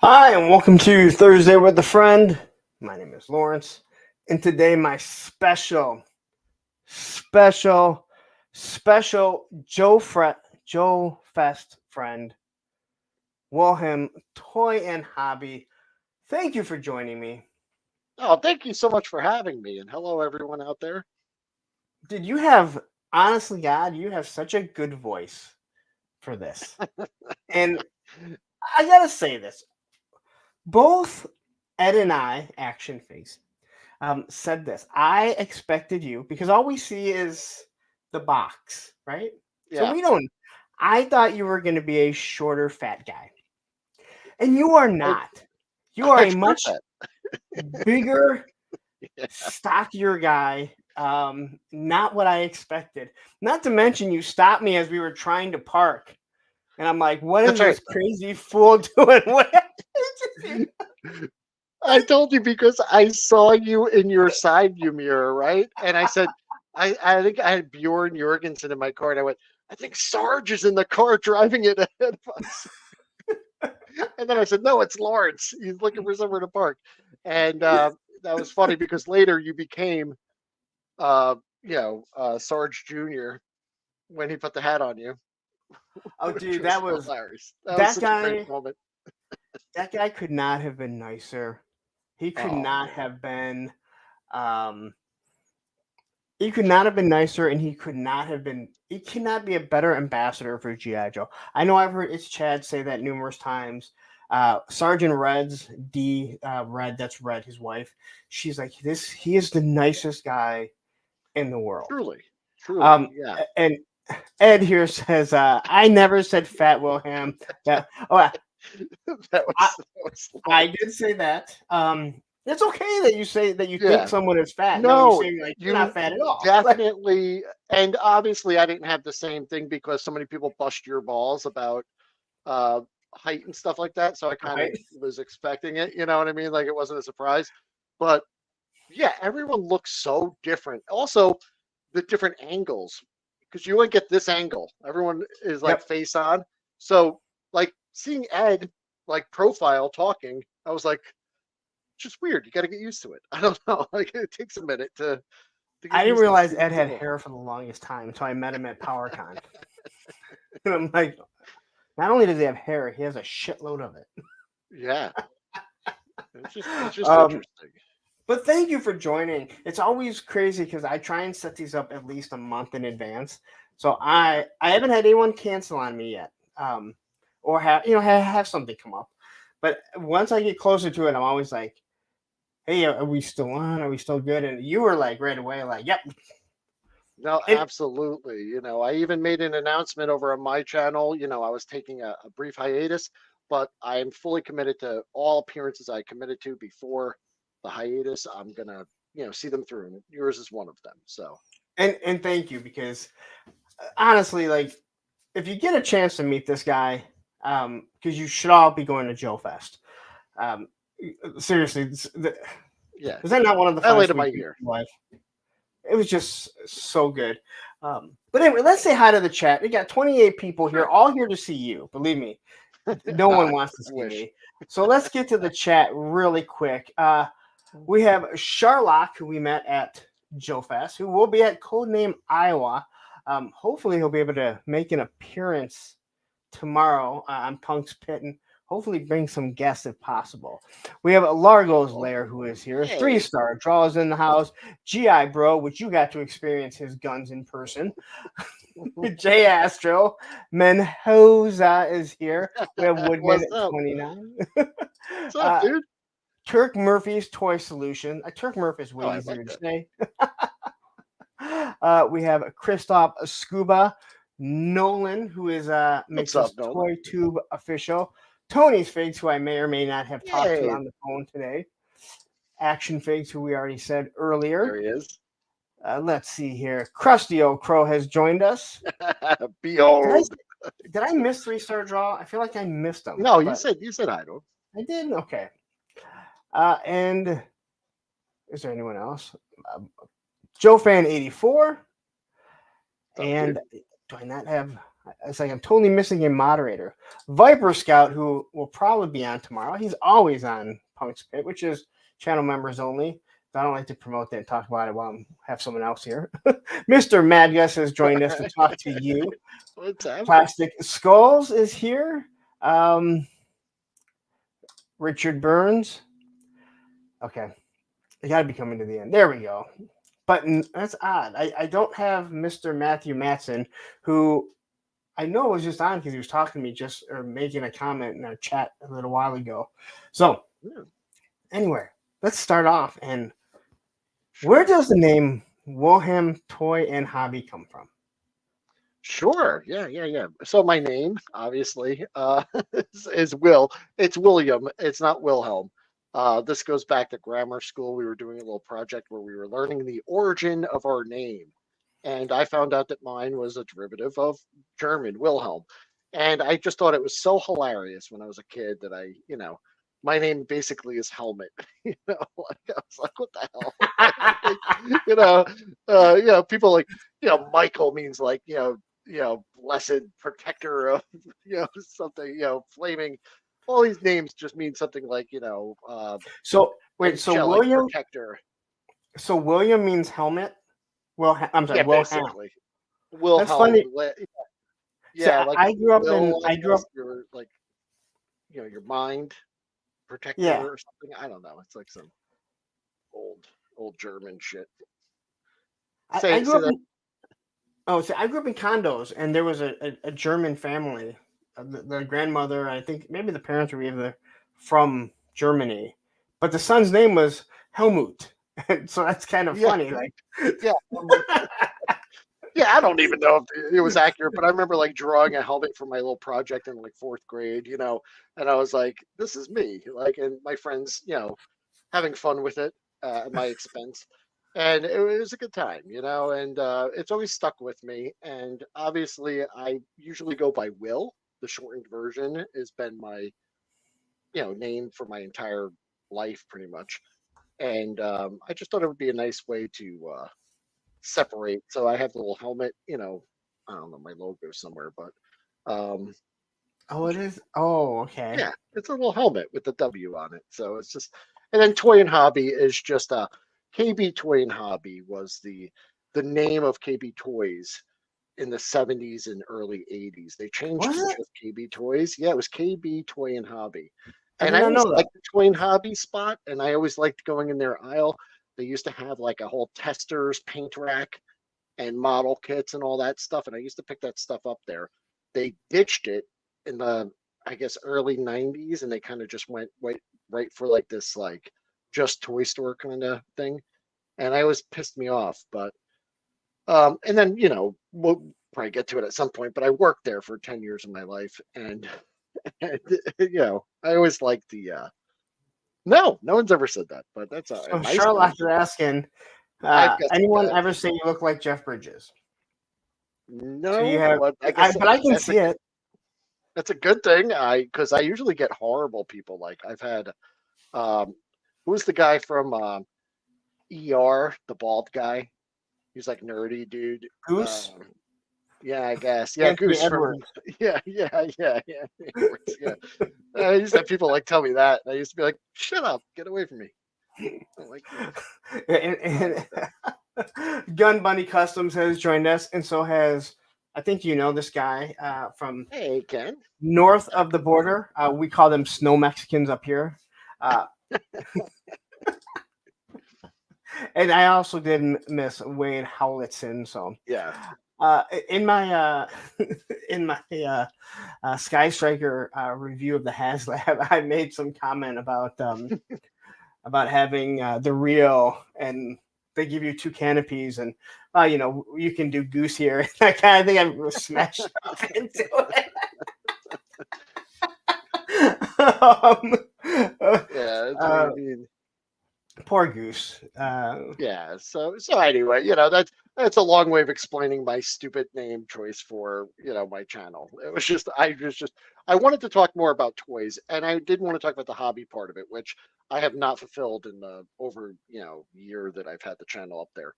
Hi, and welcome to Thursday with a Friend. My name is Lawrence, and today my special, special Joe Fest friend, Wilhelm Toy and Hobby. Thank you for joining me. Oh, thank you so much for having me. And hello, everyone out there. Did you have, honestly, God, you have such a good voice for this. And I gotta say this, both Ed and I, Action Face, said this. I expected you because all we see is the box, right? So Yeah, we don't. I thought you were going to be a shorter, fat guy, and you are I've, not. You are a I've heard much that. bigger, Yeah. stockier guy. Not what I expected. Not to mention, you stopped me as we were trying to park, and I'm like, "What is That's right. this crazy fool doing?" What? I told you because I saw you in your side view mirror, right? And I said, I think I had Bjorn Jorgensen in my car, and I went, I think Sarge is in the car driving it ahead of us. And then I said, no, it's Lawrence. He's looking for somewhere to park. And that was funny because later you became, Sarge Jr. when he put the hat on you, Oh, which dude, was hilarious. That was that such a great guy. moment. That guy could not have been nicer. He could Oh not man, have been. Um, he could not have been nicer, and he could not have been. He cannot be a better ambassador for GI Joe. I know I've heard it's Chad say that numerous times. Sergeant Red's Red. That's Red, his wife. She's like this. He is the nicest guy in the world. truly, truly, Um, yeah. and Ed here says, "I never said fat Wilhelm." Yeah. Oh, That was I hilarious. did say that. It's okay that you say that you think Yeah, someone is fat. And then when you no, say like you're not you fat at all, like definitely, and obviously, I didn't have the same thing because so many people bust your balls about uh, height and stuff like that. So I kind of right? was expecting it. You know what I mean? Like it wasn't a surprise, but yeah, everyone looks so different. Also, the different angles because you wouldn't get this angle. Everyone is like Yep. face on. So like seeing Ed like profile talking, I was like, just weird. You got to get used to it. I don't know. Like it takes a minute to I get didn't used to realize seeing Ed had people. hair for the longest time until I met him at PowerCon, and I'm like, not only does he have hair, he has a shitload of it. Yeah, it's just Um, interesting. but thank you for joining. It's always crazy because I try and set these up at least a month in advance. So Yeah. I haven't had anyone cancel on me yet, or have something come up. But once I get closer to it, I'm always like, hey, are we still on? Are we still good? And you were like right away, like, yep. No, And absolutely. I even made an announcement over on my channel. I was taking a brief hiatus, but I am fully committed to all appearances I committed to before the hiatus. I'm gonna, see them through, and yours is one of them. So, and thank you because honestly, like, if you get a chance to meet this guy, because you should all be going to Joe Fest. Um, seriously, yeah, was that not one of the funnest highlight of my weekends year. of my life? It was just so good. But anyway, let's say hi to the chat. We got 28 people here, Sure. all here to see you. Believe me, no I one wants to see wish. me. So let's get to the chat really quick. We have Sharlock, who we met at Joe Fest, who will be at Codename Iowa. Hopefully, he'll be able to make an appearance tomorrow on Punk's Pit and hopefully bring some guests if possible. We have Largo's Oh, Lair, who is here. Three hey, star draws in the house. GI Bro, which you got to experience his guns in person. J Astro. Menhoza is here. We have Woodman what's at up? 29. What's up, uh, dude? Turk Murphy's Toy Solution. Turk Murphy is Oh, way I like easier to that. say. We have Christoph Scuba, Nolan, who is What's makes up, us Nolan? Toy Tube official. Tony Figs, who I may or may not have talked to Yay, on the phone today. Action Figs, who we already said earlier. there he is. Let's see here. Krusty Old Crow has joined us. Did I Behold. did I miss three star draw? I feel like I missed them, No, you but said you said I don't. I did. Okay. And is there anyone else? Joe Fan 84. What's up, dude? And do I not have? It's like I'm totally missing a moderator. Viper Scout, who will probably be on tomorrow. He's always on Punk's Pit, which is channel members only. I don't like to promote that and talk about it while I have someone else here. Mr. Madgus has joined us to talk to you. What's happening? Plastic Skulls is here. Richard Burns. Okay. You got to be coming to the end. There we go. But that's odd. I don't have Mr. Matthew Matson, who I know was just on because he was talking to me or making a comment in our chat a little while ago. So, anyway, let's start off. And where does the name Wilhelm Toy and Hobby come from? Sure. Yeah. So my name, obviously, is Will. It's William. It's not Wilhelm. This goes back to grammar school. We were doing a little project where we were learning the origin of our name. And I found out that mine was a derivative of German, Wilhelm. And I just thought it was so hilarious when I was a kid that my name basically is Helmet. I was like, what the hell? People like, Michael means like, blessed protector of, something, flaming. All these names just mean something like, so wait, so William protector. So William means helmet. I'm sorry, Yeah, Wilhelm. basically. Wilhelm. That's funny. Yeah, so I grew up your like, your mind protector or something. I don't know. It's like some old German shit. I grew up in condos, and there was a German family. The grandmother, I think maybe the parents were either from Germany, but the son's name was Helmut. So that's kind of funny. Like, yeah. Yeah, I don't even know if it was accurate, but I remember like drawing a helmet for my little project in like 4th grade, and I was like, this is me, like, and my friends, having fun with it at my expense. And it was a good time, and it's always stuck with me. And obviously I usually go by Will. The shortened version has been my, name for my entire life pretty much. And I just thought it would be a nice way to separate. So I have the little helmet, I don't know my logo somewhere, but it is. Oh, okay. Yeah, it's a little helmet with the W on it. So it's just, and then Toy and Hobby is just KB Toy and Hobby was the name of KB Toys in the 70s and early 80s. They changed to just KB Toys. Yeah, it was KB Toy and Hobby. And I always liked the Toy and Hobby spot, and I always liked going in their aisle. They used to have like a whole testers, paint rack, and model kits and all that stuff. And I used to pick that stuff up there. They ditched it in the, I guess, early 90s, and they kind of just went right for like this, like, just toy store kind of thing. And I always pissed me off. But, and then, we'll probably get to it at some point, but I worked there for 10 years of my life. And, I always liked the, no one's ever said that, but that's all right. Charlotte is asking, anyone ever say you look like Jeff Bridges? No, so but I can see it. That's a good thing. Because I usually get horrible people. Like I've had, who's the guy from ER, the bald guy? He's like nerdy dude. Goose. Yeah, I guess. Yeah, Goose. Yeah. I used to have people like tell me that. And I used to be like, "Shut up, get away from me." Gun Bunny Customs has joined us, and so has, I think this guy from Ken, north of the border. We call them snow Mexicans up here. And I also did miss Wade Howlitzson. So yeah. In my Sky Striker review of the HasLab, I made some comment about having the Rio, and they give you 2 canopies, and you can do Goose here. I kind of think I smashed up into it. Yeah, that's what I mean. Poor Goose. Yeah. So anyway, that's a long way of explaining my stupid name choice for my channel. It was just I wanted to talk more about toys, and I didn't want to talk about the hobby part of it, which I have not fulfilled in the over year that I've had the channel up there.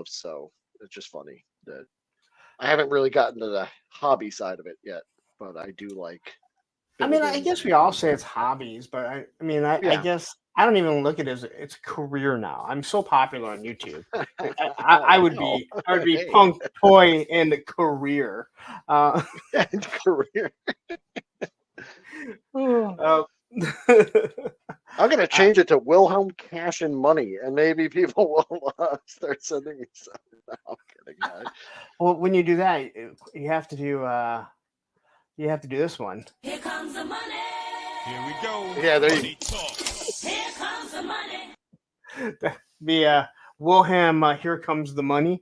So it's just funny that I haven't really gotten to the hobby side of it yet, but I do like I mean, I building. guess we all say it's hobbies, but I mean, I Yeah. guess I don't even look at it as it's a career now. I'm so popular on YouTube. I would Wow. be Hey, punk toy and career. Uh, and career. uh, I'm gonna I- change it to Wilhelm Cash and Money, and maybe people will start sending me some. No, I'm kidding, guys. well, when you do that, you have to do this one. Here comes the money. Here we go. Yeah, there you Money talk. Here comes the money. The Wilhelm, here comes the money.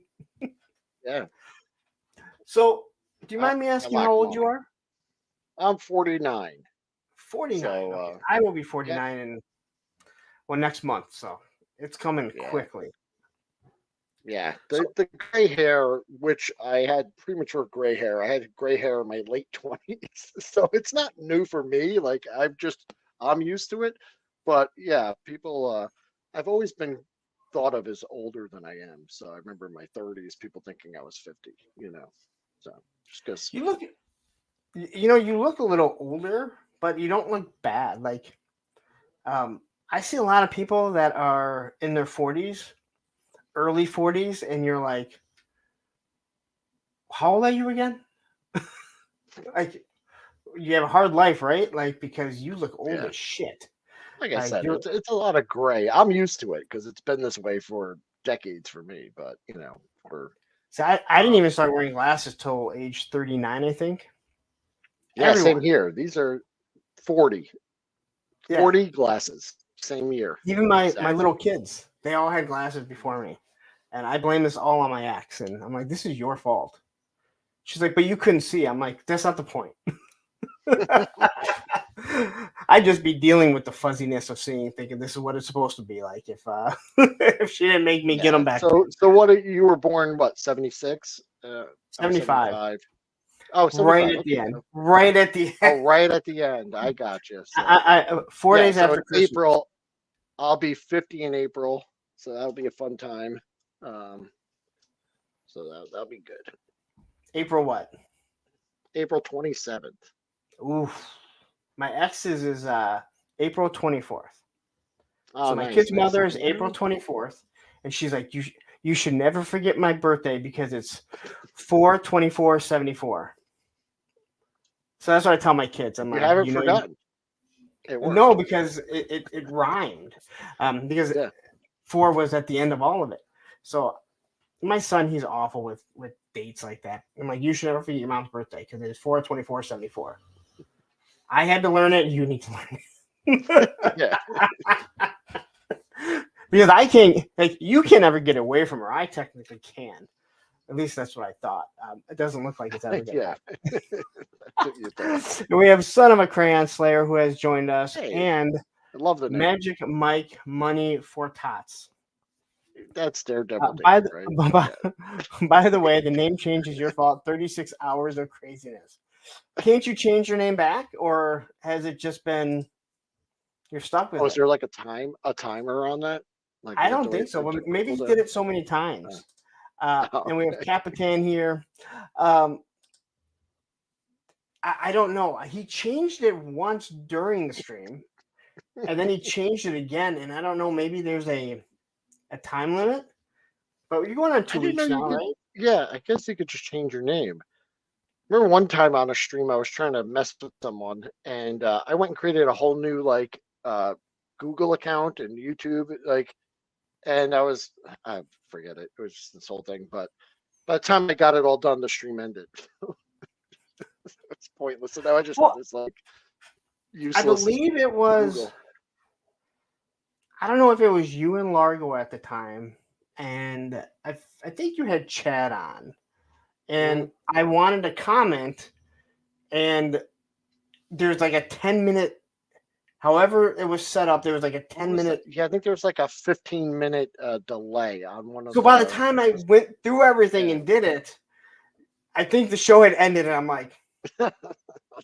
yeah. So, do you I- mind me I asking like how old money. you are? I'm 49. 49. So, Okay. I will be 49 in next month, so it's coming Yeah. quickly. Yeah, the gray hair, which I had premature gray hair. I had gray hair in my late 20s, so it's not new for me. Like I'm used to it. But yeah, people. I've always been thought of as older than I am. So I remember in my 30s, people thinking I was 50. So just because. You look, you look a little older, but you don't look bad. Like, I see a lot of people that are in their 40s, early 40s, and you're like, how old are you again? Like, you have a hard life, right? Like, because you look old Yeah. as shit. Like I Like, said, you're- it's a lot of gray. I'm used to it because it's been this way for decades for me. But for So I didn't even start wearing glasses till age 39, I think. yeah, same Everyone. here. These are 40. Yeah. 40 glasses, same year. Even my Exactly. little kids, they all had glasses before me. And I blame this all on my ex. And I'm like, this is your fault. She's like, but you couldn't see. I'm like, that's not the point. I'd just be dealing with the fuzziness of seeing, thinking this is what it's supposed to be like if if she didn't make me get them back. So what? You were born what? 76? 75. Oh, 75. Right at the end. Right at the Oh, end. right at the end. I got you. So, I 4 days so after in Christmas. April, I'll be 50 in April, so that'll be a fun time. So that'll be good. April what? April 27th. Oof. My ex's is April 24th. Oh, So my nice, kid's nice. mother is April 24th, and she's like, you should never forget my birthday because it's 4/24/74. So that's what I tell my kids. I'm You like, haven't know, forgotten. It worked. no, because it rhymed. Because Yeah. 4 was at the end of all of it. So my son, he's awful with dates like that. I'm like, you should never forget your mom's birthday because it's 4/24/74. I had to learn it. You need to learn it. Yeah. Because I can't, like, you can never get away from her. I technically can. At least that's what I thought. It doesn't look like it's ever going to Yeah. happen. That's what you thought. And we have Son of a Crayon Slayer who has joined us, Hey, and I love the name. Magic Mike Money for Tots. That's Daredevil. By, Dave, the, right? by the way, the name change is your fault. 36 hours of craziness. Can't you change your name back, or has it just been you're stuck with Oh, it? is there like a timer on that? Like, I you have don't to think wait so, for it but to maybe he cool did down? it so many times. Oh, And we have okay. Capitan here. I don't know. He changed it once during the stream, and then he changed it again. And I don't know. Maybe there's a time limit. But you're going on I 2 didn't know weeks you now, could. right? Yeah, I guess you could just change your name. Remember one time on a stream, I was trying to mess with someone, and I went and created a whole new Google account and YouTube, and I forget it. It was just this whole thing. But by the time I got it all done, the stream ended. It's pointless. So now I just have this I useless believe it was. Google. I don't know if it was you and Largo at the time, and I think you had Chad on, and I wanted to comment, and there's like a 10-minute. However, it was set up. There was like a 10-minute. Yeah, I think there was like a 15-minute delay on one of. So by the time I went through everything and did it, I think the show had ended, and I'm like, I'm "Well,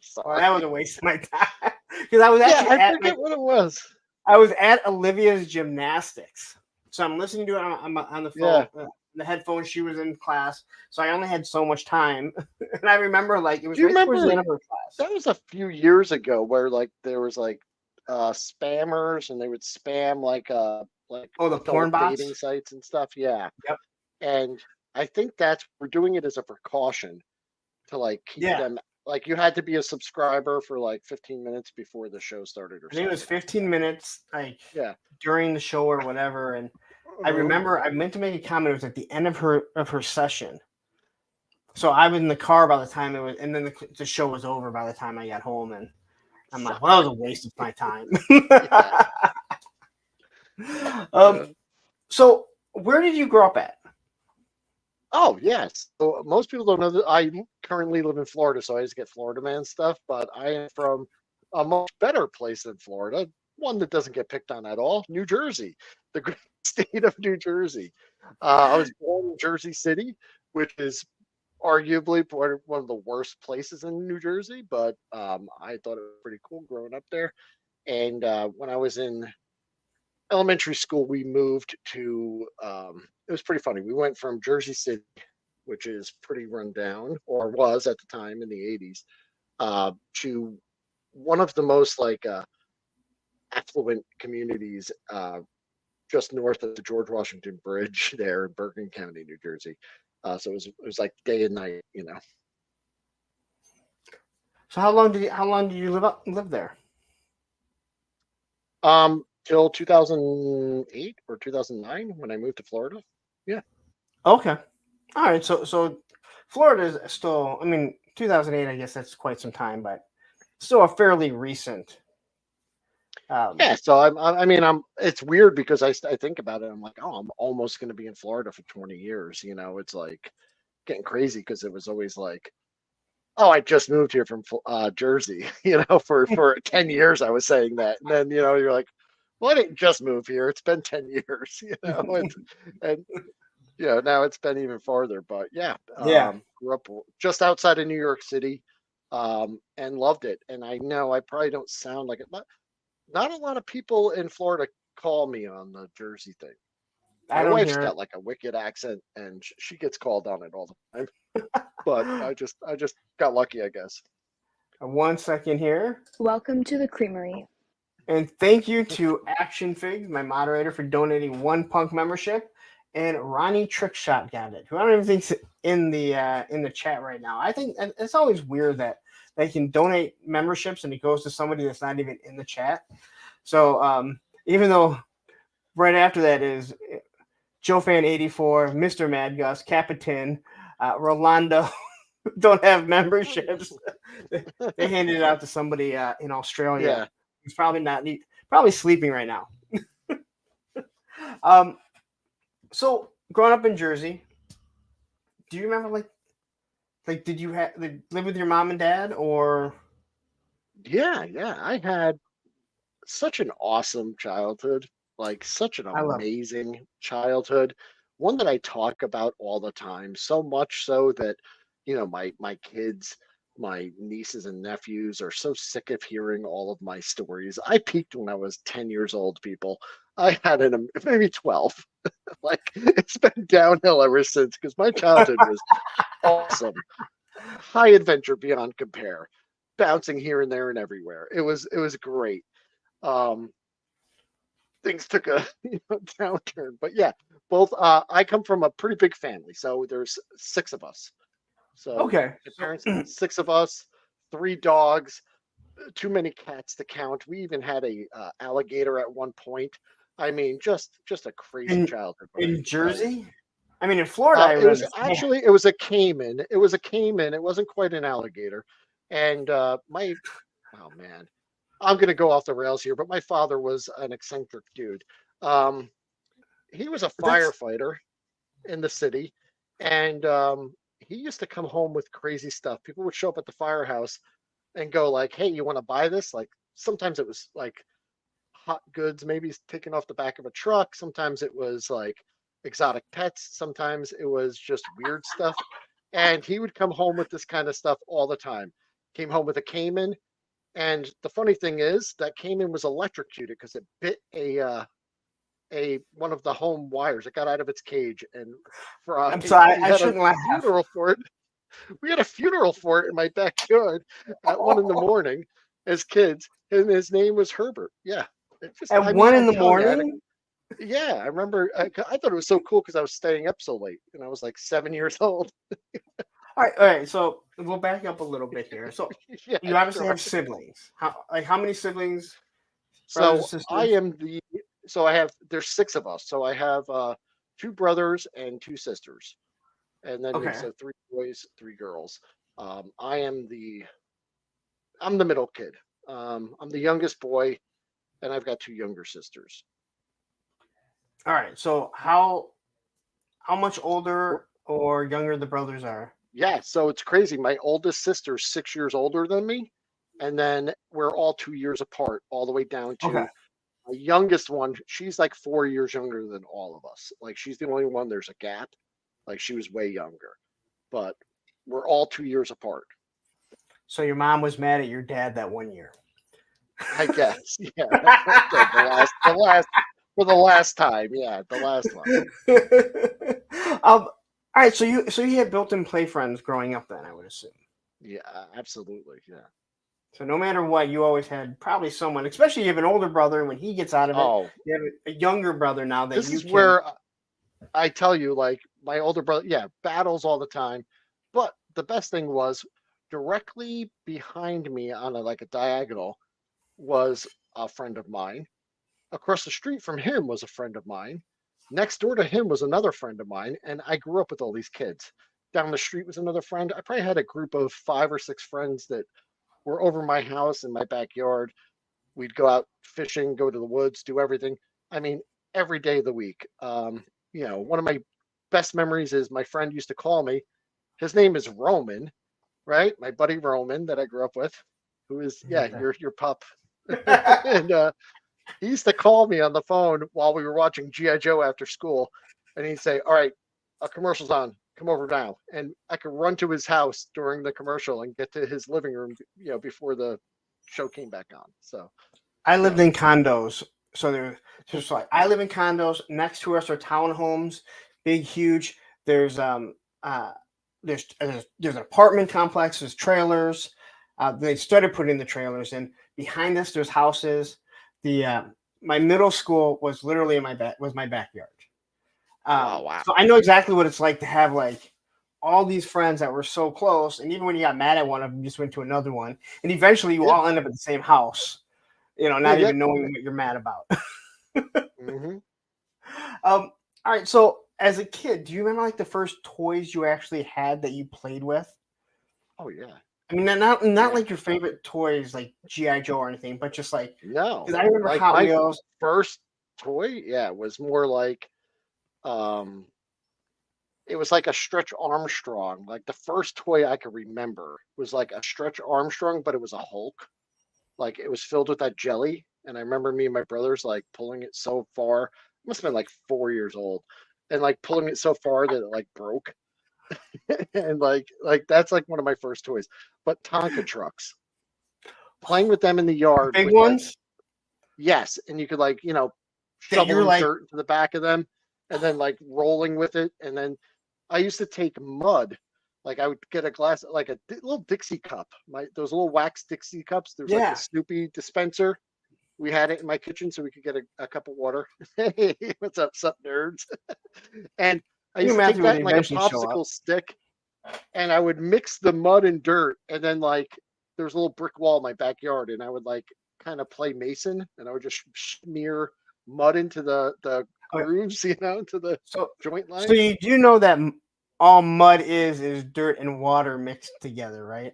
sorry. that was a waste of my time." Because I was actually I forget what it was. I was at Olivia's gymnastics, so I'm listening to it on the phone. the headphones. She was in class, so I only had so much time. And I remember like it was Do you right towards the remember end of her class. that was a few years ago where like there was like spammers and they would spam like Oh, the porn adult dating bots. sites and stuff. Yeah. Yep. And I think that's we're doing it as a precaution to like keep Yeah, them like you had to be a subscriber for like 15 minutes before the show started or I think it was something. 15 minutes, like Yeah. during the show or whatever. And I Uh-huh. remember I meant to make a comment. It was at the end of her session. So I was in the car by the time it was, and then the show was over by the time I got home, and I'm like, well, that was a waste of my time. Yeah. um, so where did you grow up at? Oh, yes. So most people don't know that I currently live in Florida, so I just get Florida man stuff, but I am from a much better place than Florida, one that doesn't get picked on at all, New Jersey, the great state of New Jersey. I was born in Jersey City, which is arguably one of the worst places in New Jersey, but I thought it was pretty cool growing up there. And when I was in elementary school, we moved to, it was pretty funny. We went from Jersey City, which is pretty run down, or was at the time in the 80s, to one of the most like affluent communities just north of the George Washington Bridge there in Bergen County, New Jersey. So it was like day and night, you know. So how long did you live there? Till 2008 or 2009 when I moved to Florida. Yeah. Okay, all right. So Florida is still. I mean, 2008. I guess that's quite some time, but still a fairly recent. Um, Yeah, so I mean, it's weird because I think about it. I'm like, oh, I'm almost going to be in Florida for 20 years. You know, it's like getting crazy because it was always like, oh, I just moved here from Jersey. You know, for 10 years I was saying that, and then you're like, well, I didn't just move here. It's been 10 years. You know, and now it's been even farther. But yeah, yeah. grew up just outside of New York City, and loved it. And I know I probably don't sound like it. Not a lot of people in Florida call me on the Jersey thing. I My don't wife's hear it. got like a wicked accent, and she gets called on it all the time. But I just got lucky, I guess. 1 second here. Welcome to the Creamery. And thank you to Action Figs, my moderator, for donating one punk membership, and Ronnie Trickshot got it, who I don't even think's in the chat right now. I think it's always weird that they can donate memberships and it goes to somebody that's not even in the chat. So even though right after that is Joe Fan 84, Mr. Mad Gus, Capitan, Rolando don't have memberships. They handed it out to somebody in Australia. Yeah. He's probably sleeping right now. So growing up in Jersey, do you remember like did you live with your mom and dad or? Yeah. I had such an awesome childhood, like such an I love. amazing childhood, one that I talk about all the time, so much so that my kids, my nieces and nephews are so sick of hearing all of my stories. I peaked when I was 10 years old, people. I had maybe 12. Like it's been downhill ever since because my childhood was awesome. High adventure beyond compare, bouncing here and there and everywhere. It was great. Um, Things took a downturn, but yeah, both. I come from a pretty big family, so there's six of us. So Okay. my parents, six of us, three dogs, too many cats to count. We even had a alligator at one point. I mean, just a crazy in childhood. in Jersey? I mean, in Florida, I It was understand. actually it was a caiman. It was a caiman. It wasn't quite an alligator. And oh man, I'm gonna go off the rails here, but my father was an eccentric dude. Um, he was a That's firefighter in the city, and he used to come home with crazy stuff. People would show up at the firehouse and go like, "Hey, you want to buy this?" Like sometimes it was like hot goods, maybe taken off the back of a truck. Sometimes it was like exotic pets. Sometimes it was just weird stuff. And he would come home with this kind of stuff all the time. Came home with a caiman. And the funny thing is that caiman was electrocuted because it bit one of the home wires. It got out of its cage and I'm fried. sorry, We I had a shouldn't laugh. funeral for it. We had a funeral for it in my backyard at 1 in the morning as kids, and his name was Herbert. Yeah, At 1 in I'm the telling you, morning? yeah, I remember. I thought it was so cool because I was staying up so late, and I was like 7 years old. All right. So we'll back up a little bit here. So Yeah, you obviously sure. have siblings. How many siblings, brothers and So I sisters? am the. So I have. There's 6 of us. So I have 2 brothers and 2 sisters, and then Okay. so 3 boys, 3 girls. I am the. I'm the middle kid. I'm the youngest boy, and I've got 2 younger sisters. All right. So how much older or younger the brothers are? Yeah, so it's crazy. My oldest sister's 6 years older than me, and then we're all 2 years apart, all the way down Okay. to my youngest one. She's like 4 years younger than all of us. Like she's the only one. There's a gap. Like she was way younger, but we're all 2 years apart. So your mom was mad at your dad that 1 year. I guess. Yeah, for the last time. Yeah, the last one. All right. So you had built-in play friends growing up, then I would assume. Yeah, absolutely. Yeah. So no matter what, you always had probably someone, especially you have an older brother. When he gets out of it, Oh, you have a younger brother now that this you is can. where I tell you, like my older brother, yeah, battles all the time. But the best thing was directly behind me on like a diagonal was a friend of mine. Across the street from him was a friend of mine. Next door to him was another friend of mine. And I grew up with all these kids. Down the street was another friend. I probably had a group of 5 or 6 friends that were over my house in my backyard. We'd go out fishing, go to the woods, do everything. I mean, every day of the week. One of my best memories is my friend used to call me. His name is Roman, right? My buddy Roman that I grew up with, who is your pup. And he used to call me on the phone while we were watching GI Joe after school, and he'd say, "All right, a commercial's on. Come over now." And I could run to his house during the commercial and get to his living room, before the show came back on. So, I you lived know, in condos, so there's just like I live in condos. Next to us are townhomes, big, huge. There's uh there's an apartment complex. There's trailers. They started putting the trailers in. Behind us, there's houses. The My middle school was literally in my backyard. wow, wow. So I know exactly what it's like to have like all these friends that were so close, and even when you got mad at one of them, you just went to another one, and eventually you Yeah, all end up at the same house. yeah, Not yeah. even knowing what you're mad about. Hmm. All right. So as a kid, do you remember like the first toys you actually had that you played with? Oh yeah, I mean, not yeah. like your favorite toys like GI Joe or anything, but just like No, because I remember like Hot my Wheels. first toy, yeah, was more like um it was like a Stretch Armstrong. Like the first toy I could remember was like a Stretch Armstrong, but it was a Hulk. Like it was filled with that jelly. And I remember me and my brothers like pulling it so far. I must have been like 4 years old. And like pulling it so far that it like broke. And like that's like one of my first toys. But Tonka trucks. Playing with them in the The yard big with like, ones yes, and you could like, that you're shoveling like, dirt into the back of them and then like rolling with it. And then I used to take mud. Like I would get a glass, like a little Dixie cup. Those little wax Dixie cups. There's like the yeah, Snoopy dispenser. We had it in my kitchen so we could get a cup of water. Hey, what's up, sup nerds? And I you used and to take Matthew would that in like a eventually show up. popsicle stick, and I would mix the mud and dirt, and then like there's a little brick wall in my backyard, and I would like kind of play Mason, and I would just smear mud into the Okay, grooves, into the so joint so lines. you do know that all mud is dirt and water mixed together, right?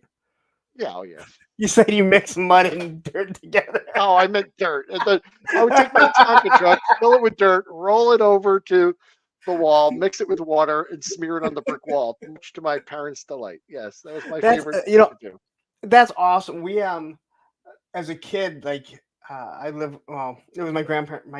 Yeah, oh yeah. You said you mix mud and dirt together. Oh, I meant dirt. And then I would take my Tonka truck, fill it with dirt, roll it over to the wall, mix it with water, and smear it on the brick wall, much to my parents' delight. Yes, that was my That's favorite thing to do. that's awesome. We as a kid, like I live. Well, it was my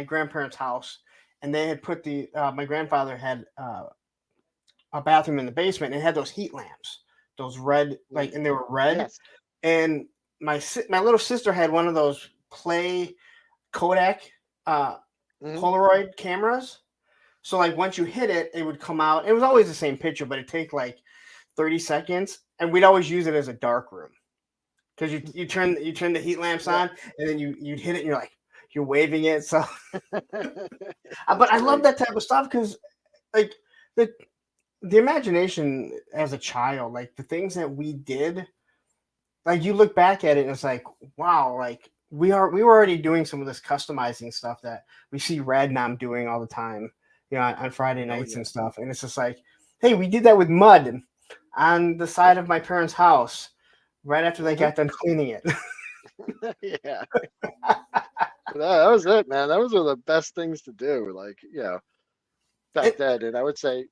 grandparents' house, and they had put my grandfather had a bathroom in the basement, and it had those heat lamps, those red, like, Mm, and they were red. yes. And my little sister had one of those play Kodak uh, Mhm. Polaroid cameras. So like once you hit it, it would come out. It was always the same picture, but it'd take like 30 seconds, and we'd always use it as a dark room because you turn the heat lamps Yeah. on, and then you'd hit it, and you're waving it. So, That's but I love great. that type of stuff because like the the imagination as a child, like the things that we did, like you look back at it and it's like, wow, like we were already doing some of this customizing stuff that we see Radnom doing all the time, on Friday Oh nights yeah. and stuff. And it's just like, hey, we did that with mud on the side of my parents' house right after they Mhm. got done cleaning it. Yeah. That was it, man. Those were the best things to do. Like, back It- then. And I would say,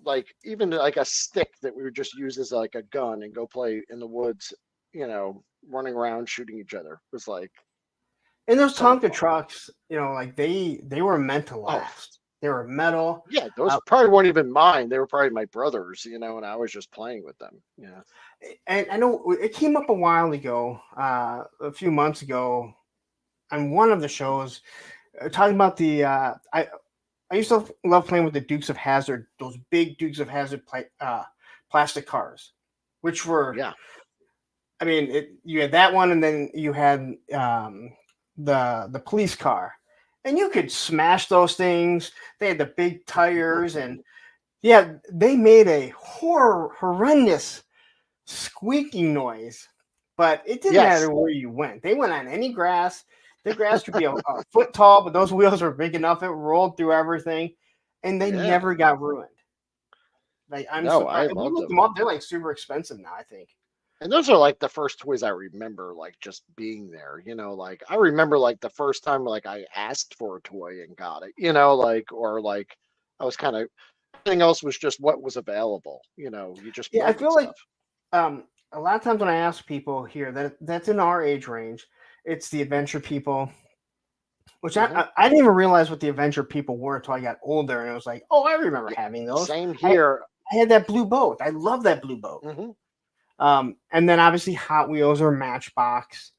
like, even like a stick that we would just use as like a gun and go play in the woods, running around shooting each other was like and those so much Tonka fun. trucks, like they were meant to Oh, last. They were metal. yeah, those Uh, probably weren't even mine. They were probably my brothers, and I was just playing with them. Yeah. and I know it came up a while ago, a few months ago, on one of the shows, talking about the. I used to love playing with the Dukes of Hazard, those big Dukes of Hazard plastic cars, which were. Yeah. I mean, you had that one, and then you had the police car, and you could smash those things. They had the big tires, and yeah, they made a horrendous squeaking noise, but it didn't Yes. matter where you went. They went on any grass. The grass could be a foot tall, but those wheels were big enough. It rolled through everything, and they Yeah. never got ruined. Like I'm No, I surprised. If you loved look them. them up, they're like super expensive now, I think. And those are like the first toys I remember, like just being there, like I remember like the first time like I asked for a toy and got it, like, or like I was kind of, everything else was just what was available, you just Yeah, I played with feel like stuff. a lot of times when I ask people here that's in our age range, it's the adventure people, which Hmm. I didn't even realize what the adventure people were until I got older, and it was like, oh, I remember Yeah, having those. same I, here. I had that blue boat. I love that blue boat. Hmm. And then obviously Hot Wheels or Matchbox.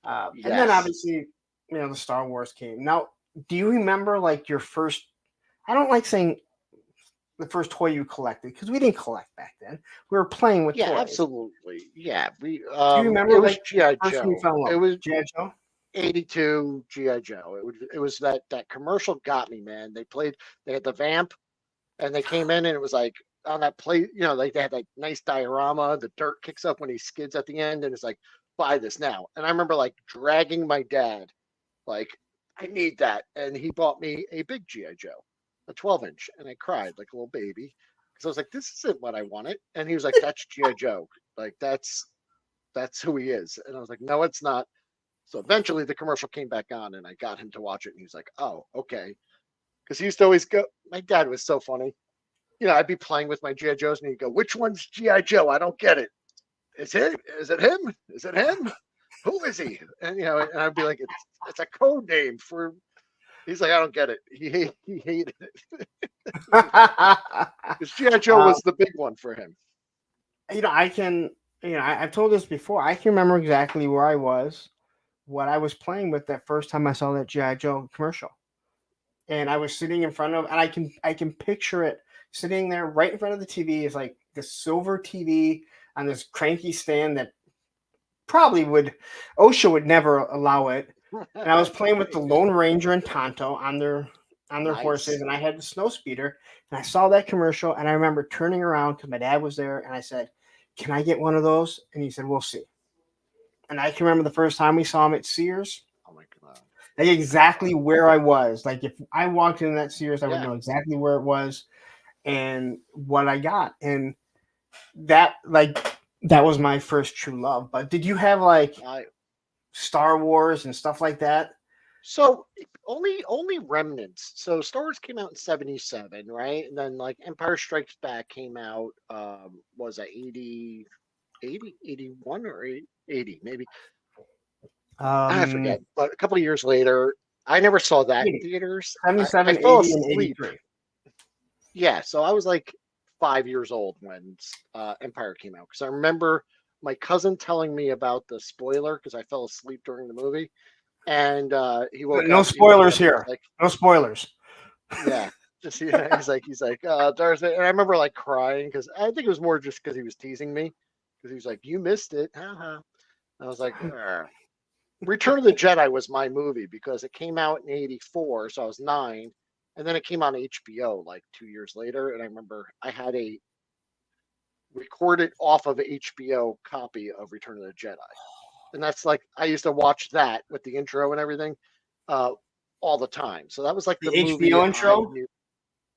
And then Yes. obviously, the Star Wars came. Now, do you remember like your first? I don't like saying the first toy you collected because we didn't collect back then. We were playing with Yeah, toys. absolutely. Yeah, Do you it remember was like GI first one you Joe. fell in love It with? was G.I. Joe? 82 GI Joe. It was that commercial got me, man. They had the vamp, and they came in and it was like on that plate, like they had like nice diorama. The dirt kicks up when he skids at the end, and it's like, buy this now. And I remember like dragging my dad, like, I need that. And he bought me a big G.I. Joe, a 12-inch, and I cried like a little baby because I was like, this isn't what I wanted. And he was like, that's G.I. Joe. Like that's who he is. And I was like, no, it's not. So eventually the commercial came back on and I got him to watch it, and he was like, oh, okay. Because he used to always go, my dad was so funny. I'd be playing with my GI Joes, and he'd go, "Which one's GI Joe? I don't get it. Is it? Is it him? Is it him? Who is he?" And and I'd be like, "It's a code name for." He's like, "I don't get it." He hated it because GI Joe um, was the big one for him. I can, I've told this before. I can remember exactly where I was, what I was playing with that first time I saw that GI Joe commercial, and I was sitting in front of, and I can picture it sitting there right in front of the TV. Is like the silver TV on this cranky stand that probably OSHA would never allow it. And I was playing with the Lone Ranger and Tonto on their Nice. horses, and I had the snow speeder, and I saw that commercial, and I remember turning around because my dad was there, and I said, "Can I get one of those?" And he said, "We'll see." And I can remember the first time we saw him at Sears, Oh my god. like exactly where I was. Like if I walked in that Sears, I would Yeah. know exactly where it was and what I got, and that that was my first true love. But did you have like I Star Wars and stuff like that? So only remnants. So Star Wars came out in 77, right? And then like Empire Strikes Back came out was it 80, 80, 81 or 80 maybe. I Um, forget. But a couple of years later, I never saw that in 80, theaters. I 77, fell 80, and asleep. 83. Yeah, so I was like 5 years old when Empire came out because I remember my cousin telling me about the spoiler because I fell asleep during the movie. And he woke No up. spoilers He was here. like, No spoilers. yeah. Just he's like Darth Vader. And I remember like crying because I think it was more just because he was teasing me because he was like, "You missed it." Uh-huh. I was like, "Arr." Return of the Jedi was my movie because it came out in '84, so I was 9, and then it came on HBO like 2 years later. And I remember I had a recorded off of HBO copy of Return of the Jedi, and that's like I used to watch that with the intro and everything uh, all the time. So that was like The the movie HBO I intro? knew.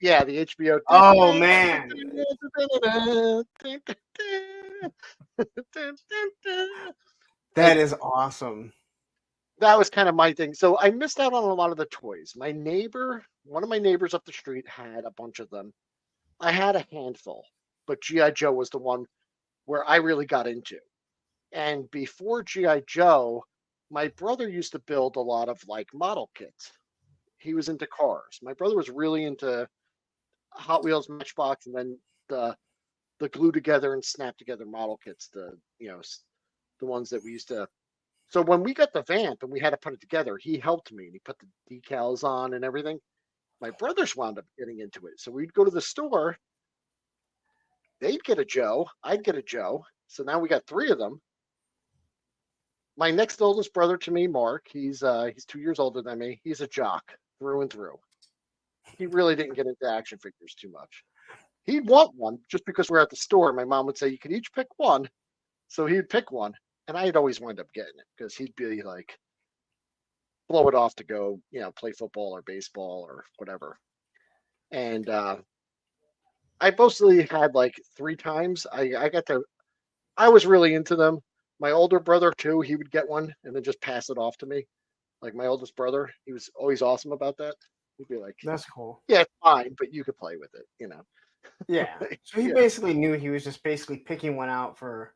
Yeah, the HBO. Oh, man. That Like is awesome. that was kind of my thing. So I missed out on a lot of the toys. One of my neighbors up the street had a bunch of them. I had a handful, but GI Joe was the one where I really got into. And before GI Joe, my brother used to build a lot of like model kits. He was into cars. My brother was really into Hot Wheels, Matchbox, and then the the glue together and snap together model kits. The ones that we used to. So when we got the vamp and we had to put it together, he helped me and he put the decals on and everything. My brothers wound up getting into it. So we'd go to the store. They'd get a Joe. I'd get a Joe. So now we got 3 of them. My next oldest brother to me, Mark, he's 2 years older than me. He's a jock through and through. He really didn't get into action figures too much. He'd want one just because we're at the store. My mom would say, you could each pick one. So he'd pick one. And I'd always wind up getting it because he'd be like, blow it off to go, play football or baseball or whatever. And I mostly had like 3 times. I was really into them. My older brother too, he would get one and then just pass it off to me. Like my oldest brother, he was always awesome about that. He'd be like, That's cool. yeah, it's fine, but you could play with it. Yeah. So he Yeah. basically knew he was just basically picking one out for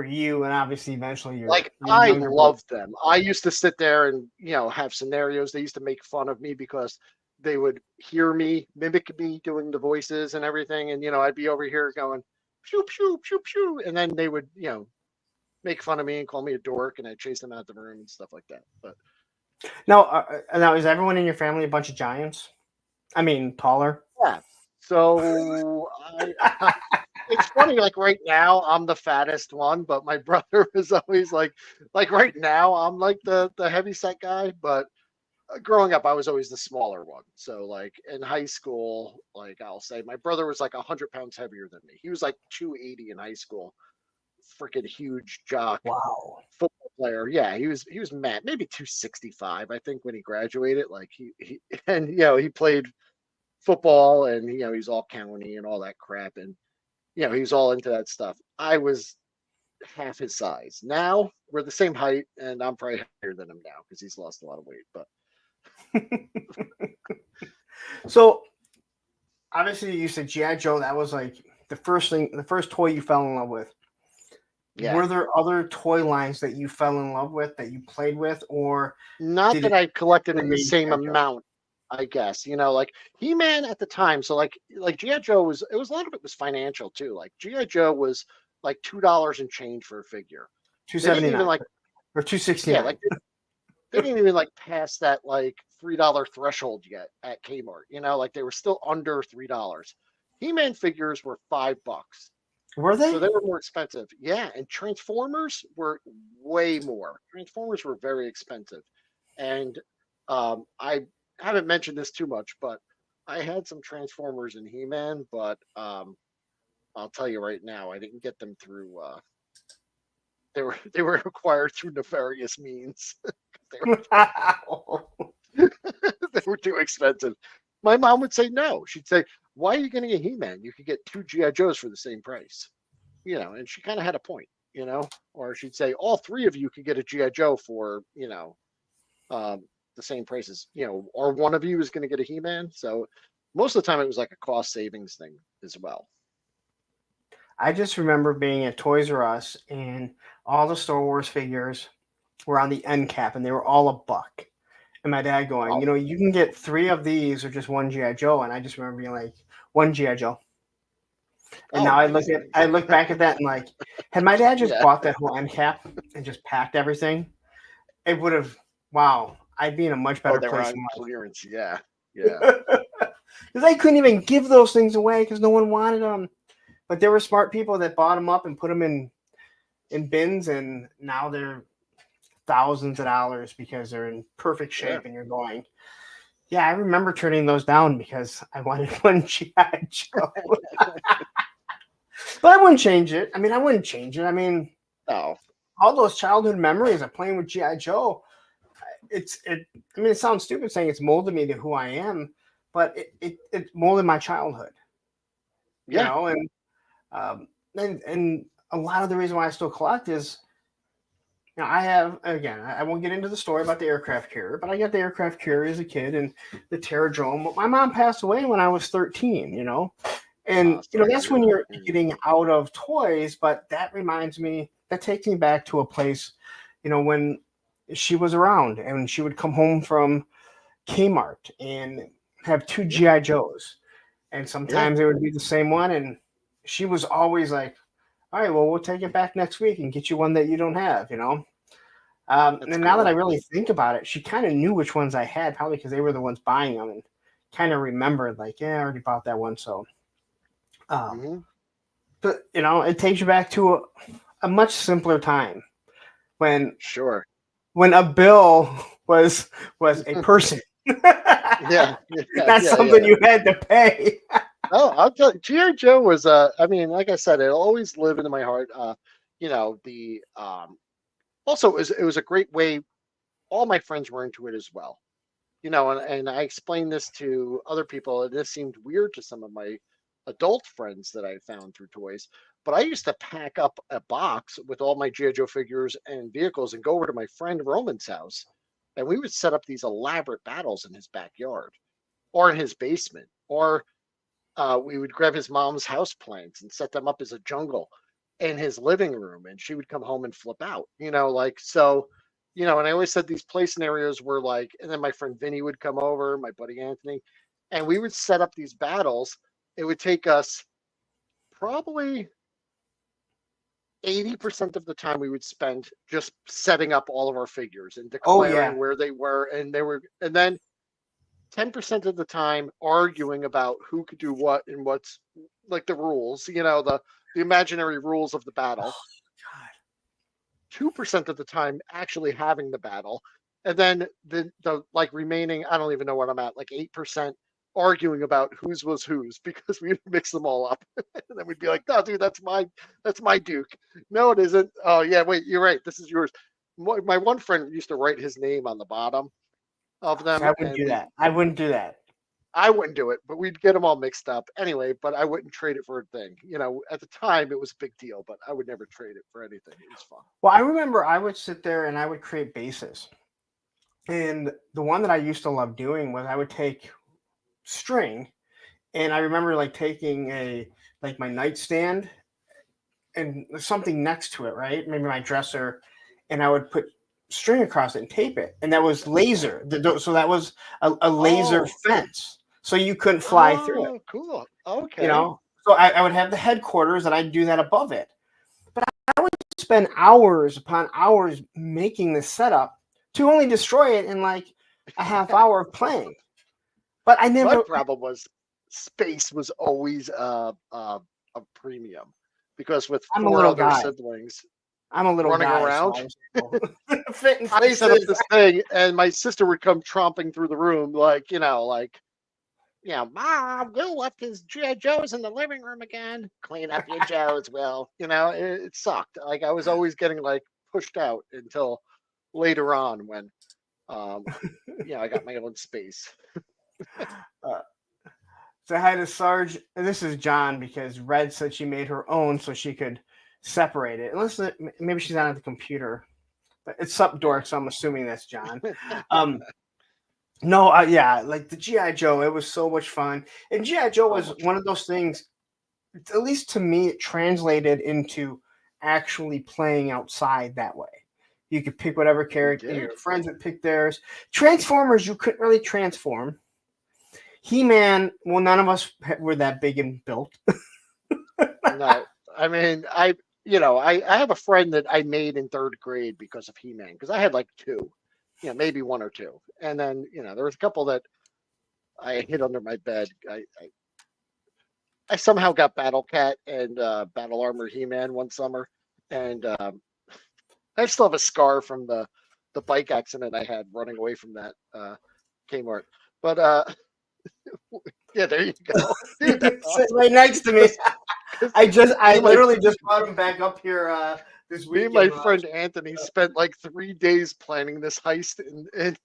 you, and obviously eventually Like your I younger brother. loved them. I used to sit there and have scenarios. They used to make fun of me because they would hear me mimic me doing the voices and everything, and I'd be over here going pew pew pew pew, and then they would make fun of me and call me a dork, and I'd chase them out the room and stuff like that. But Now is everyone in your family a bunch of giants? I mean, taller. yeah, so it's funny. Like right now, I'm the fattest one, but my brother was always like right now, I'm like the heavy set guy, but growing up, I was always the smaller one. So like in high school, like I'll say my brother was like 100 pounds heavier than me. He was like 280 in high school. Freaking huge jock Wow. football player. Yeah, he was mad, maybe 265, I think, when he graduated. Like he and he played football and he's all county and all that crap. And he was all into that stuff. I was half his size. Now we're the same height and I'm probably higher than him now because he's lost a lot of weight. But So obviously you said GI Joe. That was like the first toy you fell in love with. yeah. Were there other toy lines that you fell in love with that you played with, or Not did that it I collected in the remain same G.I. Joe? amount, I guess. Like He-Man at the time. So like GI Joe a lot of it was financial too. Like GI Joe was like $2 and change for a figure. They didn't even 279 like or 269? like they didn't even like pass that like $3 threshold yet at Kmart. Like they were still under $3. He-Man figures were $5. Were they? So they were more expensive. Yeah, and Transformers were way more. Transformers were very expensive. And I haven't mentioned this too much, but I had some Transformers and He-Man, but I'll tell you right now, I didn't get them through they were acquired through nefarious means. Wow. They were too expensive. My mom would say no. She'd say, "Why are you getting a He-Man? You could get 2 GI Joes for the same price." And she kind of had a point, or she'd say, "All 3 of you could get a GI Joe for, the same prices, or one of you is going to get a He-Man." So most of the time it was like a cost savings thing as well. I just remember being at Toys R Us and all the Star Wars figures were on the end cap and they were all $1. And my dad going, Oh, you can get 3 of these or just 1 GI Joe. And I just remember being like, 1 GI Joe. And now nice. I look back at that and like, had my dad just Yeah. bought that whole end cap and just packed everything, it would have wow, I'd be in a much Oh, better they were place on in clearance. Yeah. life. Because I couldn't even give those things away because no one wanted them. But there were smart people that bought them up and put them in bins, and now they're thousands of dollars because they're in perfect Yeah. shape. And you're going, yeah, I remember turning those down because I wanted one GI Joe. But I wouldn't change it. I mean, I wouldn't change it. I mean, Oh, all those childhood memories of playing with GI Joe. I mean, it sounds stupid saying it's molded me to who I am, but it molded my childhood. You yeah. know, um, and a lot of the reason why I still collect is, you know, I have, again, I won't get into the story about the aircraft carrier, but I got the aircraft carrier as a kid and the Terradrome. My mom passed away when I was 13. You know, and you know Sorry to that's hear when that. you're getting out of toys. But that reminds me, that takes me back to a place, you know, when she was around and she would come home from Kmart and have two Yeah. GI Joes, and Yeah. sometimes it would be the same one, and she was always like, "All right, well, we'll take it back next week and get you one that you don't have," you know. That's And now that cool. I really think about it, she kind of knew which ones I had, probably because they were the ones buying them, and kind of remembered, like, yeah, I already bought that one. So, um, Hmm. but you know, it takes you back to a much simpler time when Sure. a bill was a person, Yeah. Yeah. not Yeah. something Yeah. you had to pay. Oh, I'll tell you, G.I. Joe was I mean, like I said, it'll always live in my heart. You know, the also it was a great way, all my friends were into it as well. You know, and I explained this to other people, and this seemed weird to some of my adult friends that I found through toys. But I used to pack up a box with all my G.I. Joe figures and vehicles and go over to my friend Roman's house, and we would set up these elaborate battles in his backyard or in his basement, or we would grab his mom's house plants and set them up as a jungle in his living room, and she would come home and flip out. You know, like so. You know, and I always said these play scenarios were like, and then my friend Vinny would come over, my buddy Anthony, and we would set up these battles. It would take us probably 80% of the time we would spend just setting up all of our figures and Oh yeah. declaring where they were, and they were, and then 10% of the time arguing about who could do what and what's like the rules, you know, the imaginary rules of the battle. God. 2% of the time actually having the battle. And then the like remaining, I don't even know what I'm at, like 8% arguing about whose was whose because we mix them all up. And then we'd be like, no, dude, that's my Duke. No, it isn't. Oh yeah, wait, you're right. This is yours. My one friend used to write his name on the bottom of See, them, I wouldn't and do that. I wouldn't do that. I wouldn't do it, but we'd get them all mixed up anyway. But I wouldn't trade it for a thing. You know, at the time it was a big deal, but I would never trade it for anything. It was fun. Well, I remember I would sit there and I would create bases. And the one that I used to love doing was I would take string, and I remember like taking my nightstand and something next to it, right? Maybe my dresser, and I would put string across it and tape it. And that was laser. So that was a laser Oh, fence. So you couldn't fly through it, oh, cool. you Okay. know? So I would have the headquarters and I'd do that above it. I would spend hours upon hours making this setup to only destroy it in like a half hour of playing. But I My never. problem was space was always a premium because with I'm a four little other guy. siblings I'm a little running guy, so around, I was able to fit in I set up places. this thing, and my sister would come tromping through the room, like Mom, Will left his GI Joes in the living room again. Clean up your Joes, Will. You know, it sucked. Like I was always getting like pushed out until later on when, um, I got my own space. Uh, so I had a Sarge, and this is John because Red said she made her own so she could separate it. Unless maybe she's not at the computer, but it's up dork, so I'm assuming that's John. Um, no, yeah, like the GI Joe, it was so much fun, and GI Joe So was much one fun. of those things. At least to me, it translated into actually playing outside that way. You could pick whatever You character, did? your friends would pick theirs. Transformers, you couldn't really transform. He-Man, well, none of us were that big and built. No. I mean, I have a friend that I made in third grade because of He-Man, because I had like two. maybe one or two. And then, there was a couple that I hid under my bed. I somehow got Battle Cat and Battle Armor He-Man one summer, and I still have a scar from the bike accident I had running away from that Kmart. But yeah, there you go. Dude, that's Sit awesome. right next to me. 'Cause I me and my- literally just brought him back up here this Me and weekend. my friend Anthony spent like 3 days planning this heist in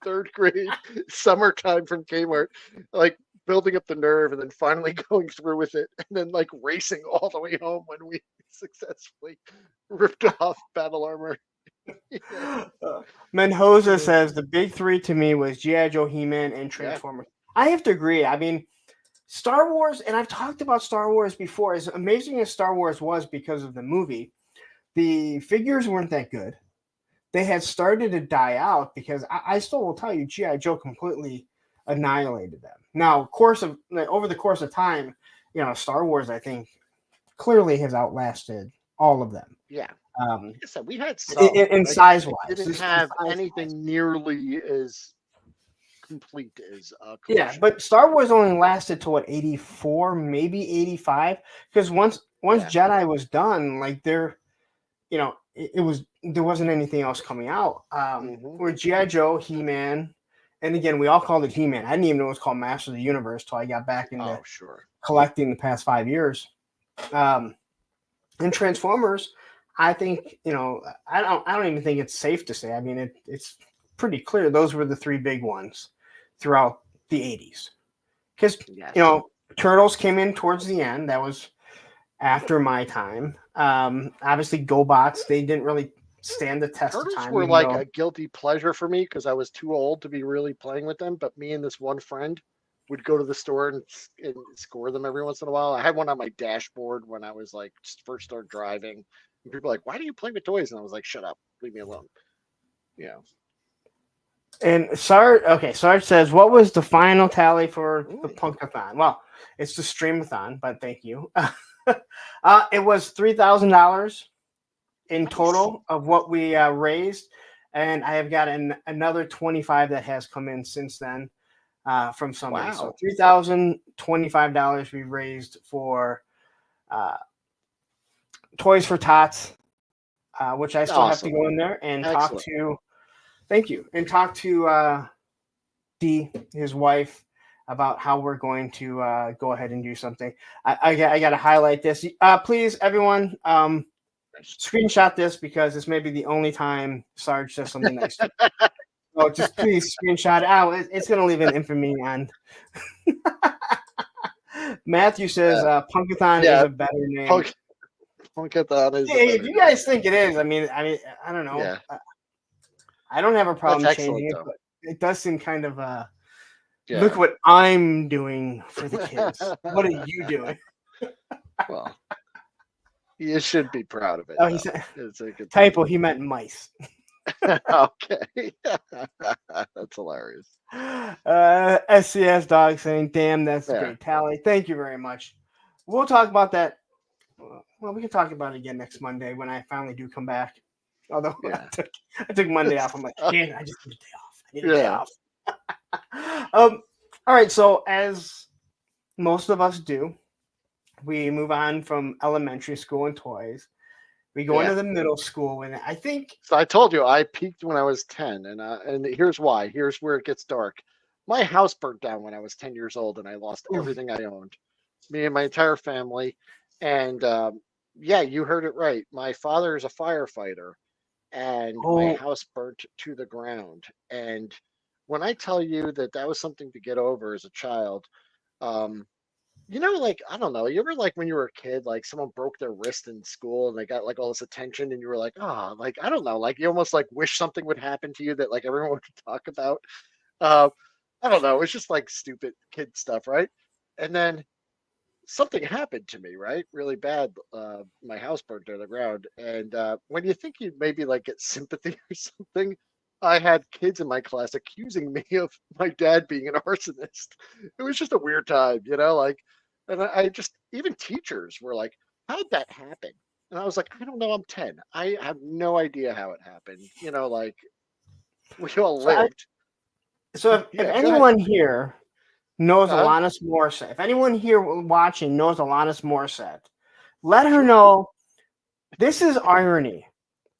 third grade, summertime from Kmart, like building up the nerve and then finally going through with it and then like racing all the way home when we successfully ripped off Battle Armor. Mendoza says the big three to me was G.I. Joe, He-Man, and Yeah. Transformers. I have to agree. I mean, Star Wars, and I've talked about Star Wars before, as amazing as Star Wars was because of the movie, the figures weren't that good. They had started to die out because I still will tell you, G.I. Joe completely annihilated them. Now, over the course of time, Star Wars, I think, clearly has outlasted all of them. Yeah. Um, Like I said, we had some. in Like, size-wise. it didn't Just in have size-wise. anything nearly as complete as Yeah, Collision. but Star Wars only lasted to what, 84, maybe 85? Because once Yeah. Jedi was done, like there wasn't anything else coming out. Mhm. Where G.I. Joe, He-Man, and again, we all called it He-Man. I didn't even know it was called Master of the Universe till I got back into Oh, sure. collecting the past 5 years. And Transformers, I think, I don't even think it's safe to say. I mean, it's pretty clear those were the three big ones throughout the 80s. Because, Yes. Turtles came in towards the end. That was after my time. Obviously, GoBots, they didn't really stand the test Turtles of time. were even like though- a guilty pleasure for me because I was too old to be really playing with them. But me and this one friend would go to the store and score them every once in a while. I had one on my dashboard when I was like just first started driving. And people were like, "Why do you play with toys?" And I was like, "Shut up, leave me alone." And Sarge says, what was the final tally for the Punkathon? Well, it's the Streamathon, but thank you. It was $3,000 in total of what we raised, and I have got another 25 that has come in since then from somebody. Wow. So $3,025 we raised for Toys for Tots, which I still have to Awesome. go in there and talk Excellent. to. Thank you, and talk to Dee, his wife, about how we're going to go ahead and do something. I got to highlight this. Please, everyone, screenshot this because this may be the only time Sarge says something nice. So just please screenshot it out. It's going to leave an infamy on. Matthew says Punkathon is a better name. Punkathon is. Hey, if you guys think it is, I mean, I don't know. Yeah. I don't have a problem That's changing excellent, it, but it does seem kind of Yeah. look what I'm doing for the kids. What are you doing? Well, you should be proud of it. Oh, he though. said It's a good typo. He meant mice. Okay. That's hilarious. SCS dog saying, "Damn, that's a Yeah. great tally. Thank you very much." We'll talk about that. Well, we can talk about it again next Monday when I finally do come back. Although Yeah. I took Monday off. I'm like, man, I just need a day off. I need a day off. All right. So as most of us do, we move on from elementary school and toys. We go into the middle school, and I think So I told you I peaked when I was 10, and here's why. Here's where it gets dark. My house burnt down when I was 10 years old, and I lost everything I owned. Me and my entire family. And yeah, you heard it right. My father is a firefighter, and my house burnt to the ground. And when I tell you that that was something to get over as a child, like, I don't know, you ever like when you were a kid, like someone broke their wrist in school and they got like all this attention and you were like, oh, like, I don't know, like you almost like wish something would happen to you that like everyone would talk about. Uh, I don't know, it's just like stupid kid stuff, right? And then something happened to me, right? Really bad. My house burned to the ground. And when you think you'd maybe like get sympathy or something, I had kids in my class accusing me of my dad being an arsonist. It was just a weird time, like, and I just, even teachers were like, how'd that happen? And I was like, I don't know, I'm 10. I have no idea how it happened. Like, We all So, lived. if Yeah, go ahead. anyone here knows Uh, Alanis Morissette, if anyone here watching knows Alanis Morissette, let her Sure. know this is irony.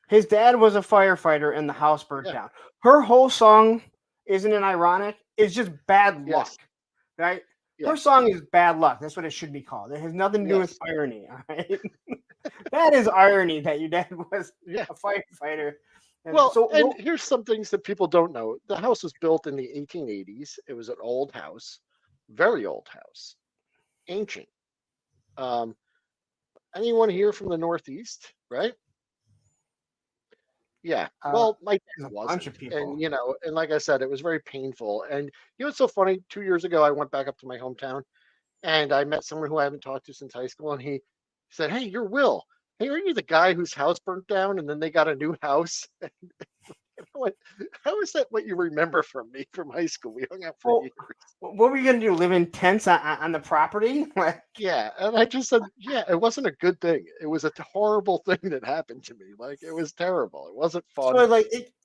His dad was a firefighter and the house burnt Yeah. down. Her whole song, isn't it ironic? It's just bad luck, Yes. right? Yeah. Her song is bad luck. That's what it should be called. It has nothing to do with Yes. irony, all right? That is irony that your dad was Yeah. a firefighter. And Well, so, and here's some things that people don't know. The house was built in the 1880s. It was an old house, very old house, ancient. Um, Anyone here from the Northeast, right? Yeah. Well, my there's dad a bunch of wasn't. people. And, and like I said, it was very painful. And what's so funny? 2 years ago, I went back up to my hometown and I met someone who I haven't talked to since high school. And he said, "Hey, you're Will. Hey, are you the guy whose house burnt down and then they got a new house?" And I went, "How is that what you remember from me from high school? We hung out for Well, years." what were you gonna do? Live in tents on the property? Like, Yeah. And I just said, yeah, it wasn't a good thing. It was a horrible thing that happened to me. Like, it was terrible. It wasn't fun.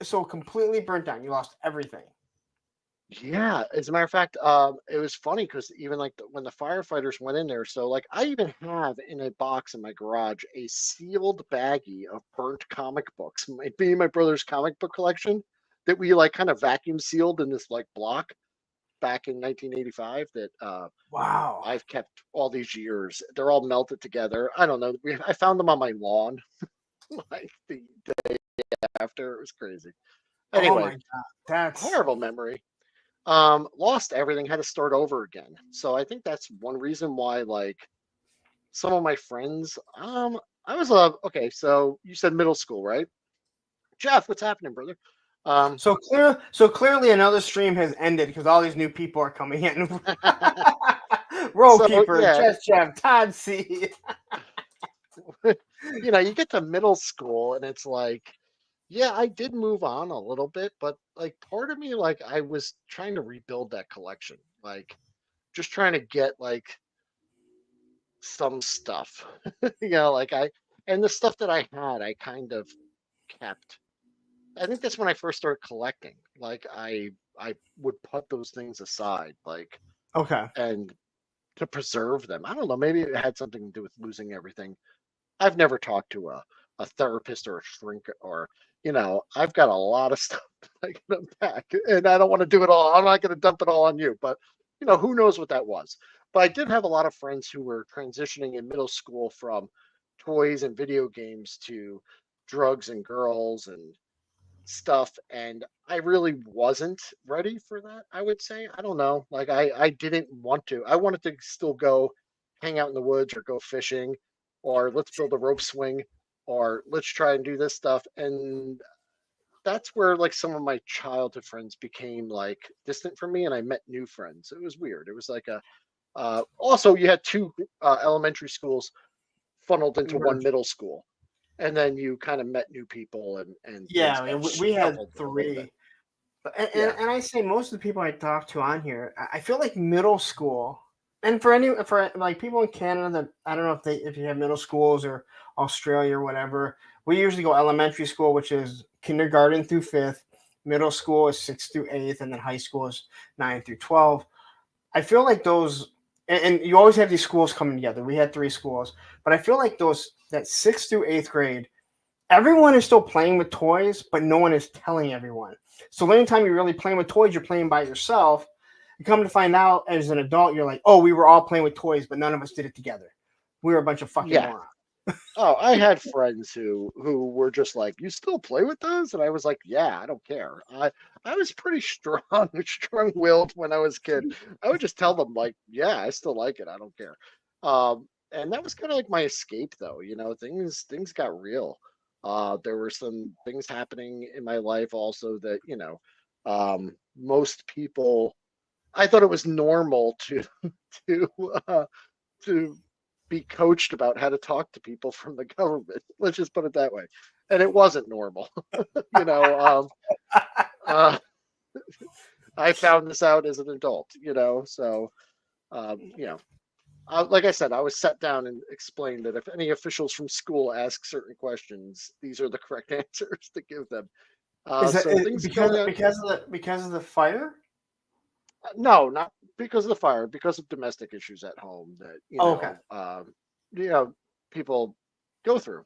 so completely burnt down. You lost everything. Yeah, as a matter of fact, it was funny because even like when the firefighters went in there, so like I even have in a box in my garage a sealed baggie of burnt comic books. Me and my brother's comic book collection that we like kind of vacuum sealed in this like block back in 1985 that Wow. I've kept all these years. They're all melted together. I don't know. I found them on my lawn like the day after. It was crazy. Oh my Anyway, god. That's horrible memory. Lost everything, had to start over again. So I think that's one reason why like some of my friends I was okay, so you said middle school, right? Jeff, what's happening, brother? so clearly another stream has ended because all these new people are coming in. Roll So keeper, yeah, Jess Jeff, Todd C. you get to middle school and it's like, yeah, I did move on a little bit, but like part of me like I was trying to rebuild that collection. Like just trying to get like some stuff. Like and the stuff that I had, I kind of kept. I think that's when I first started collecting. Like I would put those things aside, like Okay. and to preserve them. I don't know, maybe it had something to do with losing everything. I've never talked to a therapist or a shrink or I've got a lot of stuff I can unpack and I don't want to do it all. I'm not going to dump it all on you, but who knows what that was. But I did have a lot of friends who were transitioning in middle school from toys and video games to drugs and girls and stuff. And I really wasn't ready for that, I would say. I don't know. Like I didn't want to. I wanted to still go hang out in the woods or go fishing or let's build a rope swing or let's try and do this stuff. And that's where like some of my childhood friends became like distant from me and I met new friends. It was weird. It was like a also you had two elementary schools funneled into one middle school and then you kind of met new people and things Yeah, got we had shuffled a little bit. three. And, Yeah. and I say most of the people I talk to on here, I feel like middle school, and for like people in Canada that I don't know if you have middle schools or Australia or whatever, we usually go elementary school, which is kindergarten through fifth, middle school is sixth through eighth, and then high school is 9 through 12. I feel like those, and you always have these schools coming together. We had three schools, but I feel like that sixth through eighth grade, everyone is still playing with toys, but no one is telling everyone. So anytime you're really playing with toys, you're playing by yourself. You come to find out as an adult, you're like, oh, we were all playing with toys, but none of us did it together. We were a bunch of fucking Yeah. morons. Oh, I had friends who were just like, "You still play with those?" And I was like, "Yeah, I don't care." I was pretty strong, strong-willed when I was a kid. I would just tell them like, "Yeah, I still like it. I don't care." And that was kind of like my escape, though. Things got real. There were some things happening in my life also that most people. I thought it was normal to to to be coached about how to talk to people from the government. Let's just put it that way. And it wasn't normal. you know, uh, I found this out as an adult, so, um, you know, like I said, I was sat down and explained that if any officials from school ask certain questions, these are the correct answers to give them. Is that So things going on. because of the fire? No, not because of the fire, because of domestic issues at home that Oh, okay. you know, people go through.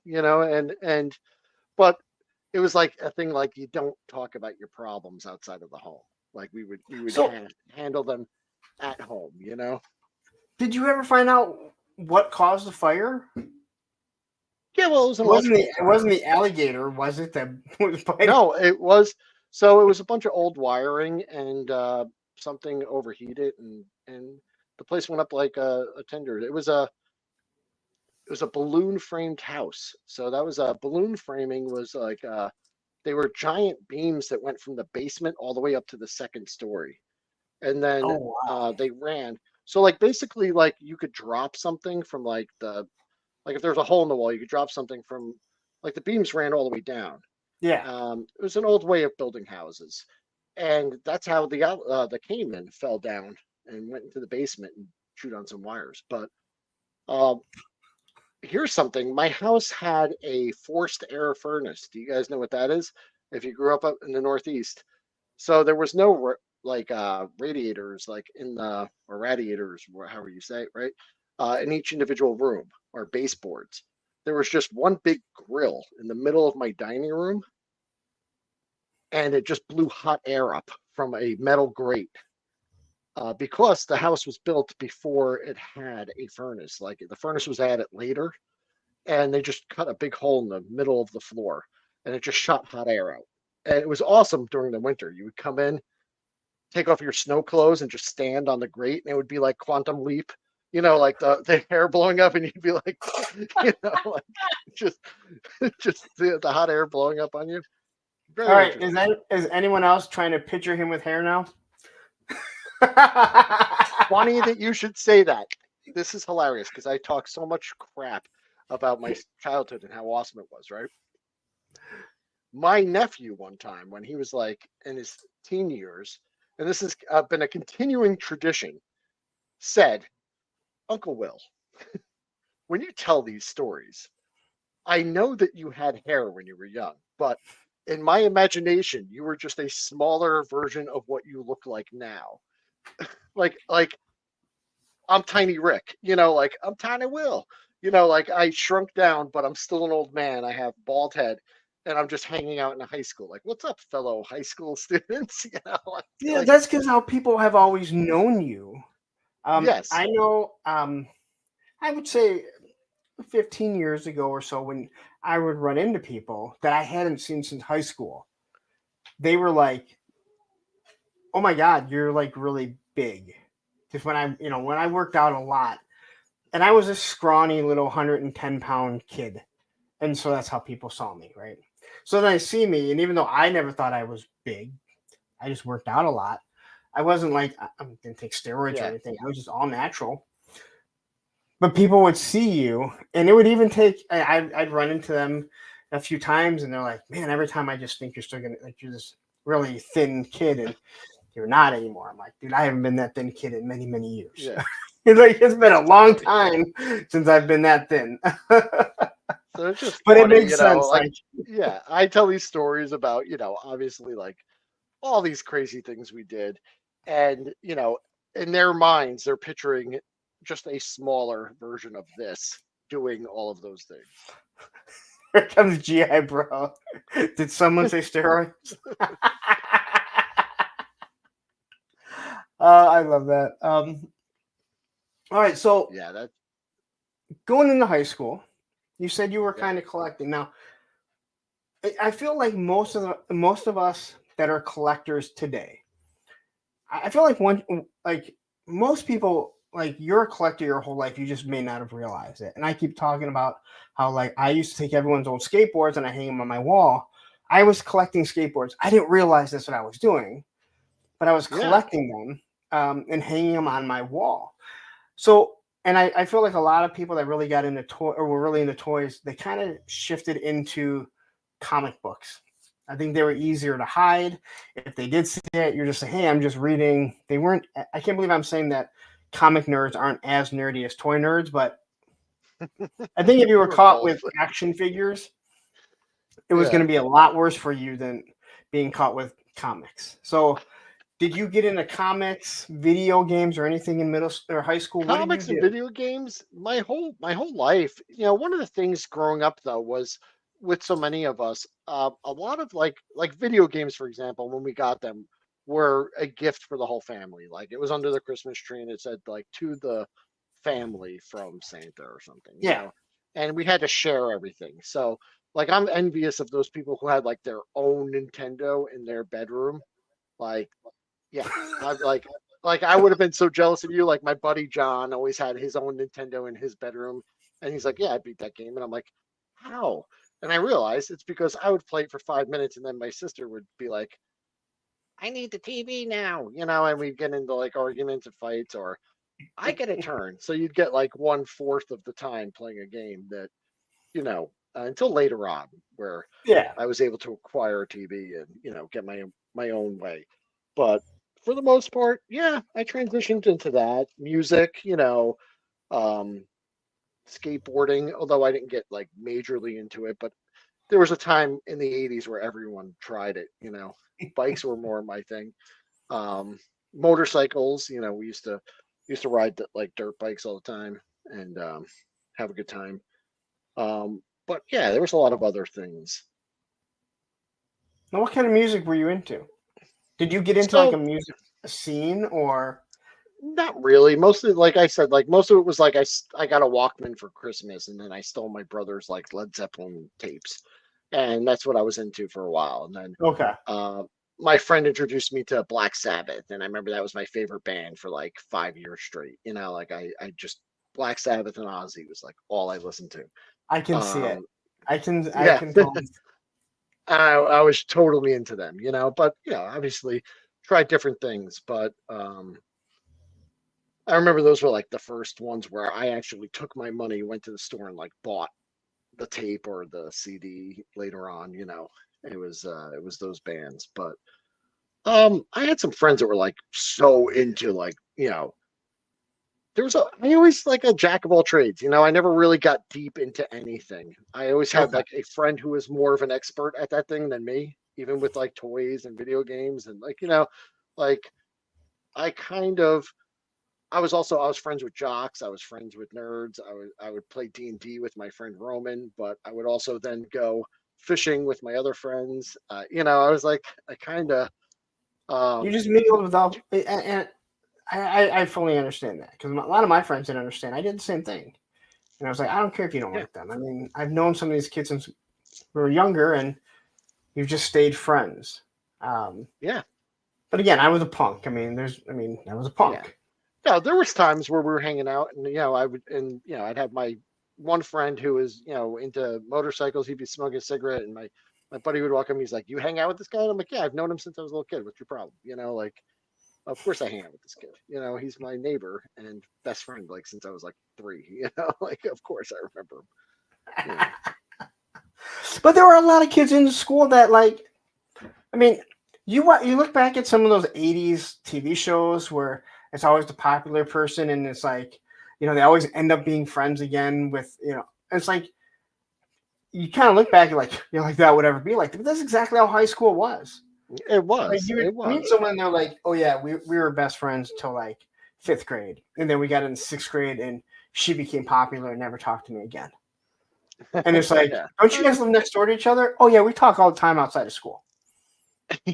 But it was like a thing like you don't talk about your problems outside of the home. Like we would So, handle them at home. did you ever find out what caused the fire? Yeah, well, it was an It electrical wasn't fire. the alligator, was it? That was biting? No, it was. So it was a bunch of old wiring and something overheated and the place went up like a tender. It was a balloon framed house. So that was a balloon framing was like they were giant beams that went from the basement all the way up to the second story. And then Oh wow. they ran. So like basically like you could drop something from like if there's a hole in the wall, you could drop something from like the beams ran all the way down. Yeah. It was an old way of building houses, and that's how the Cayman fell down and went into the basement and chewed on some wires. But uh, here's something: my house had a forced air furnace. Do you guys know what that is? If you grew up in the Northeast, so there was no like radiators, like in the or radiators, however you say it, right? In each individual room or baseboards. There was just one big grill in the middle of my dining room and it just blew hot air up from a metal grate because the house was built before it had a furnace. Like the furnace was added later, and they just cut a big hole in the middle of the floor, and it just shot hot air out. And it was awesome during the winter. You would come in, take off your snow clothes, and just stand on the grate, and it would be like Quantum Leap. Like the hair blowing up, and you'd be like, like just just the hot air blowing up on you. All Very right. interesting. Is anyone else trying to picture him with hair now? Funny that you should say that. This is hilarious because I talk so much crap about my childhood and how awesome it was, right? My nephew, one time when he was like in his teen years, and this has been a continuing tradition, said, Uncle Will, when you tell these stories, I know that you had hair when you were young, but in my imagination, you were just a smaller version of what you look like now. Like I'm Tiny Rick, like I'm Tiny Will, like I shrunk down, but I'm still an old man. I have bald head, and I'm just hanging out in a high school. Like, what's up, fellow high school students? Yeah, Like, that's because how people have always known you. yes, I know. I would say 15 years ago or so, when I would run into people that I hadn't seen since high school, they were like, "Oh my God, you're like really big." Because when I worked out a lot, and I was a scrawny little 110-pound kid, and so that's how people saw me, right? So then they see me, and even though I never thought I was big, I just worked out a lot. I wasn't like I didn't take steroids or yeah, anything. I was just all natural. But people would see you, and it would even take. I'd run into them a few times, and they're like, "Man, every time I just think you're still gonna like you're this really thin kid, and you're not anymore." I'm like, "Dude, I haven't been that thin kid in many, many years." yeah. It's been a long time since I've been that thin. So it's just But it funny, makes sense. like, yeah, I tell these stories about, obviously like all these crazy things we did. And, in their minds, they're picturing just a smaller version of this doing all of those things. Here comes GI Bro. Did someone say steroids? I love that. All right, so Yeah, that, going into high school, you said you were yeah, kind of collecting. Now, I feel like most of us that are collectors today, I feel like most people, like you're a collector your whole life, you just may not have realized it. And I keep talking about how like I used to take everyone's old skateboards and I hang them on my wall. I was collecting skateboards. I didn't realize that's what I was doing, but I was yeah, collecting them and hanging them on my wall. So, and I feel like a lot of people that really got into or were really into toys, they kind of shifted into comic books. I think they were easier to hide. If they did see it, you're just saying, "Hey, I'm just reading." They weren't. I can't believe I'm saying that comic nerds aren't as nerdy as toy nerds, but I think if you were we're caught both. with action figures, it was going Yeah, to be a lot worse for you than being caught with comics. So, did you get into comics, video games, or anything in middle or high school? What did Comics you and do? video games, my whole life. One of the things growing up though was with so many of us, a lot of like video games, for example, when we got them, were a gift for the whole family. Like it was under the Christmas tree, and it said like to the family from Santa or something, Yeah. and we had to share everything. So like I'm envious of those people who had like their own Nintendo in their bedroom. Like yeah, I'm like I would have been so jealous of you. Like my buddy John always had his own Nintendo in his bedroom, and he's like, "Yeah, I beat that game," and I'm like, "How?" And I realized it's because I would play it for 5 minutes, and then my sister would be like, "I need the TV now," and we'd get into like arguments and fights, or I get a turn. So you'd get like 1/4 of the time playing a game that until later on, where Yeah. I was able to acquire a TV and get my own way. But for the most part, yeah, I transitioned into that music, um, skateboarding. Although I didn't get like majorly into it, but there was a time in the '80s where everyone tried it. Bikes were more my thing. Um, Motorcycles, we used to ride like dirt bikes all the time and have a good time. But yeah, there was a lot of other things. Now, what kind of music were you into? Did you get into like a So music scene or? not really. Mostly, like I said, like most of it was like I got a Walkman for Christmas, and then I stole my brother's like Led Zeppelin tapes, and that's what I was into for a while. And then Okay. uh, my friend introduced me to Black Sabbath, and I remember that was my favorite band for like 5 years straight. Like I just Black Sabbath and Ozzy was like all I listened to. I can see it. Um, I yeah, can totally. I was totally into them, but obviously tried different things, but I remember those were like the first ones where I actually took my money, went to the store and like bought the tape or the CD later on, it was those bands. But I had some friends that were like so into like, I always like a jack of all trades, I never really got deep into anything. I always had Okay. like a friend who was more of an expert at that thing than me, even with like toys and video games and like, like I kind of I was friends with jocks. I was friends with nerds. I would play D&D with my friend Roman, but I would also then go fishing with my other friends. I was like I kind of You um just mingled without, and I fully understand that because a lot of my friends didn't understand. I did the same thing, and I was like, I don't care if you don't yeah, like them. I mean, I've known some of these kids since we were younger, and we've just stayed friends. Um, yeah, but again, I was a punk. I was a yeah. punk. Yeah, there was times where we were hanging out and I'd have my one friend who was, into motorcycles. He'd be smoking a cigarette and my buddy would walk up and he's like, "You hang out with this guy?" And I'm like, "Yeah, I've known him since I was a little kid. What's your problem?" Like of course I hang out with this kid. He's my neighbor and best friend like since I was like 3, like of course I remember him. But there were a lot of kids in school that like, I mean, you look back at some of those '80s TV shows where it's always the popular person, and it's like, they always end up being friends again with, it's like you kind of look back and like, like that would ever be like, but that's exactly how high school was. It Like was. you It would meet was. someone, and they're like, oh yeah, we were best friends till like 5th grade, and then we got in 6th grade, and she became popular and never talked to me again. And it's like, Yeah. don't you guys live next door to each other? Oh yeah, we talk all the time outside of school.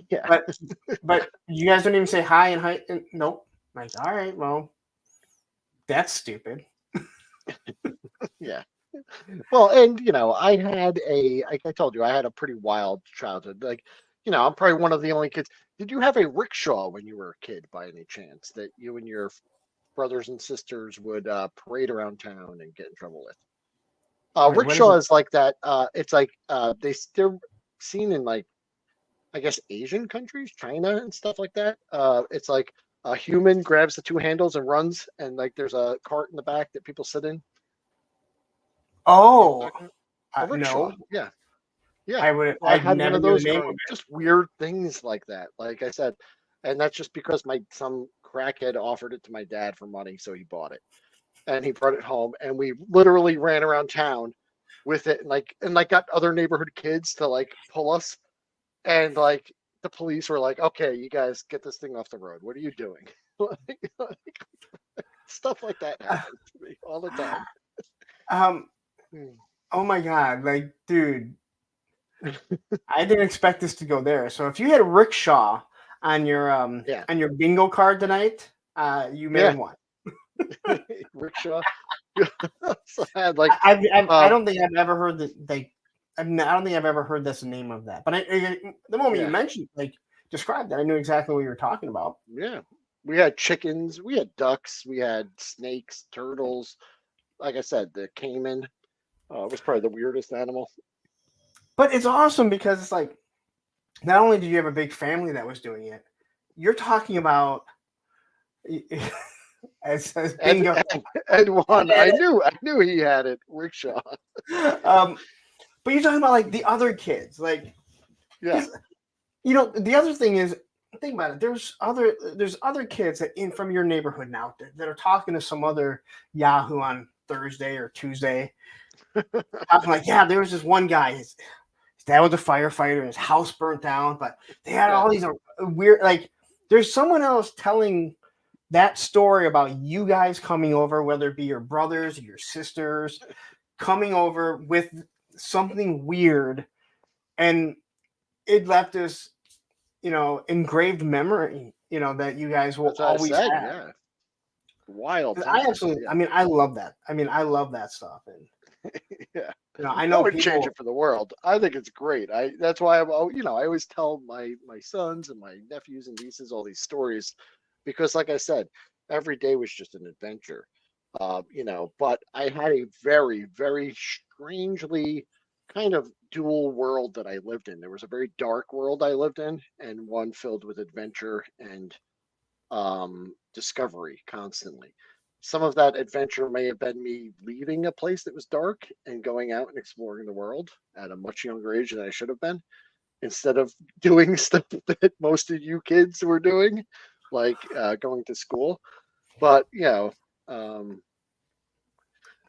Yeah. But you guys don't even say hi and hi. And, nope. Like, all right, well, that's stupid. Yeah. Well, and I had like I told you, I had a pretty wild childhood. Like, I'm probably one of the only kids. Did you have a rickshaw when you were a kid by any chance that you and your brothers and sisters would parade around town and get in trouble with? Wait, what is Rickshaw it? is like that. It's like they're seen in like I guess Asian countries, China and stuff like that. It's like a human grabs the two handles and runs, and like there's a cart in the back that people sit in. You know what I'm Oh, talking about? A rickshaw. no. Yeah. Yeah. Well, I I'd had one never of knew the those name of growing, it. just weird things like that. Like I said, and that's just because some crackhead offered it to my dad for money, so he bought it. And he brought it home and we literally ran around town with it and like got other neighborhood kids to like pull us and like the police were like, okay, you guys get this thing off the road. What are you doing? Stuff like that happens to me all the time. Um, Hmm. oh my God, like, dude, I didn't expect this to go there. So if you had rickshaw Yeah, on your bingo card tonight, you may yeah, have won. rickshaw. So I had like, I um, don't think I've ever heard that. Like, I don't think I've ever heard this name of that. But the moment you yeah, mentioned, like, described that, I knew exactly what you were talking about. yeah. We had chickens, we had ducks, we had snakes, turtles. Like I said, the caiman was probably the weirdest animal. But it's awesome because it's like, not only did you have a big family that was doing it, you're talking about as And bingo. and one, I knew he had it. Rickshaw. um, but you're talking about like the other kids, like, Yeah, because the other thing is, think about it. There's other kids that in from your neighborhood now that are talking to some other Yahoo on Thursday or Tuesday, talking like, yeah, there was this one guy. His dad was a firefighter. His house burnt down, but they had yeah. all these weird, like, there's someone else telling that story about you guys coming over, whether it be your brothers or your sisters, coming over with something weird, and it left this, engraved memory, that you guys will That's what I always said. have. Yeah, wild 'Cause I times. absolutely, Yeah, I mean, I love that. I mean, I love that stuff, and yeah. I I know wouldn't change people. it for the world. I think it's great. That's why I always tell my sons and my nephews and nieces all these stories because, like I said, every day was just an adventure. But I had a very, very strangely kind of dual world that I lived in. There was a very dark world I lived in, and one filled with adventure and discovery constantly. Some of that adventure may have been me leaving a place that was dark and going out and exploring the world at a much younger age than I should have been, instead of doing stuff that most of you kids were doing, like going to school. But um,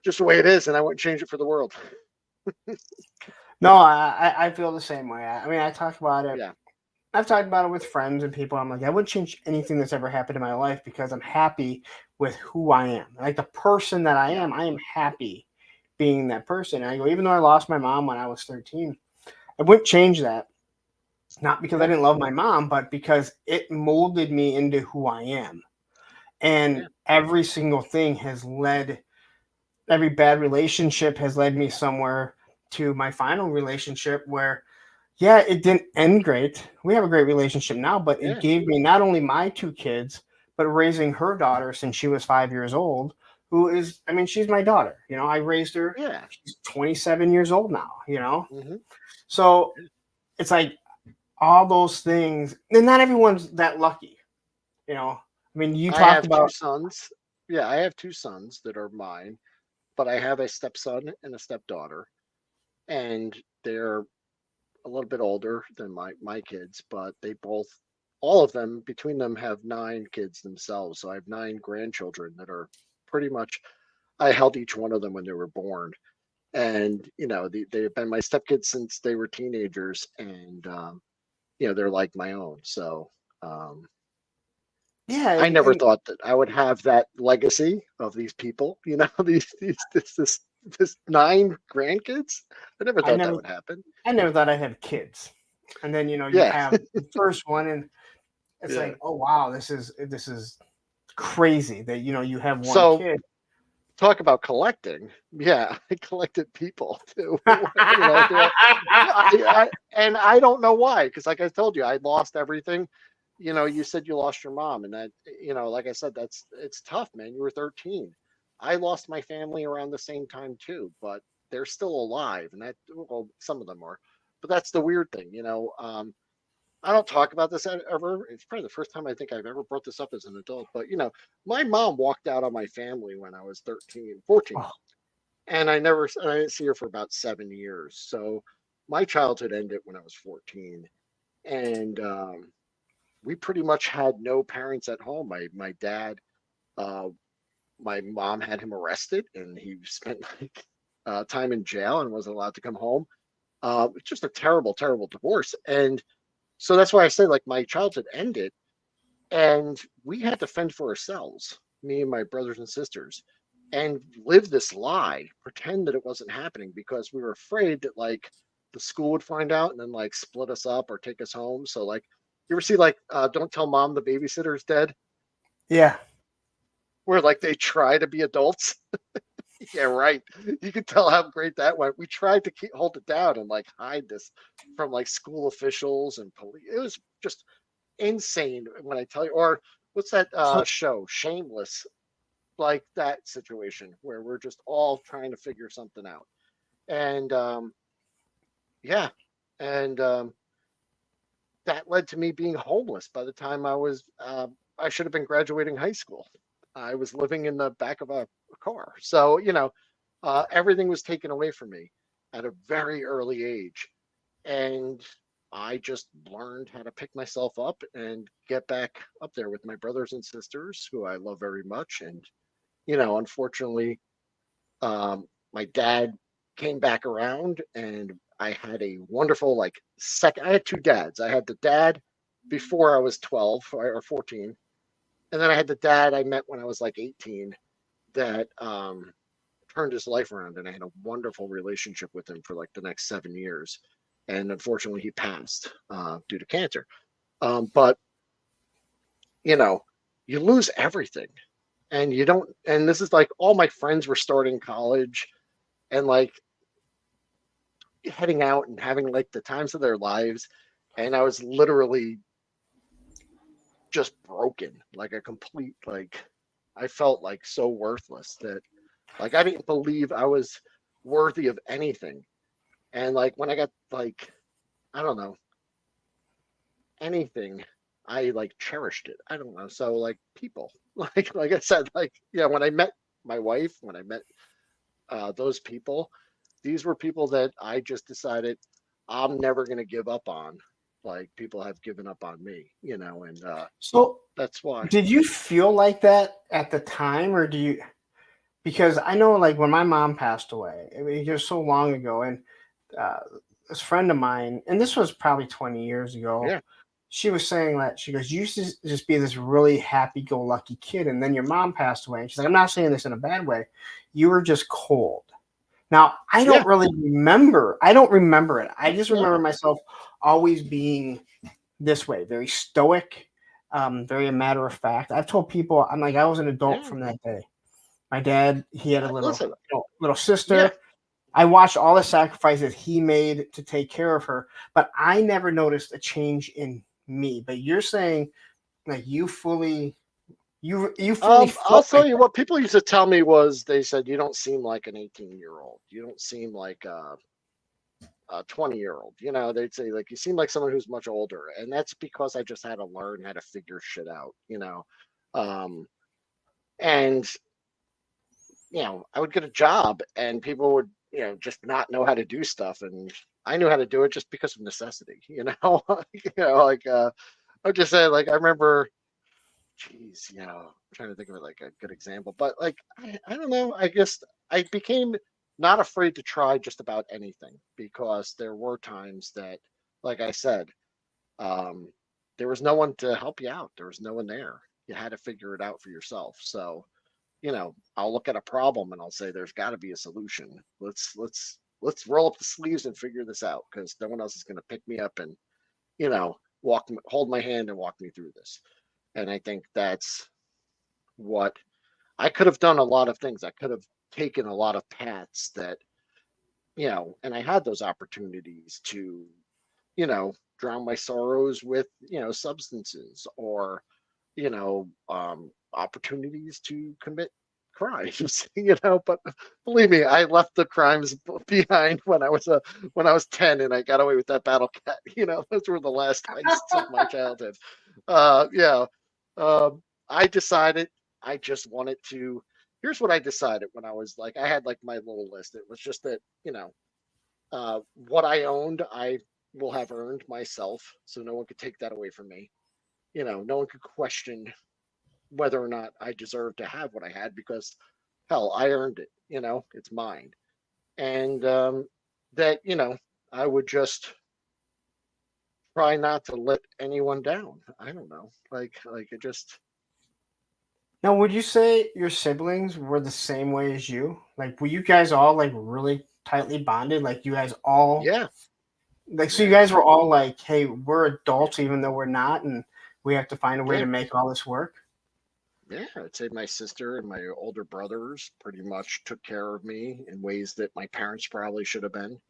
just the way it is, and I wouldn't change it for the world. No, I feel the same way. I mean, I talk about it. Yeah, I've talked about it with friends and people. I'm like, I wouldn't change anything that's ever happened in my life because I'm happy with who I am. Like the person that yeah, I am happy being that person. And I go, even though I lost my mom when I was 13, I wouldn't change that. Not because I yeah, didn't love my mom, but because it molded me into who I am. yeah, And every single thing has led, every bad relationship has led me somewhere to my final relationship where, yeah, it didn't end great. We have a great relationship now, but it yeah, gave me not only my two kids, but raising her daughter since she was 5 years old, who is, I mean, she's my daughter. I raised her. yeah. She's 27 years old now. Hmm. So it's like all those things, and not everyone's that lucky. I mean, you I talked have two about, sons. Yeah, I have two sons that are mine, but I have a stepson and a stepdaughter, and they're a little bit older than my kids, but all of them between them have 9 kids themselves. So I have 9 grandchildren that are pretty much, I held each one of them when they were born, and they've been my stepkids since they were teenagers, and they're like my own. So um, yeah, I and, never and thought that I would have that legacy of these people. This 9 grandkids. I never I thought that never, would happen. I never thought I'd have kids, and then you Yeah, have the first one, and it's yeah. like, oh wow, this is crazy that you have one So kid. talk about collecting. Yeah, I collected people too. And I don't know why, because like I told you, I lost everything. You said you lost your mom, and that, like I said, it's tough, man. You were 13. I lost my family around the same time too, but they're still alive, and well, some of them are. But that's the weird thing. I don't talk about this ever. It's probably the first time I think I've ever brought this up as an adult. But my mom walked out on my family when I was 13, 14, Oh, and I didn't see her for about 7 years. So my childhood ended when I was 14, and we pretty much had no parents at home. My dad, uh, my mom had him arrested, and he spent like time in jail and wasn't allowed to come home. It's just a terrible, terrible divorce, and So that's why I say like my childhood ended, and we had to fend for ourselves, me and my brothers and sisters, and live this lie, pretend that it wasn't happening because we were afraid that like the school would find out and then like split us up or take us home. So like, you ever see like Don't Tell Mom the Babysitter's Dead, Yeah. where like they try to be adults? Yeah, right. You can tell how great that went. We tried to hold it down and like hide this from like school officials and police. It was just insane when I tell you. Or what's that So show, Shameless? Like that situation where we're just all trying to figure something out. And yeah, and that led to me being homeless by the time I should have been graduating high school. I was living in the back of a car. So, everything was taken away from me at a very early age. And I just learned how to pick myself up and get back up there with my brothers and sisters, who I love very much. And, unfortunately, my dad came back around, and I had a wonderful like second. I had two dads. I had the dad before I was 12 or 14, and then I had the dad I met when I was like 18 that turned his life around, and I had a wonderful relationship with him for like the next 7 years. And unfortunately, he passed due to cancer. But you know, you lose everything, and you don't. And this is like all my friends were starting college, and like heading out and having like the times of their lives, and I was literally just broken, like a complete like I felt like so worthless that like I didn't believe I was worthy of anything. And like when I got like I don't know anything, I like cherished it. I don't know. So like people, like I said, like yeah, when I met my wife, when I met those people, these were people that I just decided I'm never going to give up on. Like people have given up on me, and so that's why. did you feel like that at the time, or do you? Because I know, like when my mom passed away, I mean, it was so long ago, and uh, this friend of mine, and this was probably 20 years ago. Yeah, She was saying that she goes, "You used to just be this really happy-go-lucky kid, and then your mom passed away." And she's like, "I'm not saying this in a bad way. You were just cold." Now, I yeah, don't really remember. I don't remember it. I just remember no, myself always being this way, very stoic, very a matter of fact. I've told people, I'm like, I was an adult yeah. from that day. My dad, he had a little, Listen, little yeah, sister. I watched all the sacrifices he made to take care of her, but I never noticed a change in me. But you're saying like you fully I'll felt tell like you that. what people used to tell me was they said you don't seem like an 18-year-old. You don't seem like a 20-year-old. They'd say like you seem like someone who's much older, and that's because I just had to learn how to figure shit out. Um, and I would get a job, and people would just not know how to do stuff, and I knew how to do it just because of necessity. Like I just say like I remember, geez, I'm trying to think of it like a good example, but like I don't know. I guess I became not afraid to try just about anything because there were times that, like I said, um, there was no one to help you out. There was no one there. You had to figure it out for yourself. So, I'll look at a problem and I'll say, there's got to be a solution. Let's roll up the sleeves and figure this out because no one else is going to pick me up and, hold my hand and walk me through this. And I think that's what I could have done a lot of things. I could have taken a lot of paths that, and I had those opportunities to, drown my sorrows with, substances or, opportunities to commit crimes, but believe me, I left the crimes behind when I was 10 and I got away with that battle cat. Those were the last heists of my childhood. Yeah. I decided I just wanted to. Here's what I decided when I was like, I had like my little list. It was just that, what I owned, I will have earned myself. So no one could take that away from me. No one could question whether or not I deserve to have what I had because hell, I earned it. It's mine. And that, I would just try not to let anyone down. I don't know. Like it just Now, would you say your siblings were the same way as you? Like, were you guys all like really tightly bonded? Like, you guys all yeah, like, so you yeah, guys were all like, "Hey, we're adults, even though we're not, and we have to find a way yeah, to make all this work." yeah. I'd say my sister and my older brothers pretty much took care of me in ways that my parents probably should have been,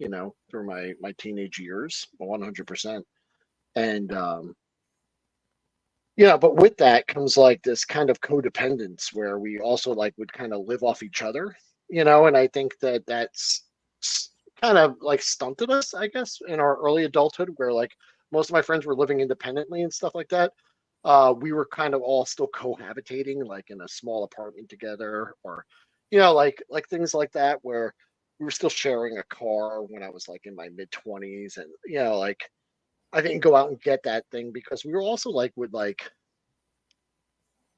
through my teenage years, 100%. And yeah, but with that comes like this kind of codependence where we also like would kind of live off each other, and I think that kind of like stunted us, I guess, in our early adulthood where like most of my friends were living independently and stuff like that. We were kind of all still cohabitating like in a small apartment together or, like things like that where we were still sharing a car when I was like in my mid 20s and, like I didn't go out and get that thing because we were also like would like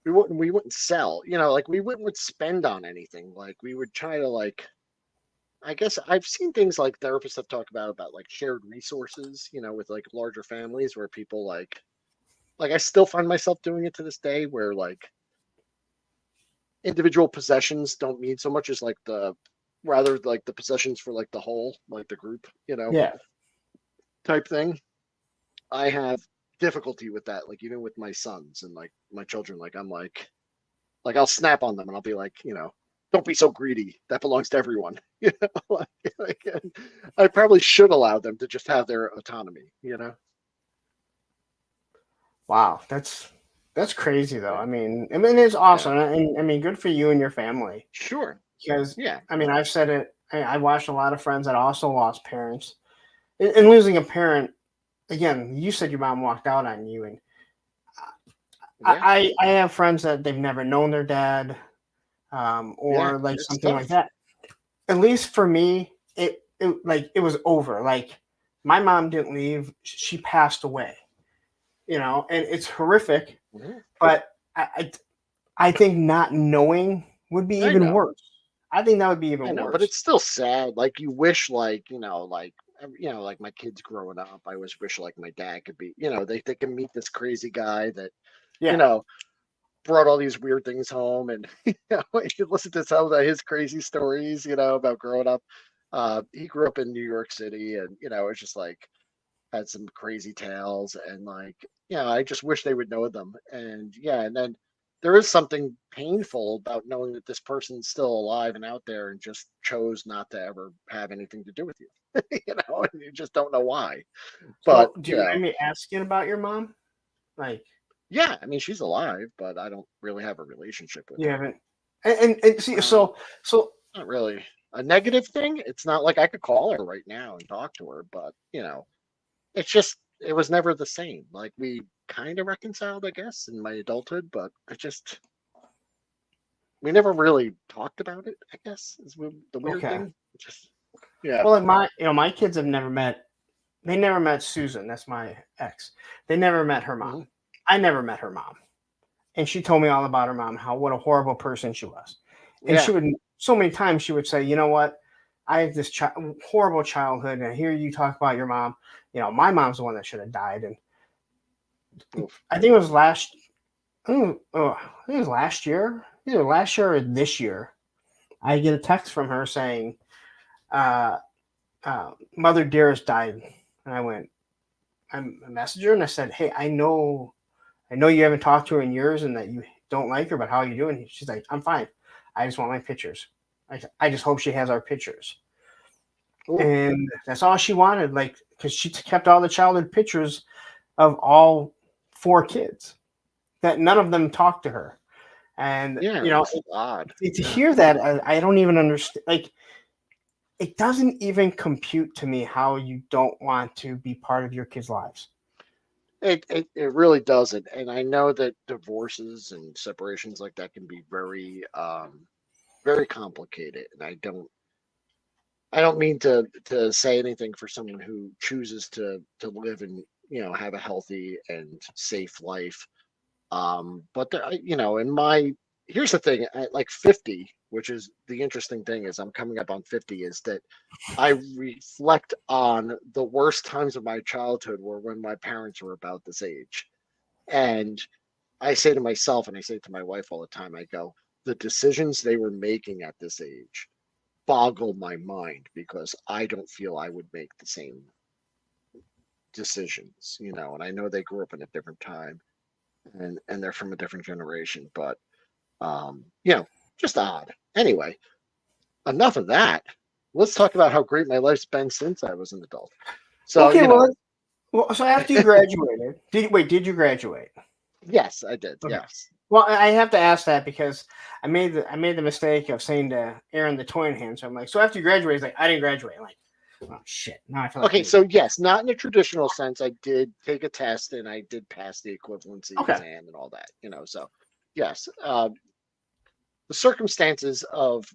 we wouldn't sell, like we wouldn't would spend on anything. Like we would try to like I guess I've seen things like therapists have talked about like shared resources, with like larger families where people like I still find myself doing it to this day where like individual possessions don't mean so much as like the rather like the possessions for like the whole, like the group, Yeah. type thing. I have difficulty with that, like even with my sons and like my children. Like I'm like I'll snap on them and I'll be like, don't be so greedy. That belongs to everyone. And I probably should allow them to just have their autonomy. Wow, that's crazy though. I mean, it's Yeah. awesome, and I mean, good for you and your family. Sure. Because Yeah. I mean, I've said it. I watched a lot of friends that also lost parents, and losing a parent. Again, you said your mom walked out on you, and Yeah. I have friends that they've never known their dad, Yeah. or like It's something like tough. that. At least for me, it was over. Like my mom didn't leave; she passed away. And it's horrific. Mhm. But I think not knowing would be I even know. worse. I think that would be I even know, but worse. it's still sad. Like you wish, like like my kids growing up. I always wish like my dad could be. They can meet this crazy guy that you Yeah. know brought all these weird things home, and you could listen to some of his crazy stories. About growing up. He grew up in New York City, and it's just like had some crazy tales, and like I just wish they would know them. And yeah, and then there is something painful about knowing that this person's still alive and out there and just chose not to ever have anything to do with you. And you just don't know why. But So, do you mind me asking about your mom? Like, yeah, I mean she's alive, but I don't really have a relationship with you her. haven't. And see, Uh, so Not really a negative thing. It's not like I could call her right now and talk to her, but it's just it was never the same. Like we kind of reconciled, I guess, in my adulthood, but we never really talked about it. I guess is the weird okay. thing. Just yeah, Well, like my kids have never met. They never met Susan. That's my ex. They never met her mom. hmm I never met her mom, and she told me all about her mom. How what a horrible person she was, and she yeah, would so many times she would say, you know what, I had this horrible childhood, and I hear you talk about your mom. My mom's the one that should have died, and oof, I think it was last. I think it was last year, either last year or this year. I get a text from her saying, uh, "Mother Dearest died," and I messaged her and I said, "Hey, I know you haven't talked to her in years and that you don't like her, but how are you doing?" She's like, "I'm fine. I just want my pictures. I just hope she has our pictures." ooh, And that's all she wanted, like, because she kept all the childhood pictures of all four kids that none of them talked to her. And yeah, it's odd. to Yeah, hear that, I don't even understand. Like, it doesn't even compute to me how you don't want to be part of your kids' lives. it really doesn't. And I know that divorces and separations like that can be very complicated. And I don't mean to say anything for someone who chooses to live and have a healthy and safe life. But in my here's the thing, at like 50, which is the interesting thing is I'm coming up on 50, is that I reflect on the worst times of my childhood were when my parents were about this age. And I say to myself, and I say to my wife all the time, I go, the decisions they were making at this age boggle my mind because I don't feel I would make the same decisions, and I know they grew up in a different time and they're from a different generation, but just odd. Anyway, enough of that. Let's talk about how great my life's been since I was an adult. So, Okay, well, so after you graduated, did you graduate? Yes, I did. Okay. Yes. Well, I have to ask that because I made the mistake of saying to Aaron the toy in hand. So I'm like, so after you graduate, he's like, I didn't graduate. I'm like, oh shit. Now I feel like Okay, so yes, not in a traditional sense. I did take a test and I did pass the equivalency exam and all that, so yes. The circumstances of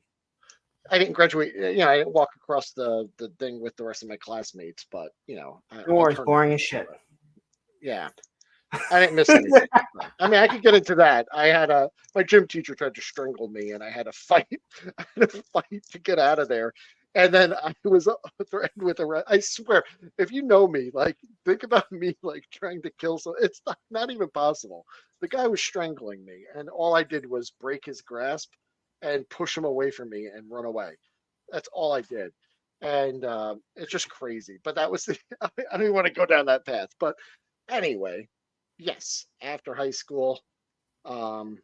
I didn't graduate, I didn't walk across the thing with the rest of my classmates, but it's boring as shit. Yeah. I didn't miss anything. I mean, I could get into that. I had my gym teacher tried to strangle me, and I had a fight. I had a fight to get out of there, and then I was threatened with I swear, if you know me, like think about me, like trying to kill someone. It's not even possible. The guy was strangling me, and all I did was break his grasp and push him away from me and run away. That's all I did, and it's just crazy. But that was I don't even want to go down that path, but anyway. Yes, after high school, um,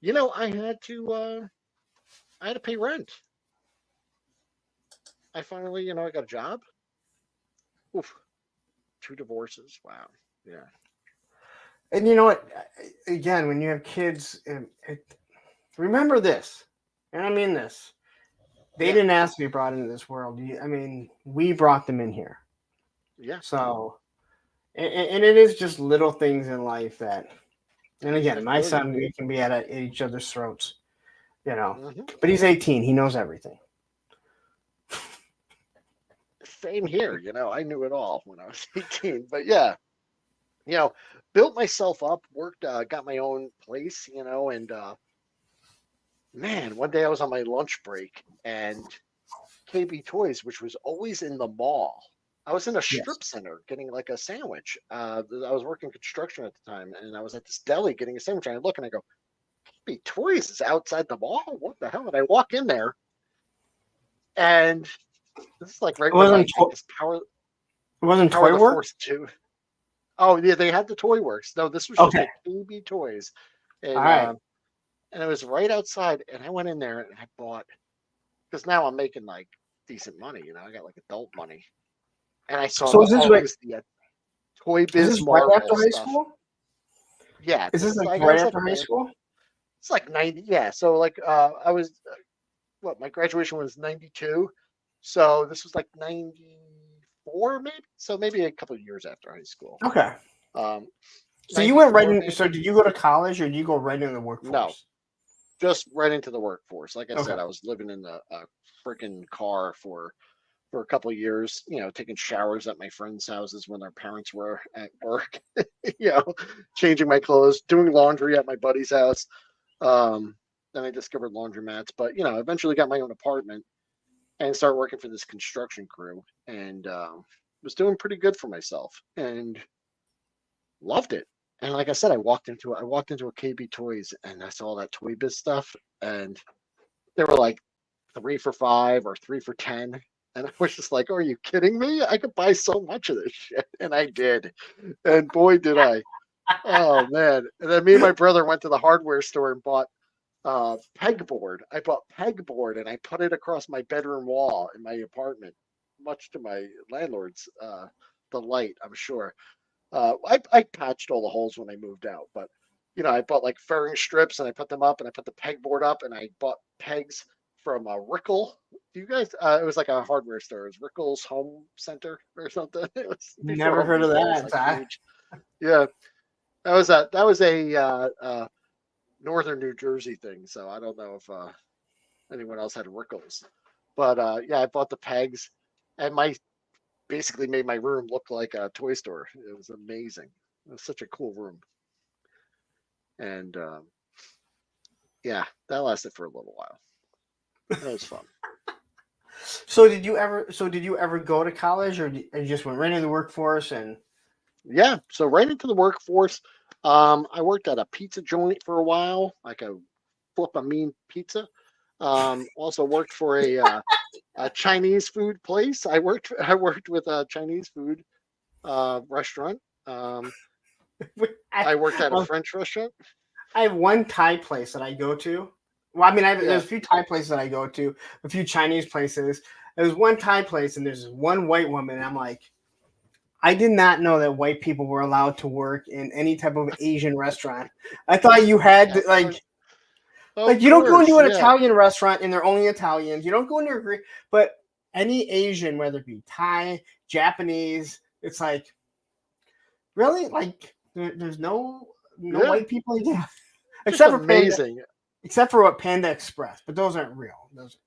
I had to pay rent. I finally, I got a job. Oof, 2 divorces. Wow. Yeah. And you know what? Again, when you have kids, remember this, and I mean this. They Yeah. didn't ask to be brought into this world. I mean, we brought them in here. Yeah. So, and it is just little things in life that. And again, my son, we can be at each other's throats, Mm-hmm. But he's 18. He knows everything. Same here. I knew it all when I was 18. But yeah, built myself up, worked, got my own place, and man, one day I was on my lunch break and KB Toys, which was always in the mall. I was in a Yes. strip center getting like a sandwich. I was working construction at the time, and I was at this deli getting a sandwich. And I look and I go, KB Toys is outside the mall? What the hell? And I walk in there, and this is like right when like this Power It wasn't Power Toy the Work? Force 2. Oh yeah, they had the Toy Works. No, this was just like KB Toys, and All right. and it was right outside. And I went in there and I bought because now I'm making like decent money. I got like adult money. And I saw So is this right? the Toy Is Biz this right Marvel after high stuff. school? Yeah. Is this like I right was after high school? It's like 90. Yeah. So like I was my graduation was 92. So this was like 94 maybe. So maybe a couple of years after high school. Okay. Um So you went right 94 in. maybe. So did you go to college or did you go right into the workforce? No. Just right into the workforce. Like I Okay. said, I was living in a freaking car for a couple of years, taking showers at my friends' houses when their parents were at work, changing my clothes, doing laundry at my buddy's house. Then I discovered laundromats, but eventually got my own apartment and started working for this construction crew and was doing pretty good for myself and loved it. And like I said, I walked into a KB Toys and I saw that Toy Biz stuff and they were like 3 for $5 or 3 for $10. And I was just like, are you kidding me? I could buy so much of this shit. And I did. And boy, did I. Oh, man. And then me and my brother went to the hardware store and bought pegboard. I bought pegboard and I put it across my bedroom wall in my apartment, much to my landlord's delight, I'm sure. I patched all the holes when I moved out, but I bought like furring strips and I put them up and I put the pegboard up and I bought pegs from Rickle. Do you guys? It was like a hardware store. It was Rickle's Home Center or something. It was Never heard of that. Like huge. Yeah, that was a northern New Jersey thing. So I don't know if anyone else had Rickles, but yeah, I bought the pegs and basically made my room look like a toy store. It was amazing. It was such a cool room. And Yeah, that lasted for a little while. That was fun. So did you ever go to college, or you just went right into the workforce? And Yeah, so right into the workforce. I worked at a pizza joint for a while, like a flip a mean pizza. Also worked for a Chinese food place. I worked with a Chinese food restaurant. I, I worked at a um, French restaurant. I have one Thai place that I go to. Well, I mean, Yeah, there's a few Thai places that I go to, a few Chinese places. There's one Thai place, and there's one white woman, and I'm like, I did not know that white people were allowed to work in any type of Asian restaurant. I thought you had to, like of you don't go course, into an yeah. Italian restaurant and they're only Italians. You don't go into a Greek, but any Asian, whether it be Thai, Japanese, it's like really like there's no Yeah, white people, yeah, just except for Panda, amazing. except for what Panda Express, but those aren't real. Those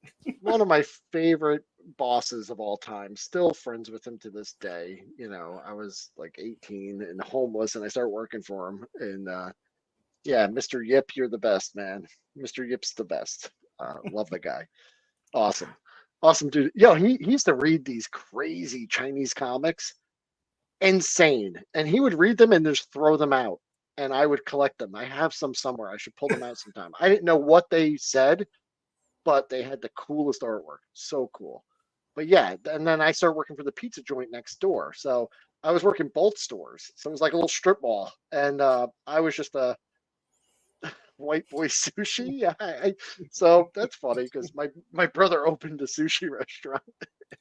One of my favorite bosses of all time. Still friends with him to this day. I was like 18 and homeless, and I started working for him. And yeah, Mr. Yip, you're the best, man. Mr. Yip's the best. Love the guy. Awesome, awesome dude. He used to read these crazy Chinese comics, insane, and he would read them and just throw them out. And I would collect them. I have some somewhere. I should pull them out sometime. I didn't know what they said, but they had the coolest artwork. So cool. But yeah, and then I started working for the pizza joint next door. So I was working both stores. So it was like a little strip mall. And I was just a white boy sushi. So that's funny because my brother opened a sushi restaurant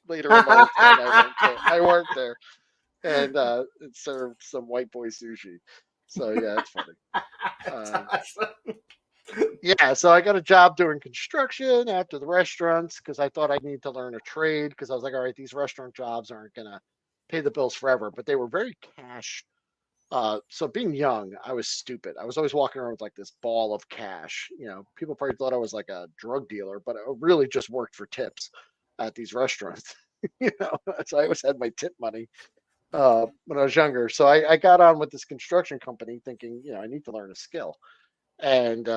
later in life, and I worked there and it served some white boy sushi. So yeah, it's funny. That's Um, awesome. Yeah, so I got a job doing construction after the restaurants because I thought I'd need to learn a trade because I was like, all right, these restaurant jobs aren't gonna pay the bills forever, but they were very cash. So being young, I was stupid. I was always walking around with like this ball of cash. People probably thought I was like a drug dealer, but I really just worked for tips at these restaurants. So I always had my tip money when I was younger. So I got on with this construction company thinking, I need to learn a skill. And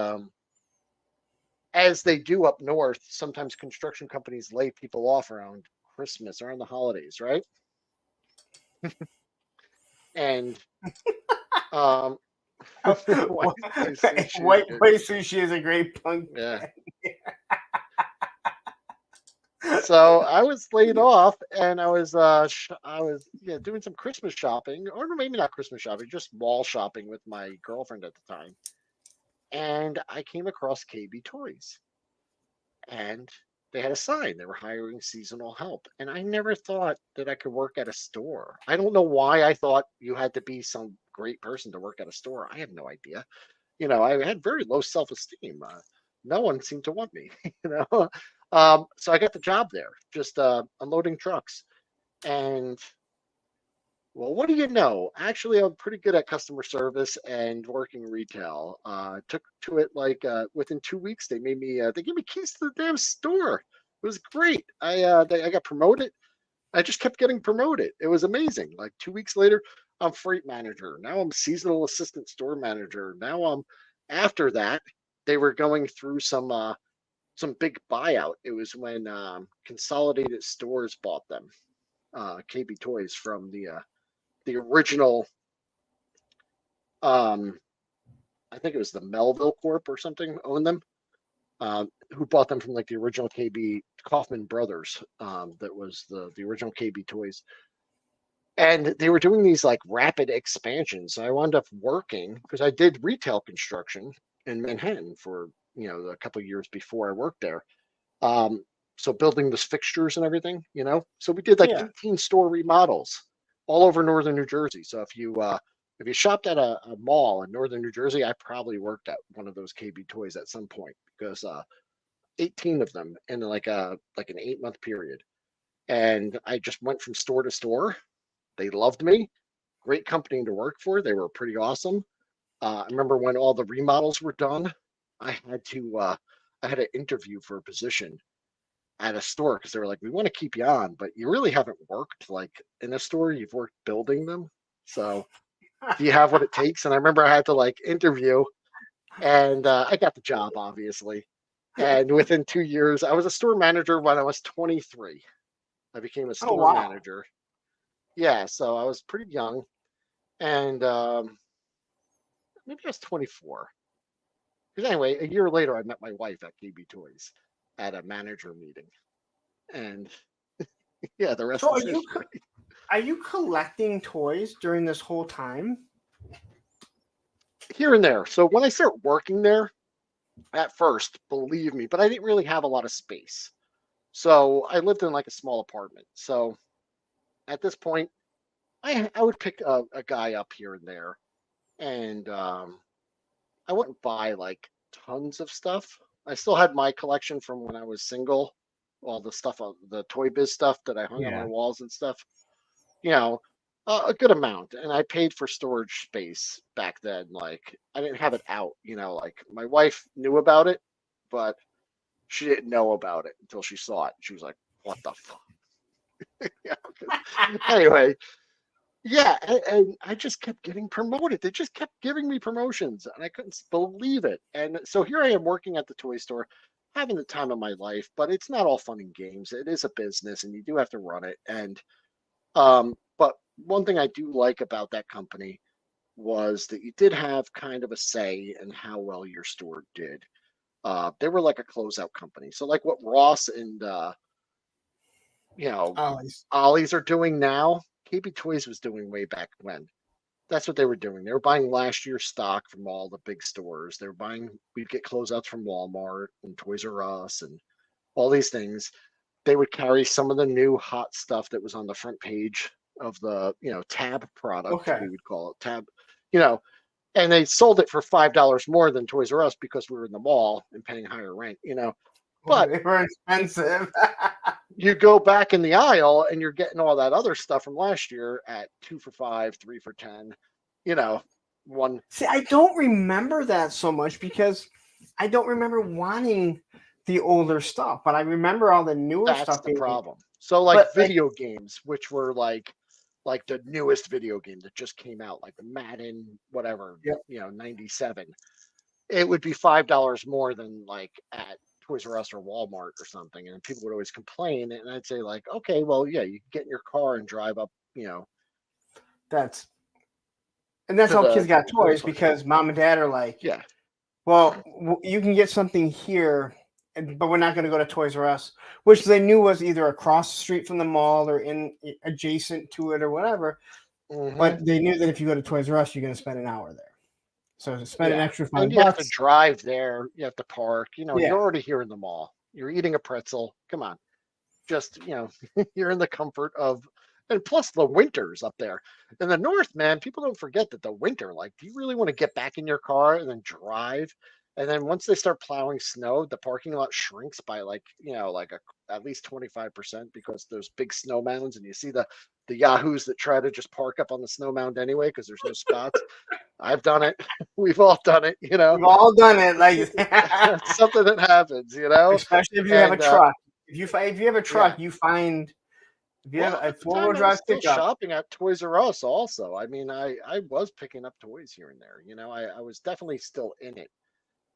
as they do up north, sometimes construction companies lay people off around Christmas or on the holidays, right? And um, white boy sushi, White dude. boy sushi is a great punk Yeah. band. So I was laid off, and I was doing some Christmas shopping, or maybe not Christmas shopping, just mall shopping with my girlfriend at the time, and I came across KB Toys, and they had a sign. They were hiring seasonal help. And I never thought that I could work at a store. I don't know why I thought you had to be some great person to work at a store. I have no idea. I had very low self-esteem. No one seemed to want me, you know. So I got the job there, just unloading trucks. And well, what do you know? Actually, I'm pretty good at customer service and working retail. Took to it like within 2 weeks. They gave me keys to the damn store. It was great. I got promoted. I just kept getting promoted. It was amazing. Like 2 weeks later, I'm freight manager. Now I'm seasonal assistant store manager. Now I'm after that. They were going through some big buyout. It was when Consolidated Stores bought them, KB Toys from the original. Um, I think it was the Melville Corp or something owned them. Who bought them from like the original KB Kaufman Brothers? That was the original KB Toys, and they were doing these like rapid expansions. So I wound up working because I did retail construction in Manhattan for a couple of years before I worked there. Um, so building those fixtures and everything. So we did like Yeah. 18 store remodels all over northern New Jersey. So if you shopped at a mall in northern New Jersey, I probably worked at one of those KB Toys at some point because 18 of them in like an 8-month period. And I just went from store to store. They loved me. Great company to work for. They were pretty awesome. I remember when all the remodels were done, I had to interview for a position at a store because they were like, we want to keep you on, but you really haven't worked like in a store. You've worked building them. So do you have what it takes? And I remember I had to like interview And I got the job, obviously. And within 2 years, I was a store manager when I was 23. I became a Oh store wow. manager. Yeah, so I was pretty young. And maybe I was 24. Because anyway, a year later, I met my wife at KB Toys at a manager meeting. And yeah, the rest So is history. are you collecting toys during this whole time? Here and there. So when I start working there, at first, believe me, but I didn't really have a lot of space. So I lived in like a small apartment. So at this point, I would pick a guy up here and there, and I wouldn't buy like tons of stuff. I still had my collection from when I was single, all the stuff, the Toy Biz stuff that I hung on my Yeah. walls and stuff. You know, a good amount, and I paid for storage space back then. Like I didn't have it out. Like my wife knew about it, but she didn't know about it until she saw it. She was like, "What the fuck?" Yeah, 'cause- anyway, yeah, and I just kept getting promoted. They just kept giving me promotions, and I couldn't believe it. And so here I am working at the toy store, having the time of my life. But it's not all fun and games. It is a business, and you do have to run it. And but one thing I do like about that company was that you did have kind of a say in how well your store did. They were like a closeout company. So like what Ross and you know Always. Ollie's are doing now, KB Toys was doing way back when. That's what they were doing. They were buying last year's stock from all the big stores. They were buying, we'd get closeouts from Walmart and Toys R Us and all these things. They would carry some of the new hot stuff that was on the front page of the, tab product, Okay. we would call it tab, you know, and they sold it for $5 more than Toys R Us because we were in the mall and paying higher rent. But They were expensive. you go back in the aisle and you're getting all that other stuff from last year at 2 for $5, 3 for $10, you know, one. See, I don't remember that so much because I don't remember wanting the older stuff, but I remember all the newer That's stuff the being. problem. So like But like, video games, which were like the newest video game that just came out, like the Madden, whatever, yep, 97, it would be $5 more than like at Toys R Us or Walmart or something. And people would always complain. And I'd say, like, okay, well, yeah, you can get in your car and drive up, that's and that's to how kids the got toy toys place. because mom and dad are like, Yeah. well, you can get something here, but we're not going to go to Toys R Us, which they knew was either across the street from the mall or in adjacent to it or whatever. Hmm. But they knew that if you go to Toys R Us, you're going to spend an hour there. So to spend an Yeah. extra And five you have to bucks, drive there. You have to park. yeah, You're already here in the mall. You're eating a pretzel. Come on. Just, you're in the comfort of, and plus the winters up there. In the north, man, people don't forget that the winter, like, do you really want to get back in your car and then drive? And then once they start plowing snow, the parking lot shrinks by like, like at least 25% because there's big snow mounds and you see the yahoos that try to just park up on the snow mound anyway because there's no spots. I've done it. We've all done it. we've all done it. Like, It's something that happens. especially if you have a And truck. If you have a yeah. truck, you find if you have Well, a at the four wheel time I was drive still pickup. shopping at Toys R Us also. I mean, I was picking up toys here and there. I was definitely still in it.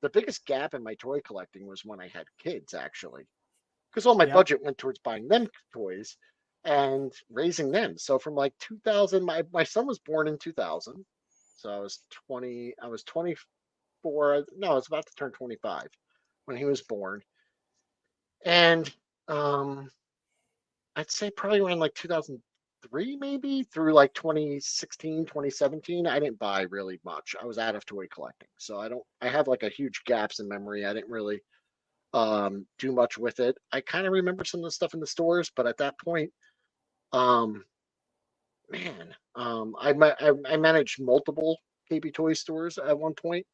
The biggest gap in my toy collecting was when I had kids, actually, because all my Yep. budget went towards buying them toys and raising them. So from like 2000, my son was born in 2000. So I was 24. No, I was about to turn 25 when he was born. And um, I'd say probably around like 2003, maybe through like 2016, 2017. I didn't buy really much. I was out of toy collecting. So I have like a huge gaps in memory. I didn't really do much with it. I kind of remember some of the stuff in the stores, but at that point, um, man, I managed multiple KB Toy stores at one point.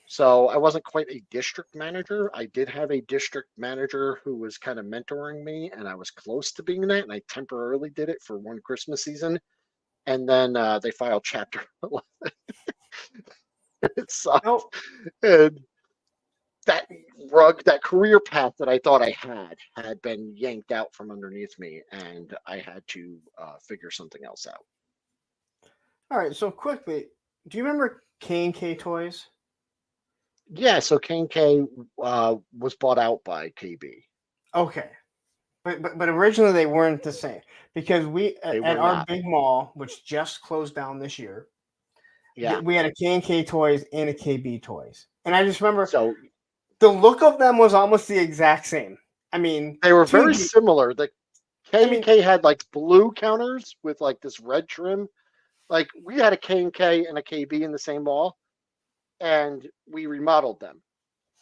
So I wasn't quite a district manager. I did have a district manager who was kind of mentoring me, and I was close to being that. And I temporarily did it for one Christmas season, and then they filed Chapter 11. It sucked. No, And that career path that I thought I had been yanked out from underneath me, and I had to figure something else out. all right. So quickly, do you remember K and K Toys? Yeah, so K&K was bought out by KB. Okay. But originally they weren't the same because we They at were our not. big mall, which just closed down this year, Yeah. we had a K&K Toys and a KB Toys, and I just remember So the look of them was almost the exact same. I mean, they were to very the, similar. The I mean, K&K had like blue counters with like this red trim. Like we had a K&K and a KB in the same mall, and we remodeled them.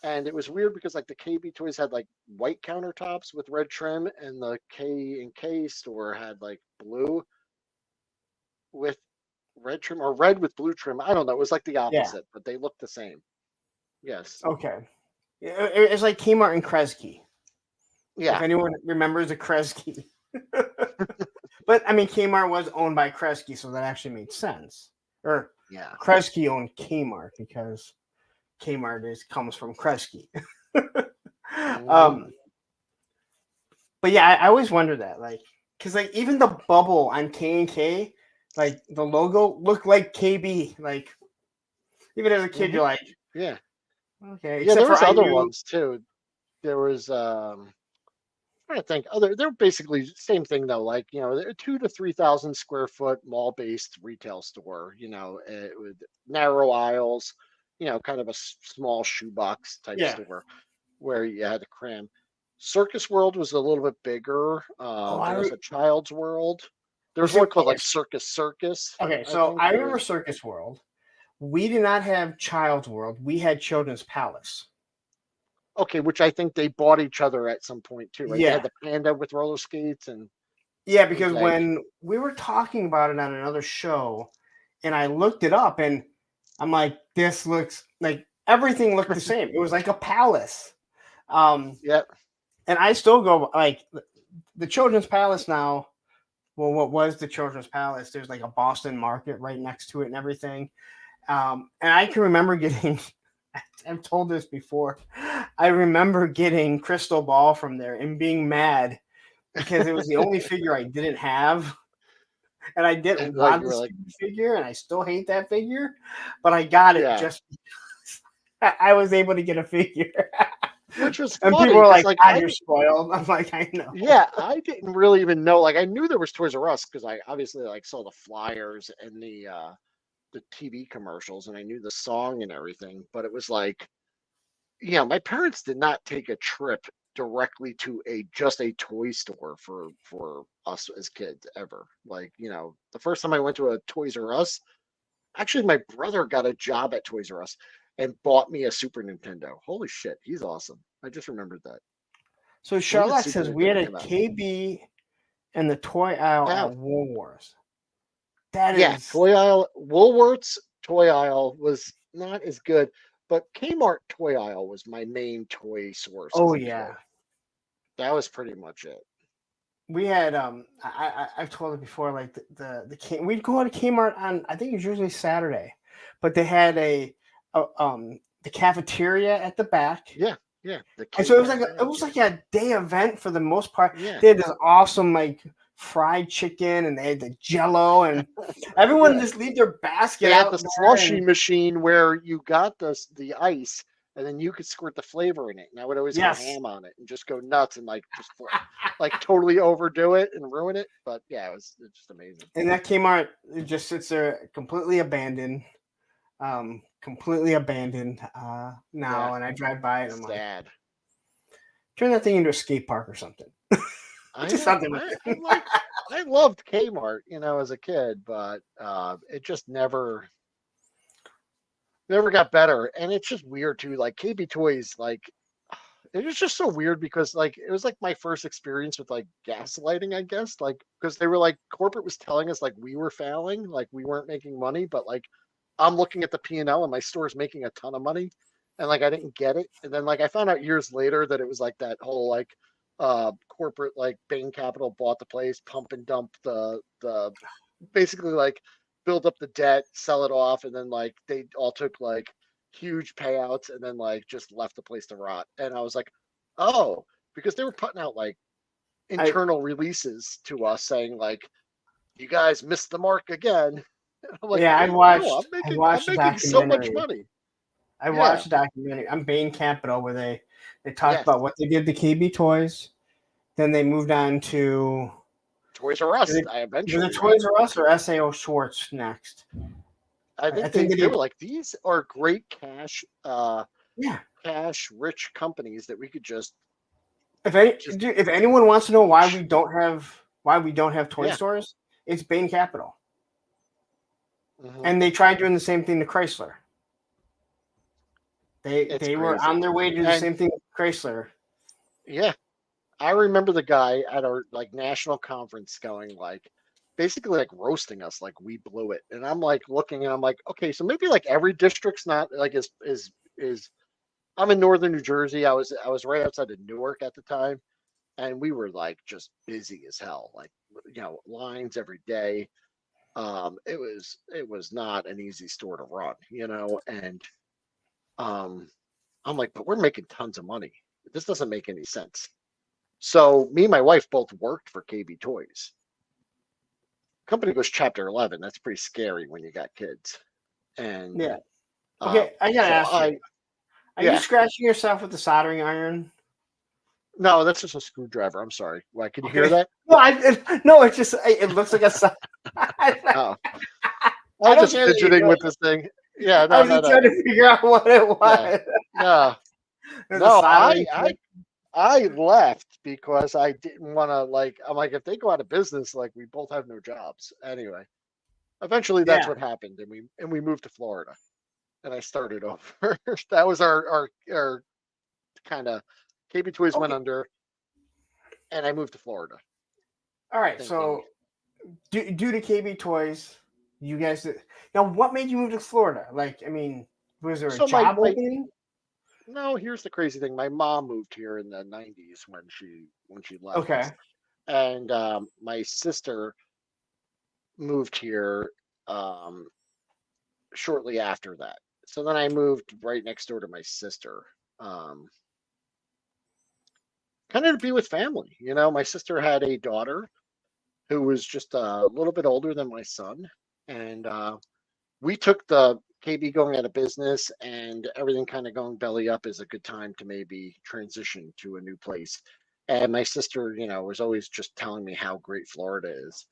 And it was weird because like the KB Toys had like white countertops with red trim, and the K&K store had like blue with red trim or red with blue trim. I don't know. It was like the yeah, opposite, but they looked the same. Yes. okay. It's like Kmart and Kresge. If Yeah. anyone remembers a Kresge, but I mean Kmart was owned by Kresge, so that actually made sense. Or Yeah. Kresge owned Kmart because Kmart comes from Kresge. Mhm. um, but yeah, I always wonder that, like, because like even the bubble on K&K, like the logo looked like KB. Like even as a kid, Mhm. you're like, Yeah. okay. Yeah. Except There for was I other knew, ones too. There was trying to think other. They're basically same thing though. Like they're 2 to 3,000 square foot mall based retail store. With narrow aisles. Kind of a small shoebox type yeah. store where you had to cram. Circus World was a little bit bigger. Oh, There was a Child's World. There was one called okay. like Circus Circus. Okay, I so think I there remember was. Circus World. We did not have Child's World. We had Children's Palace. Okay, which I think they bought each other at some point too, right? They had Yeah. the panda with roller skates, and Yeah, it was because like, when we were talking about it on another show and I looked it up and I'm like, this looks like everything looked the same. It was like a palace. Um, yeah, and I still go like the Children's Palace now. Well, what was the Children's Palace? There's like a Boston Market right next to it and everything. And I can remember getting, I've told this before, I remember getting Crystal Ball from there and being mad because it was the only figure I didn't have. And I didn't like want you were this like, figure, and I still hate that figure, but I got it yeah, just because I was able to get a figure. which was And funny people were because like, like God, you're spoiled. I'm like, I know. yeah, I didn't really even know. Like I knew there was Toys R Us because I obviously like saw the flyers and the TV commercials, and I knew the song and everything. But it was like, my parents did not take a trip directly to just a toy store for us as kids ever. Like, the first time I went to a Toys R Us, actually my brother got a job at Toys R Us and bought me a Super Nintendo. Holy shit, he's awesome. I just remembered that. So When did Charlotte Super says we had Nintendo a came out? KB and the toy aisle at Wow. Woolworths. That Yeah, is, toy aisle, Woolworths toy aisle was not as good, but Kmart toy aisle was my main toy source oh as a kid. yeah. That was pretty much it. We had I've told it before, like we'd go to Kmart on, I think it was usually Saturday, but they had the cafeteria at the back. Yeah, yeah, the And K so it Cafe. was like a day event for the most part. Yeah, They had this awesome like fried chicken and they had the jello and everyone yeah. just leave their basket They had the out there slushy and machine where you got the ice and then you could squirt the flavor in it. And I would always go yes. ham on it and just go nuts and like just like totally overdo it and ruin it. But yeah, it's just amazing. And that Kmart, it just sits there completely abandoned Yeah, now. And I drive by it and I'm like, sad. turn that thing into a skate park or something. I Just know. something with I it. like I loved Kmart, as a kid, but it just never got better. And it's just weird too. Like KB Toys, like it was just so weird because like it was like my first experience with like gaslighting, I guess. Like because they were like corporate was telling us like we were failing, like we weren't making money, but like I'm looking at the P&L and my store's making a ton of money. And like I didn't get it. And then like I found out years later that it was like that whole like corporate like Bain Capital bought the place, pump and dump the basically like build up the debt, sell it off, and then like they all took like huge payouts and then like just left the place to rot. And I was like, oh, because they were putting out like I internal releases to us saying like you guys missed the mark again. I'm like, yeah, wait, no, I I'm watched making the so much documentary. money. I watched a documentary on Bain Capital where they talked Yes. about what they did to KB Toys. Then they moved on to Toys R Us. was it Eventually, Toys R Us or SAO Schwartz next? I I think think they they were did. like, these are great cash Yeah. rich companies that we could just If anyone wants to know why we don't have toy Yeah. stores, it's Bain Capital, Mhm. and they tried doing the same thing to Chrysler. It's They were crazy. on their way to do the And- same thing with Chrysler. Yeah. I remember the guy at our like national conference going like basically like roasting us like we blew it. And I'm like looking and I'm like, okay, so maybe like every district's not like is I'm in northern New Jersey. I was right outside of Newark at the time, and we were like just busy as hell. Like lines every day. It was not an easy store to run, and I'm like, but we're making tons of money. This doesn't make any sense. So me and my wife both worked for KB Toys. Company goes Chapter 11. That's pretty scary when you got kids. And Yeah. Okay, I gotta ask you. Are you scratching yourself with the soldering iron? No, that's just a screwdriver. I'm sorry. Why? Can you hear that? No, it's just it looks like a. Oh. I was just fidgeting with this thing. Yeah, I was just trying to figure out what it was. Yeah. No, I left because I didn't want to I'm like, if they go out of business, like we both have no jobs. Anyway, eventually that's what happened, and we moved to Florida, and I started over. That was our kind of KB Toys went under, and I moved to Florida. All right, so due to KB Toys, you guys now what made you move to Florida? Like, I mean, was there a job opening? No, here's the crazy thing. My mom moved here in the 90s when she left. Okay. And my sister moved here shortly after that. So then I moved right next door to my sister. Kind of to be with family. My sister had a daughter who was just a little bit older than my son. And we took the KB going out of business and everything kind of going belly up is a good time to maybe transition to a new place. And my sister, was always just telling me how great Florida is.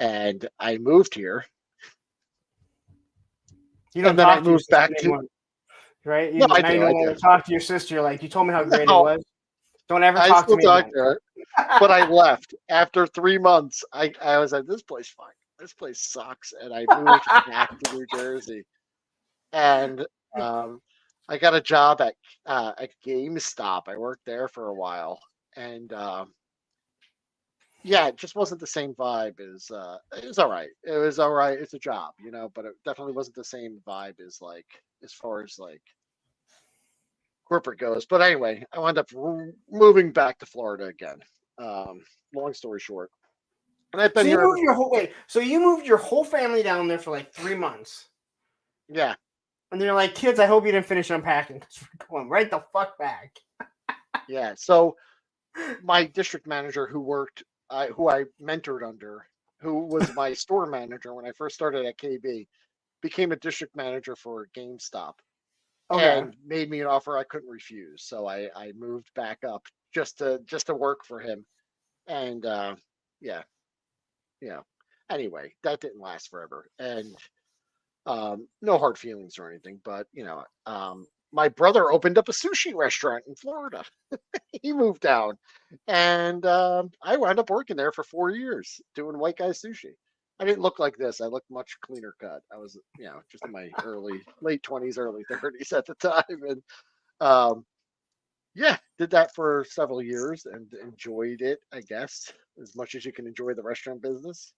And I moved here. And then I moved back to right? No, I do. Talk to your sister. Like, you told me how great it was. Don't ever talk to me. To her, but I left after 3 months. I was like, this place fine. This place sucks, and I moved back to New Jersey. And I got a job at GameStop. I worked there for a while, and it just wasn't the same vibe as. It was all right. It was all right. It's a job, but it definitely wasn't the same vibe as as far as corporate goes. But anyway, I wound up moving back to Florida again. Long story short, and I've been here. So you moved your whole family down there for like 3 months. Yeah. And they're like, kids, I hope you didn't finish unpacking because we're going right the fuck back. Yeah. So my district manager who I mentored under, who was my store manager when I first started at KB, became a district manager for GameStop. And made me an offer I couldn't refuse. So I moved back up just to work for him. And anyway, that didn't last forever. And no hard feelings or anything, but my brother opened up a sushi restaurant in Florida. He moved down, and I wound up working there for 4 years doing white guy sushi. I didn't look like this. I looked much cleaner cut. I was, just in my late 20s, early 30s at the time, and did that for several years and enjoyed it, I guess, as much as you can enjoy the restaurant business.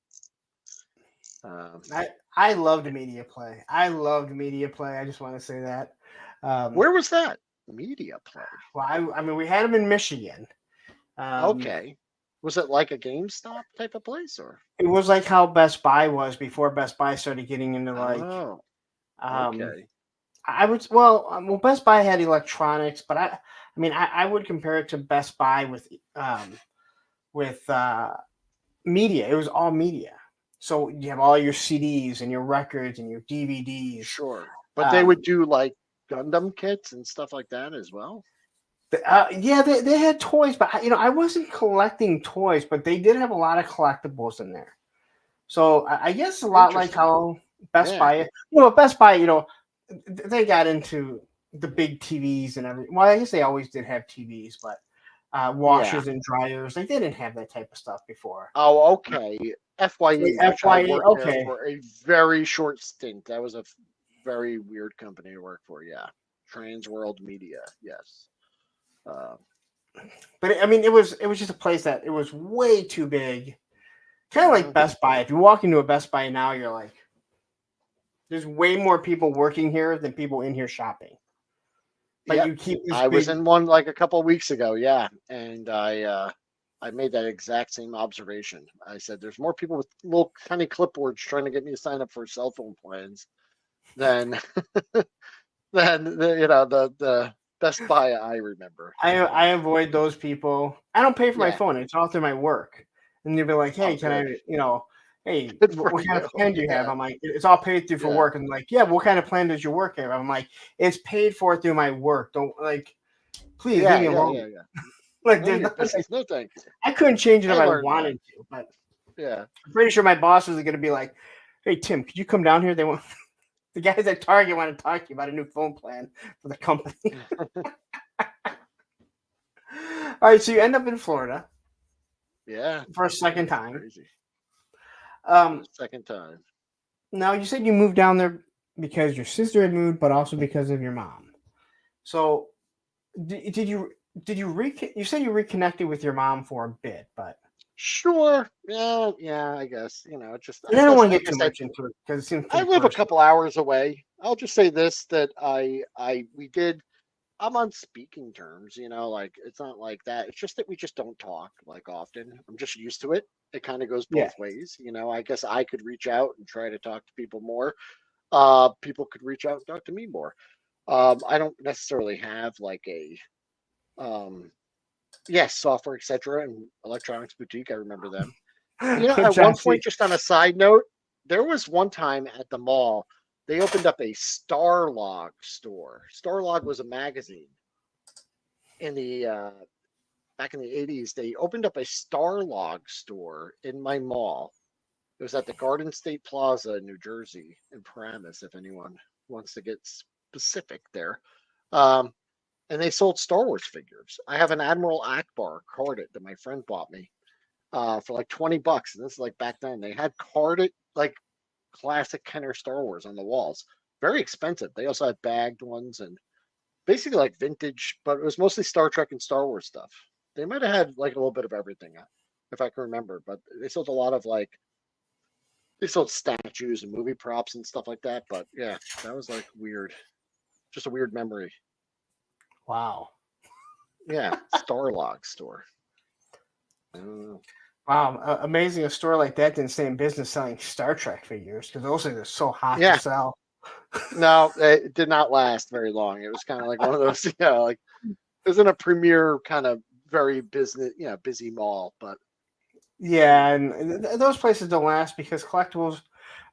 I loved media play. I just want to say that. Where was that? Media play. Well, I mean, we had them in Michigan. Okay. Was it like a GameStop type of place, or? It was like how Best Buy was before Best Buy started getting into okay. Well, Best Buy had electronics, but I would compare it to Best Buy with media. It was all media. So you have all your CDs and your records and your DVDs. Sure. But they would do Gundam kits and stuff like that as well? Yeah, they had toys, but I wasn't collecting toys, but they did have a lot of collectibles in there. So I guess a lot like Interesting. how Best Yeah. Buy, Best Buy, they got into the big TVs and everything. Well, I guess they always did have TVs, but Yeah. washers and dryers, like they didn't have that type of stuff before. Oh, okay. Like FYE, which I FYE, worked there okay. for a very short stint. That was a very weird company to work for. Yeah. Trans World Media. Yes. Uh, But I mean, it was just a place that it was way too big. Kind of like mhm. Best Buy. If you walk into a Best Buy now, you're like, there's way more people working here than people in here shopping. But Yep. you keep this I was big. in one like a couple of weeks ago. Yeah. And I made that exact same observation. I said, there's more people with little tiny clipboards trying to get me to sign up for cell phone plans than the Best Buy I remember. I avoid those people. I don't pay for my Yeah. phone. It's all through my work. And they'll be like, hey, Oh, can I, good. hey, Good for what kind of you. plan do you have? Yeah. I'm like, it's all paid through for Yeah. work. And like, yeah, what kind of plan does your work have? I'm like, it's paid for through my work. Don't please Yeah. leave me Yeah. alone. Yeah. Yeah. Like, None of there's your nothing business. No, thank you. I couldn't change it if I I learned that. wanted to, but Yeah. I'm pretty sure my boss was going to be like, hey, Tim, could you come down here? They want the guys at Target want to talk to you about a new phone plan for the company. All right, so you end up in Florida Yeah. for a second That's time. crazy. Um, The second time. Now you said you moved down there because your sister had moved, but also because of your mom. So did you you said you reconnected with your mom for a bit, but Sure. Yeah. Yeah. I guess. It just. and I I don't guess. want to Like get I too said, much into it because it seems I pretty live a personal. couple hours away. I'll just say this: that we did. I'm on speaking terms. Like it's not like that. It's just that we just don't talk like often. I'm just used to it. It kind of goes Yeah, both ways. I guess I could reach out and try to talk to people more. People could reach out and talk to me more. I don't necessarily have like a yes, software, etc. and electronics boutique. I remember them. At one Jesse. point, just on a side note, there was one time at the mall, they opened up a Starlog store. Starlog was a magazine in the back in the 80s. They opened up a Starlog store in my mall. It was at the Garden State Plaza in New Jersey, in Paramus, if anyone wants to get specific there. Um, and they sold Star Wars figures. I have an Admiral Akbar carded that my friend bought me for like $20. And this is like back then. They had carded like classic Kenner Star Wars on the walls. Very expensive. They also had bagged ones and basically like vintage, but it was mostly Star Trek and Star Wars stuff. They might have had like a little bit of everything, if I can remember, but they sold a lot of like they sold statues and movie props and stuff like that. But yeah, that was like weird. Just a weird memory. Wow. Yeah, Starlog store. I don't know. Wow, amazing! A store like that didn't stay in business selling Star Trek figures because those things are so hot Yeah, to sell. no, it did not last very long. It was kind of like one of those, like it was in a premier kind of very business, busy mall. But Yeah, and those places don't last because collectibles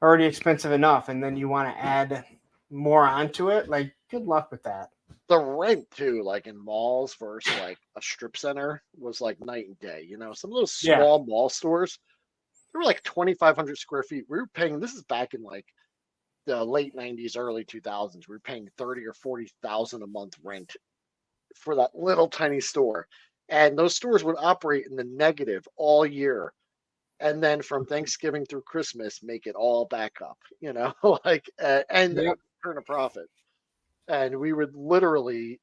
are already expensive enough, and then you want to add more onto it. Like, good luck with that. the rent too, like in malls versus like a strip center, was like night and day. Some of those Yeah, small mall stores, they were like 2,500 square feet. We were paying. This is back in like the late 90s, early 2000s. We were paying 30 or 40,000 a month rent for that little tiny store, and those stores would operate in the negative all year. And then from Thanksgiving through Christmas, make it all back up, like and yep. turn a profit. And we would literally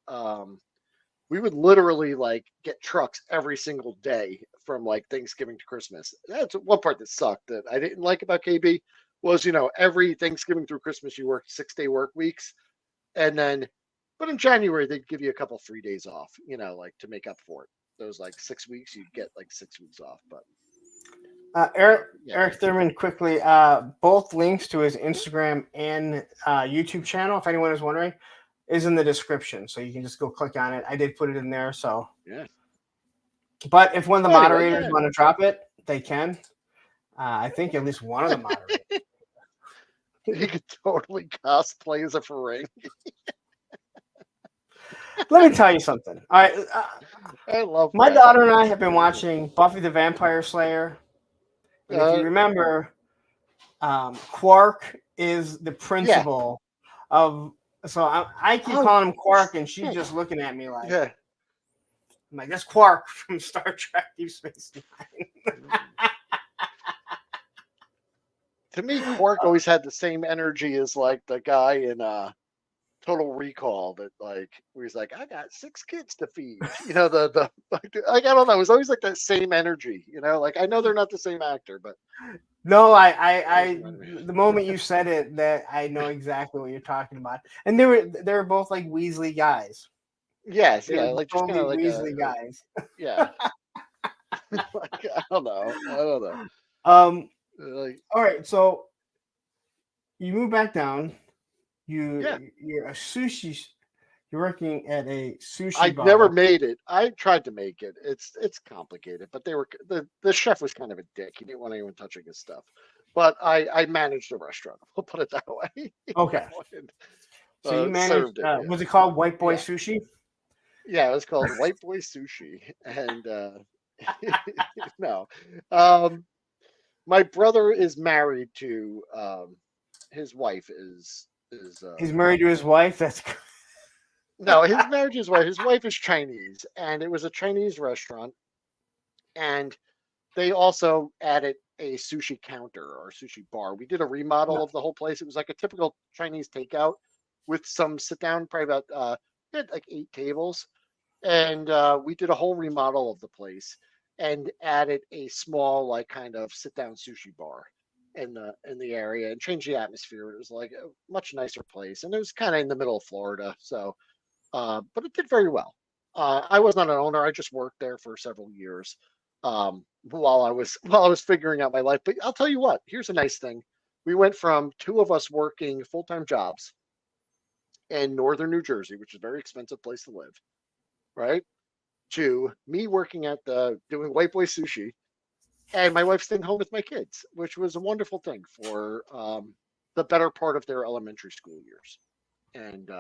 like get trucks every single day from like Thanksgiving to Christmas. That's one part that sucked that I didn't like about KB was, every Thanksgiving through Christmas you work 6-day work weeks. And then, but in January, they'd give you a couple free days off, like to make up for it. Those like 6 weeks, you'd get like 6 weeks off. But Eric yeah, Eric Thurman quickly. Both links to his Instagram and YouTube channel, if anyone is wondering, is in the description, so you can just go click on it. I did put it in there, so. yeah. But if one of the Well, anyway, moderators yeah. want to drop it, they can. I think at least one of the moderators. You could totally cosplay as a Ferengi. Let me tell you something. All right, I love my that. daughter and I have been watching Buffy the Vampire Slayer, and if you remember, Quark is the Yeah. principal of. So I keep Oh, calling him Quark, and she's shit. just looking at me like, Yeah. I'm like, that's Quark from Star Trek Deep Space Nine. To me, Quark always had the same energy as like the guy in Total Recall that like where he's like, I got 6 kids to feed. You know, the like, I don't know, it was always like that same energy, you know, like I know they're not the same actor, but No, always reminded me. the moment you said it, that I know exactly what you're talking about. And they were both like Weasley guys. Yes, They yeah, were like just kind totally of like Weasley guys. yeah. Like I don't know. I don't know. Um. Like All right. So you move back down. yeah. You're a sushi. You're working at a sushi I never bar. made it. I tried to make it. It's complicated, but the chef was kind of a dick. He didn't want anyone touching his stuff. But I managed the restaurant. We'll put it that way. Okay. And, So you managed. served it. Yeah. Was it called White Boy Yeah. Sushi? Yeah, it was called White Boy Sushi. And no. Um my brother is married to his wife is He's married to his wife. That's no, his marriage is wife. His wife is Chinese, and it was a Chinese restaurant, and they also added a sushi counter or sushi bar. We did a remodel of the whole place. It was like a typical Chinese takeout with some sit down, probably about we had like 8 tables, and we did a whole remodel of the place and added a small like kind of sit down sushi bar in the area and changed the atmosphere. It was like a much nicer place, and it was kind of in the middle of Florida, so but it did very well. I was not an owner; I just worked there for several years while I was figuring out my life. But I'll tell you what. Here's a nice thing: we went from 2 of us working full time jobs in northern New Jersey, which is a very expensive place to live, right, to me working at the doing White Boy Sushi, and my wife staying home with my kids, which was a wonderful thing for the better part of their elementary school years. And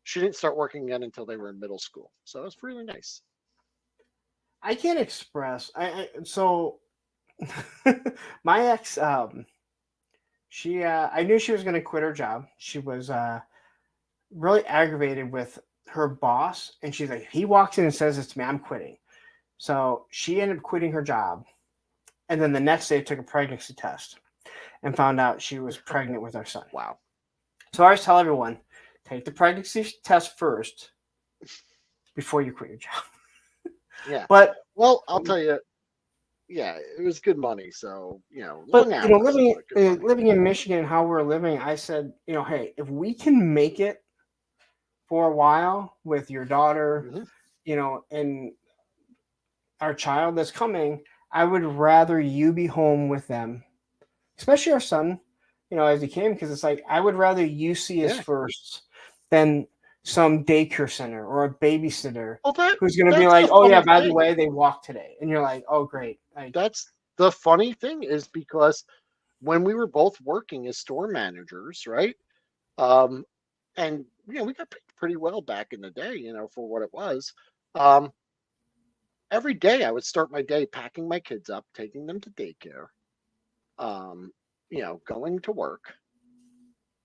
she didn't start working again until they were in middle school. So it was really nice. I can't express. So my ex, she I knew she was going to quit her job. She was really aggravated with her boss, and she's like, he walks in and says this to me, I'm quitting. So she ended up quitting her job, and then the next day took a pregnancy test and found out she was pregnant with our son. Wow. So I always tell everyone, take the pregnancy test first before you quit your job. Yeah. But Well, I'll tell you, yeah, it was good money. So, but long hours, living but good money. living in Michigan, how we're living, I said, hey, if we can make it for a while with your daughter, Mhm. and our child that's coming, I would rather you be home with them, especially our son, as he came, because it's like I would rather you see his Yeah. first than some daycare center or a babysitter Well, who's going to be that's like, the oh yeah, funny by the thing. way, they walked today, and you're like, oh great, That's the funny thing is because when we were both working as store managers, right? Um, and we got paid pretty well back in the day, for what it was. Um, every day I would start my day packing my kids up, taking them to daycare, um, going to work.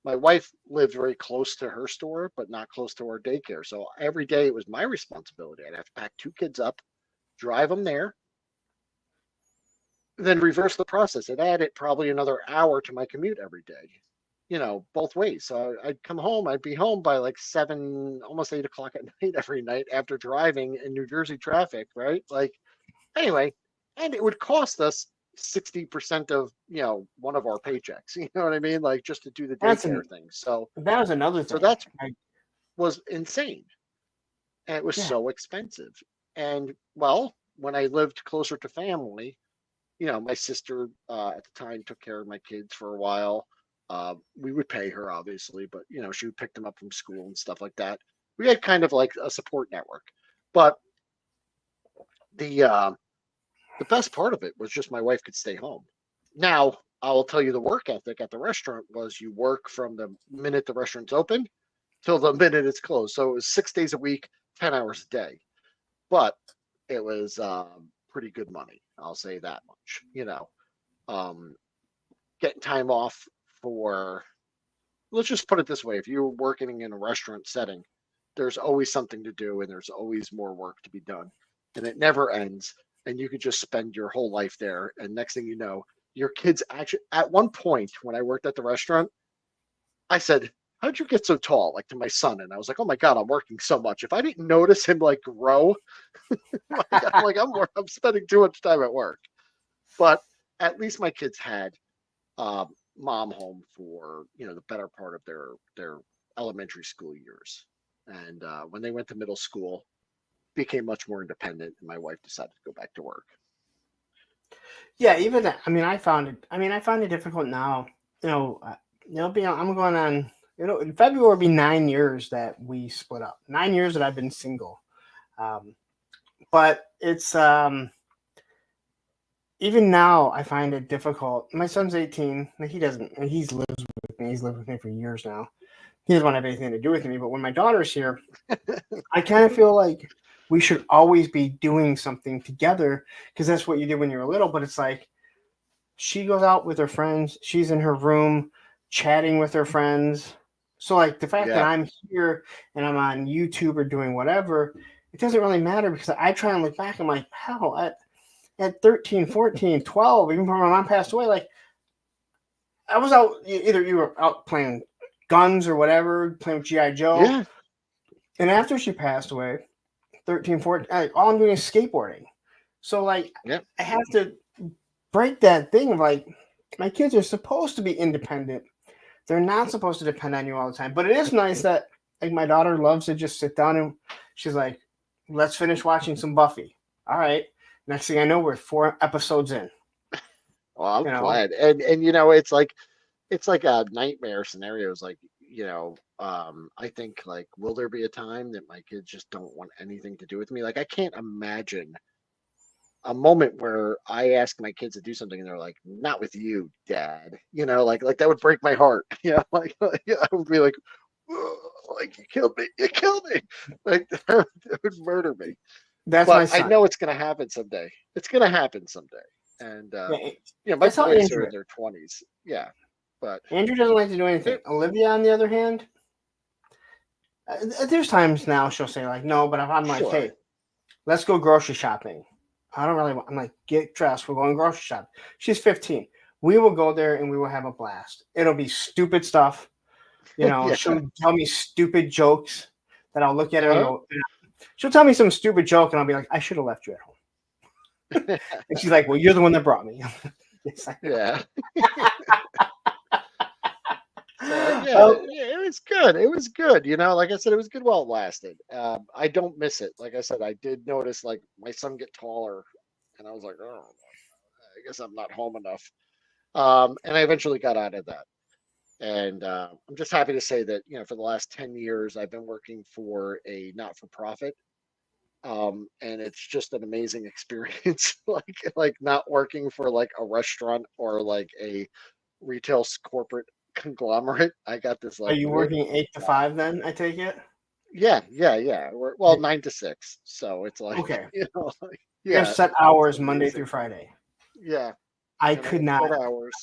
My wife lived very close to her store, but not close to our daycare. So every day it was my responsibility. I'd have to pack 2 kids up, drive them there, then reverse the process. It added probably another hour to my commute every day, both ways. So I'd come home, I'd be home by like 7, almost 8 o'clock at night every night after driving in New Jersey traffic, right? Like, anyway, and it would cost us 60% of, one of our paychecks. You know what I mean? Like just to do the that's daycare thing. So, that was another so thing. that's was insane. And it was Yeah, so expensive. And well, when I lived closer to family, my sister at the time took care of my kids for a while. We would pay her, obviously, but she would pick them up from school and stuff like that. We had kind of like a support network, but the uh, the best part of it was just my wife could stay home. Now, I will tell you the work ethic at the restaurant was you work from the minute the restaurant's open till the minute it's closed. So it was 6 days a week, 10 hours a day. But it was pretty good money. I'll say that much. Um, getting time off for, let's just put it this way: if you're working in a restaurant setting, there's always something to do and there's always more work to be done, and it never ends. And you could just spend your whole life there. And next thing you know, your kids actually, at one point when I worked at the restaurant, I said, "How'd you get so tall?" Like to my son. And I was like, "Oh my God, I'm working so much. If I didn't notice him like grow, I'm like, I'm spending too much time at work." But at least my kids had mom home for the better part of their elementary school years, and when they went to middle school, became much more independent, and my wife decided to go back to work. Yeah, even that. I mean, I found it. I mean, I find it difficult now. I'm going on. In February will be 9 years that we split up. 9 years that I've been single. But it's even now I find it difficult. My son's 18. He doesn't. He's lives with me. He's lived with me for years now. He doesn't want to have anything to do with me. But when my daughter's here, I kind of feel like we should always be doing something together because that's what you did when you were little. But it's like she goes out with her friends. She's in her room chatting with her friends. So like the fact that Yeah. I'm here and I'm on YouTube or doing whatever, it doesn't really matter because I try and look back. I'm like, hell, at 13, 14, 12, even before my mom passed away, like I was out, either you were out playing guns or whatever, playing with G.I. Joe. Yeah. And after she passed away, 13, 14, all I'm doing is skateboarding. So like Yeah. I have to break that thing of like my kids are supposed to be independent. They're not supposed to depend on you all the time. But it is nice that like my daughter loves to just sit down and she's like, let's finish watching some Buffy. All right. Next thing I know, we're 4 episodes in. Well, I'm You know? glad. And it's like a nightmare scenarios. Like, I think like, will there be a time that my kids just don't want anything to do with me? Like, I can't imagine a moment where I ask my kids to do something and they're like, "Not with you, Dad." Like that would break my heart. I would be like, "Ugh," like you killed me, like that would murder me. That's my But I son. know it's gonna happen someday. It's gonna happen someday. And my That's how boys are Andrew in their 20s. Yeah, but Andrew doesn't like to do anything. Olivia, on the other hand, there's times now she'll say like, no, but if I'm like, sure. hey, let's go grocery shopping. I don't really want. I'm like, get dressed. We're going grocery shopping. She's 15. We will go there and we will have a blast. It'll be stupid stuff. Yeah. She'll tell me stupid jokes that I'll look at her and Uh-huh. go. She'll tell me some stupid joke and I'll be like, I should have left you at home. And she's like, well, you're the one that brought me. Yes, I know. Yeah. Oh. It was good. It was good. Like I said, it was good while it lasted. I don't miss it. Like I said, I did notice like my son get taller, and I was like, oh, I guess I'm not home enough. And I eventually got out of that. And I'm just happy to say that for the last 10 years, I've been working for a not-for-profit, and it's just an amazing experience. like not working for like a restaurant or like a retail corporate conglomerate. I got this Are like you really working 8 to 5 then? I take it. yeah. Well, 9 to 6, so it's like Okay. like, You have yeah, set it's hours Monday amazing. through Friday. Yeah, I could not. set hours.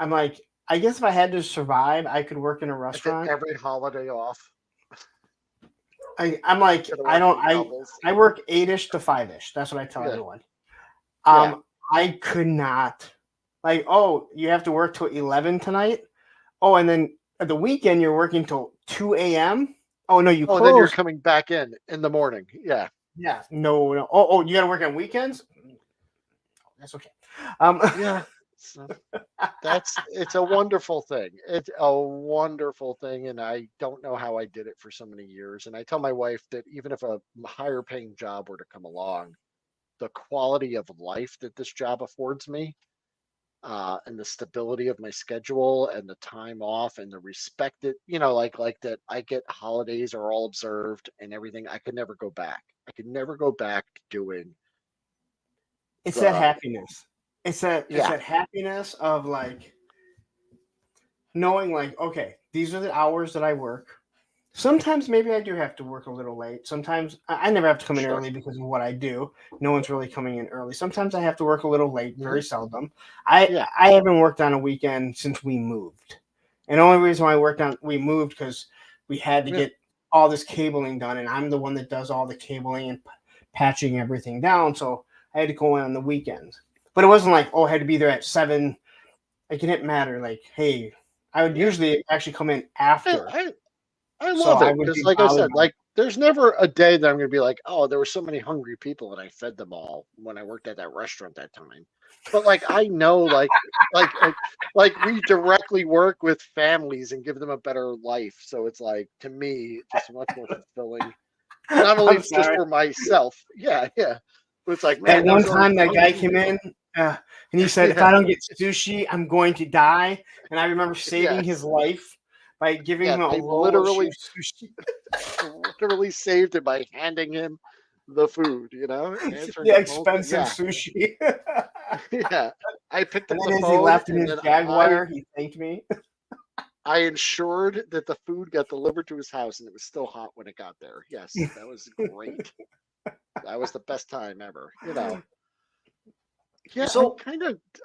I'm like, I guess if I had to survive, I could work in a I took restaurant. every holiday off. I'm like, Instead of I don't. working doubles. I work 8ish to 5ish. That's what I tell Yeah. everyone. Yeah. I could not. Like, oh, you have to work till 11 tonight. Oh, and then at the weekend you're working till 2 a.m. Oh no, you Oh, and then you're close. coming back in the morning. Yeah. Yeah, no. Oh, you got to work on weekends. That's okay. Yeah. So it's a wonderful thing. It's a wonderful thing, and I don't know how I did it for so many years. And I tell my wife that even if a higher paying job were to come along, the quality of life that this job affords me, and the stability of my schedule and the time off and the respect that like that I get holidays are all observed and everything. I could never go back. I could never go back to doing It's the that happiness. It's that yeah. happiness of like knowing like, okay, these are the hours that I work. Sometimes maybe I do have to work a little late. Sometimes I never have to come in Sure. early because of what I do. No one's really coming in early. Sometimes I have to work a little late, Hmm. very seldom. I Yeah. I haven't worked on a weekend since we moved. And the only reason why we moved because we had to Yeah. get all this cabling done, and I'm the one that does all the cabling and patching everything down. So I had to go in on the weekends. But it wasn't like, oh, I had to be there at 7. Like it didn't matter. Like, hey, I would Yeah. usually actually come in I, after, I I so love I it would because, be like I bothered said, by it. like there's never a day that I'm going to be like, oh, there were so many hungry people and I fed them all when I worked at that restaurant that time. But like I know, like like like we directly work with families and give them a better life. So it's like to me, just much more fulfilling. Not only I'm just sorry. for myself, yeah, yeah. But it's like, That man, one those are time that guy hungry came people. in, and he said, "If Yeah, I don't get sushi, I'm going to die." And I remember saving his yes, life by giving him yes. a They roll of literally sushi. literally saved it by handing him the food, answering Yeah, the phone. expensive Yeah, sushi. yeah. I picked And up the then as he phone left in and his then I Jaguar, he thanked me. I ensured that the food got delivered to his house and it was still hot when it got there. Yes, that was great. That was the best time ever. Yeah, So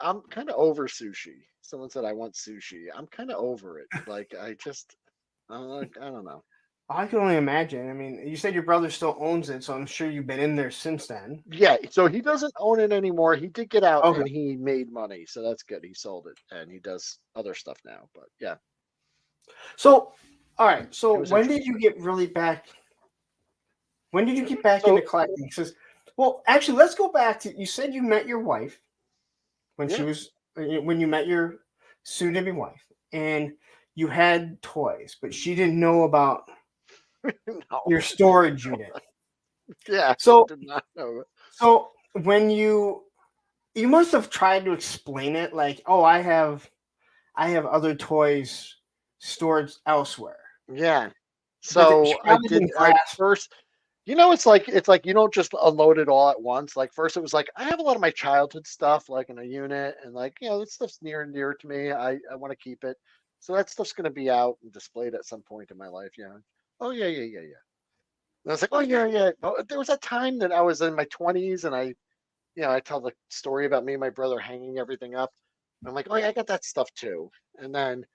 I'm kind of over sushi. Someone said I want sushi. I'm kind of over it. Like I don't know. I can only imagine. I mean, you said your brother still owns it, so I'm sure you've been in there since then. Yeah, so he doesn't own it anymore. He did get out Okay. and he made money, so that's good. He sold it and he does other stuff now. But yeah, So, all right. So, it was when did interesting. you get really back? When did you get back into So collecting? Because, well, actually, let's go back to you said you met your wife when she yeah, was when you met your soon-to-be wife, and you had toys, but she didn't know about no, your storage unit. yeah, I So, did not know. so when you must have tried to explain it, like, oh, I have other toys stored elsewhere, Yeah, but so she I probably did. didn't I grasp. first, it's like you don't just unload it all at once. Like first, it was like I have a lot of my childhood stuff, like in a unit, and like that stuff's near and dear to me. I want to keep it, so that stuff's going to be out and displayed at some point in my life. Yeah. Oh yeah, yeah, yeah, yeah. And I was like, oh yeah, yeah. Oh, there was a time that I was in my 20s, and I tell the story about me and my brother hanging everything up. I'm like, oh yeah, I got that stuff too. And then,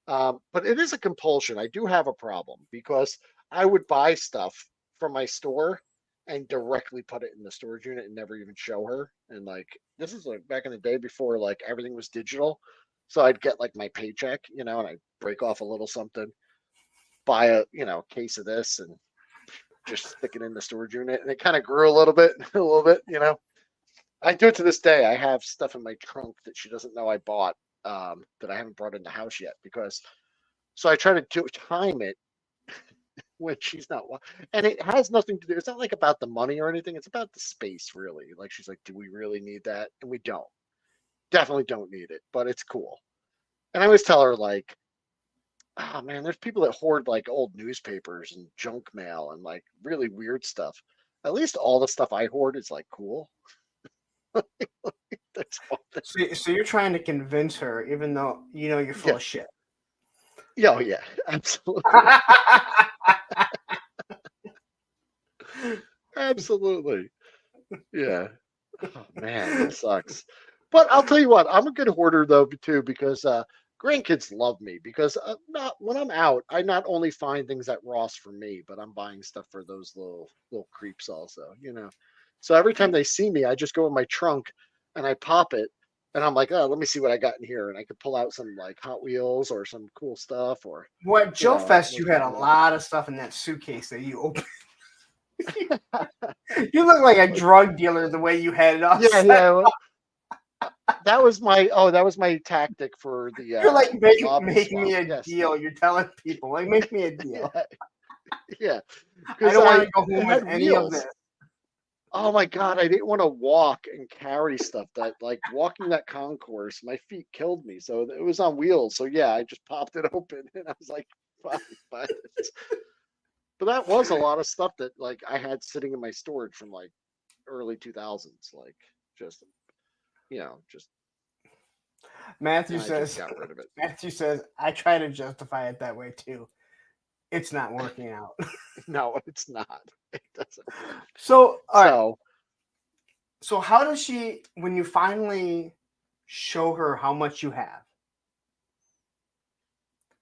but it is a compulsion. I do have a problem because I would buy stuff from my store and directly put it in the storage unit and never even show her. And like, this is like back in the day before like everything was digital. So I'd get like my paycheck, and I'd break off a little something, buy a case of this and just stick it in the storage unit. And it kind of grew a little bit, a little bit. I do it to this day. I have stuff in my trunk that she doesn't know I bought, that I haven't brought in the house yet because. So I try to time it when she's not, and it has nothing to do. It's not like about the money or anything. It's about the space, really. Like she's like, "Do we really need that?" And we don't. Definitely don't need it, but it's cool. And I always tell her like, "Oh man, there's people that hoard like old newspapers and junk mail and like really weird stuff. At least all the stuff I hoard is like cool." That's all. So you're trying to convince her, even though you know you're full Yeah. of shit. Yeah, oh, yeah, absolutely. Absolutely. Yeah. Oh man, that sucks. But I'll tell you what, I'm a good hoarder though too because grandkids love me because not when I'm out, I not only find things at Ross for me, but I'm buying stuff for those little creeps also. So every time they see me, I just go in my trunk and I pop it and I'm like, oh, let me see what I got in here. And I could pull out some like Hot Wheels or some cool stuff or Well, at Joe Fest, we'll you had pick a it up. lot of stuff in that suitcase that you opened. You look like a drug dealer the way you had it all Yeah, set. yeah. That was my tactic for the You're like lobby make me swap. a Yes. deal. You're telling people like make me a deal. Yeah, yeah. I Because don't want I to go home with had any of this. wheels. Oh my God, I didn't want to walk and carry stuff that like walking that concourse, my feet killed me. So it was on wheels. So yeah, I just popped it open and I was like, fine, buy this. But that was a lot of stuff that like I had sitting in my storage from like early 2000s, like just just Matthew and I just says. got rid of it. Matthew says I try to justify it that way too. it's not working out. No, it's not. It doesn't. So, all right. So So how does she, when you finally show her how much you have,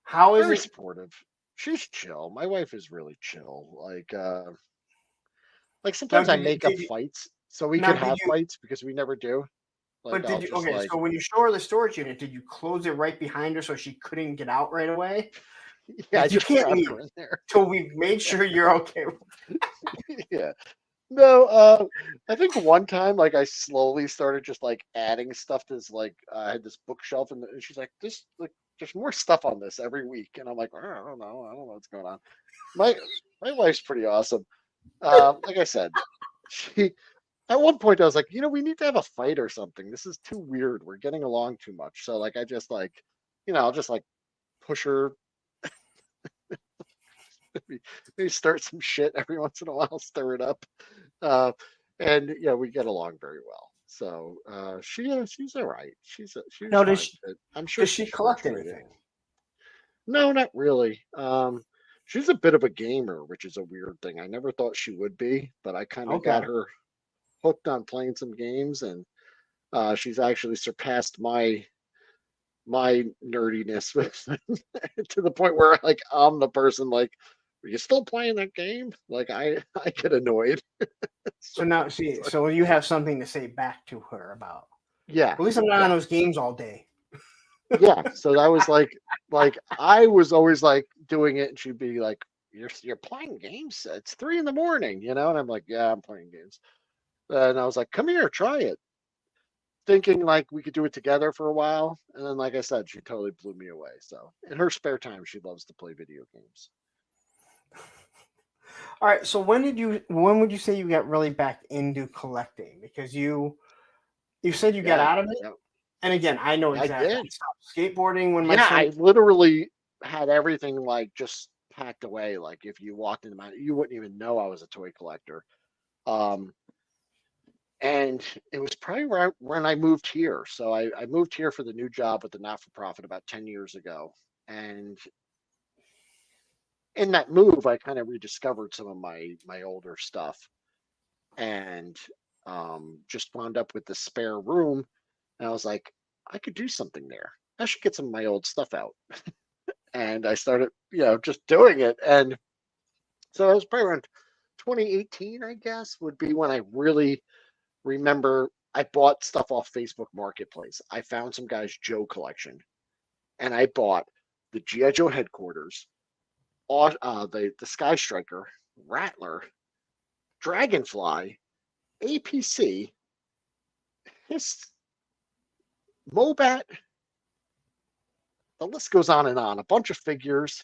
how is very it? supportive. She's chill. My wife is really chill. Like Now, sometimes I make up did you, fights so we now can did have you, fights because we never do. Like but I'll did you, just okay, like so when you show her the storage unit, did you close it right behind her so she couldn't get out right away? yeah, I Like, you just can't trap leave her in there. till we've made sure you're okay. Yeah. No, I think one time like I slowly started just like adding stuff to this like I had this bookshelf and she's like, this like there's more stuff on this every week. And I'm like, I don't know what's going on. My my wife's pretty awesome. Like I said, she at one point I was like, we need to have a fight or something. This is too weird. We're getting along too much. So like I just like, I'll just like push her, maybe start some shit every once in a while, stir it up. Uh, and yeah, we get along very well. So she's all right. She's Now, fine. But I'm sure does she she's collect frustrated. anything? No, not really. She's a bit of a gamer, which is a weird thing. I never thought she would be, but I kind of got Okay. her hooked on playing some games, and she's actually surpassed my nerdiness to the point where like I'm the person like, are you still playing that game? Like I get annoyed. So So now, it's see, like, so you have something to say back to her about. yeah, At least I'm not on yeah, those games all day. yeah. So that was like I was always like doing it, and she'd be like, "You're playing games? It's 3 in the morning, And I'm like, "Yeah, I'm playing games." And I was like, "Come here, try it." Thinking like we could do it together for a while, and then like I said, she totally blew me away. So in her spare time, she loves to play video games. All right. So when would you say you got really back into collecting? Because you said you got Yeah, out of it. yeah, And again, I know I exactly. I did. stopped skateboarding when my Yeah, son. I literally had everything like just packed away. Like if you walked into my, you wouldn't even know I was a toy collector. Um, and it was probably when I moved here. So I moved here for the new job with the not-for-profit about 10 years ago. And in that move, I kind of rediscovered some of my older stuff and just wound up with the spare room. And I was like, I could do something there. I should get some of my old stuff out. And I started, just doing it. And so it was probably around 2018, I guess, would be when I really remember I bought stuff off Facebook Marketplace. I found some guy's Joe collection, and I bought the GI Joe headquarters, the Sky Striker, Rattler, Dragonfly, APC, his Mobat. The list goes on and on. A bunch of figures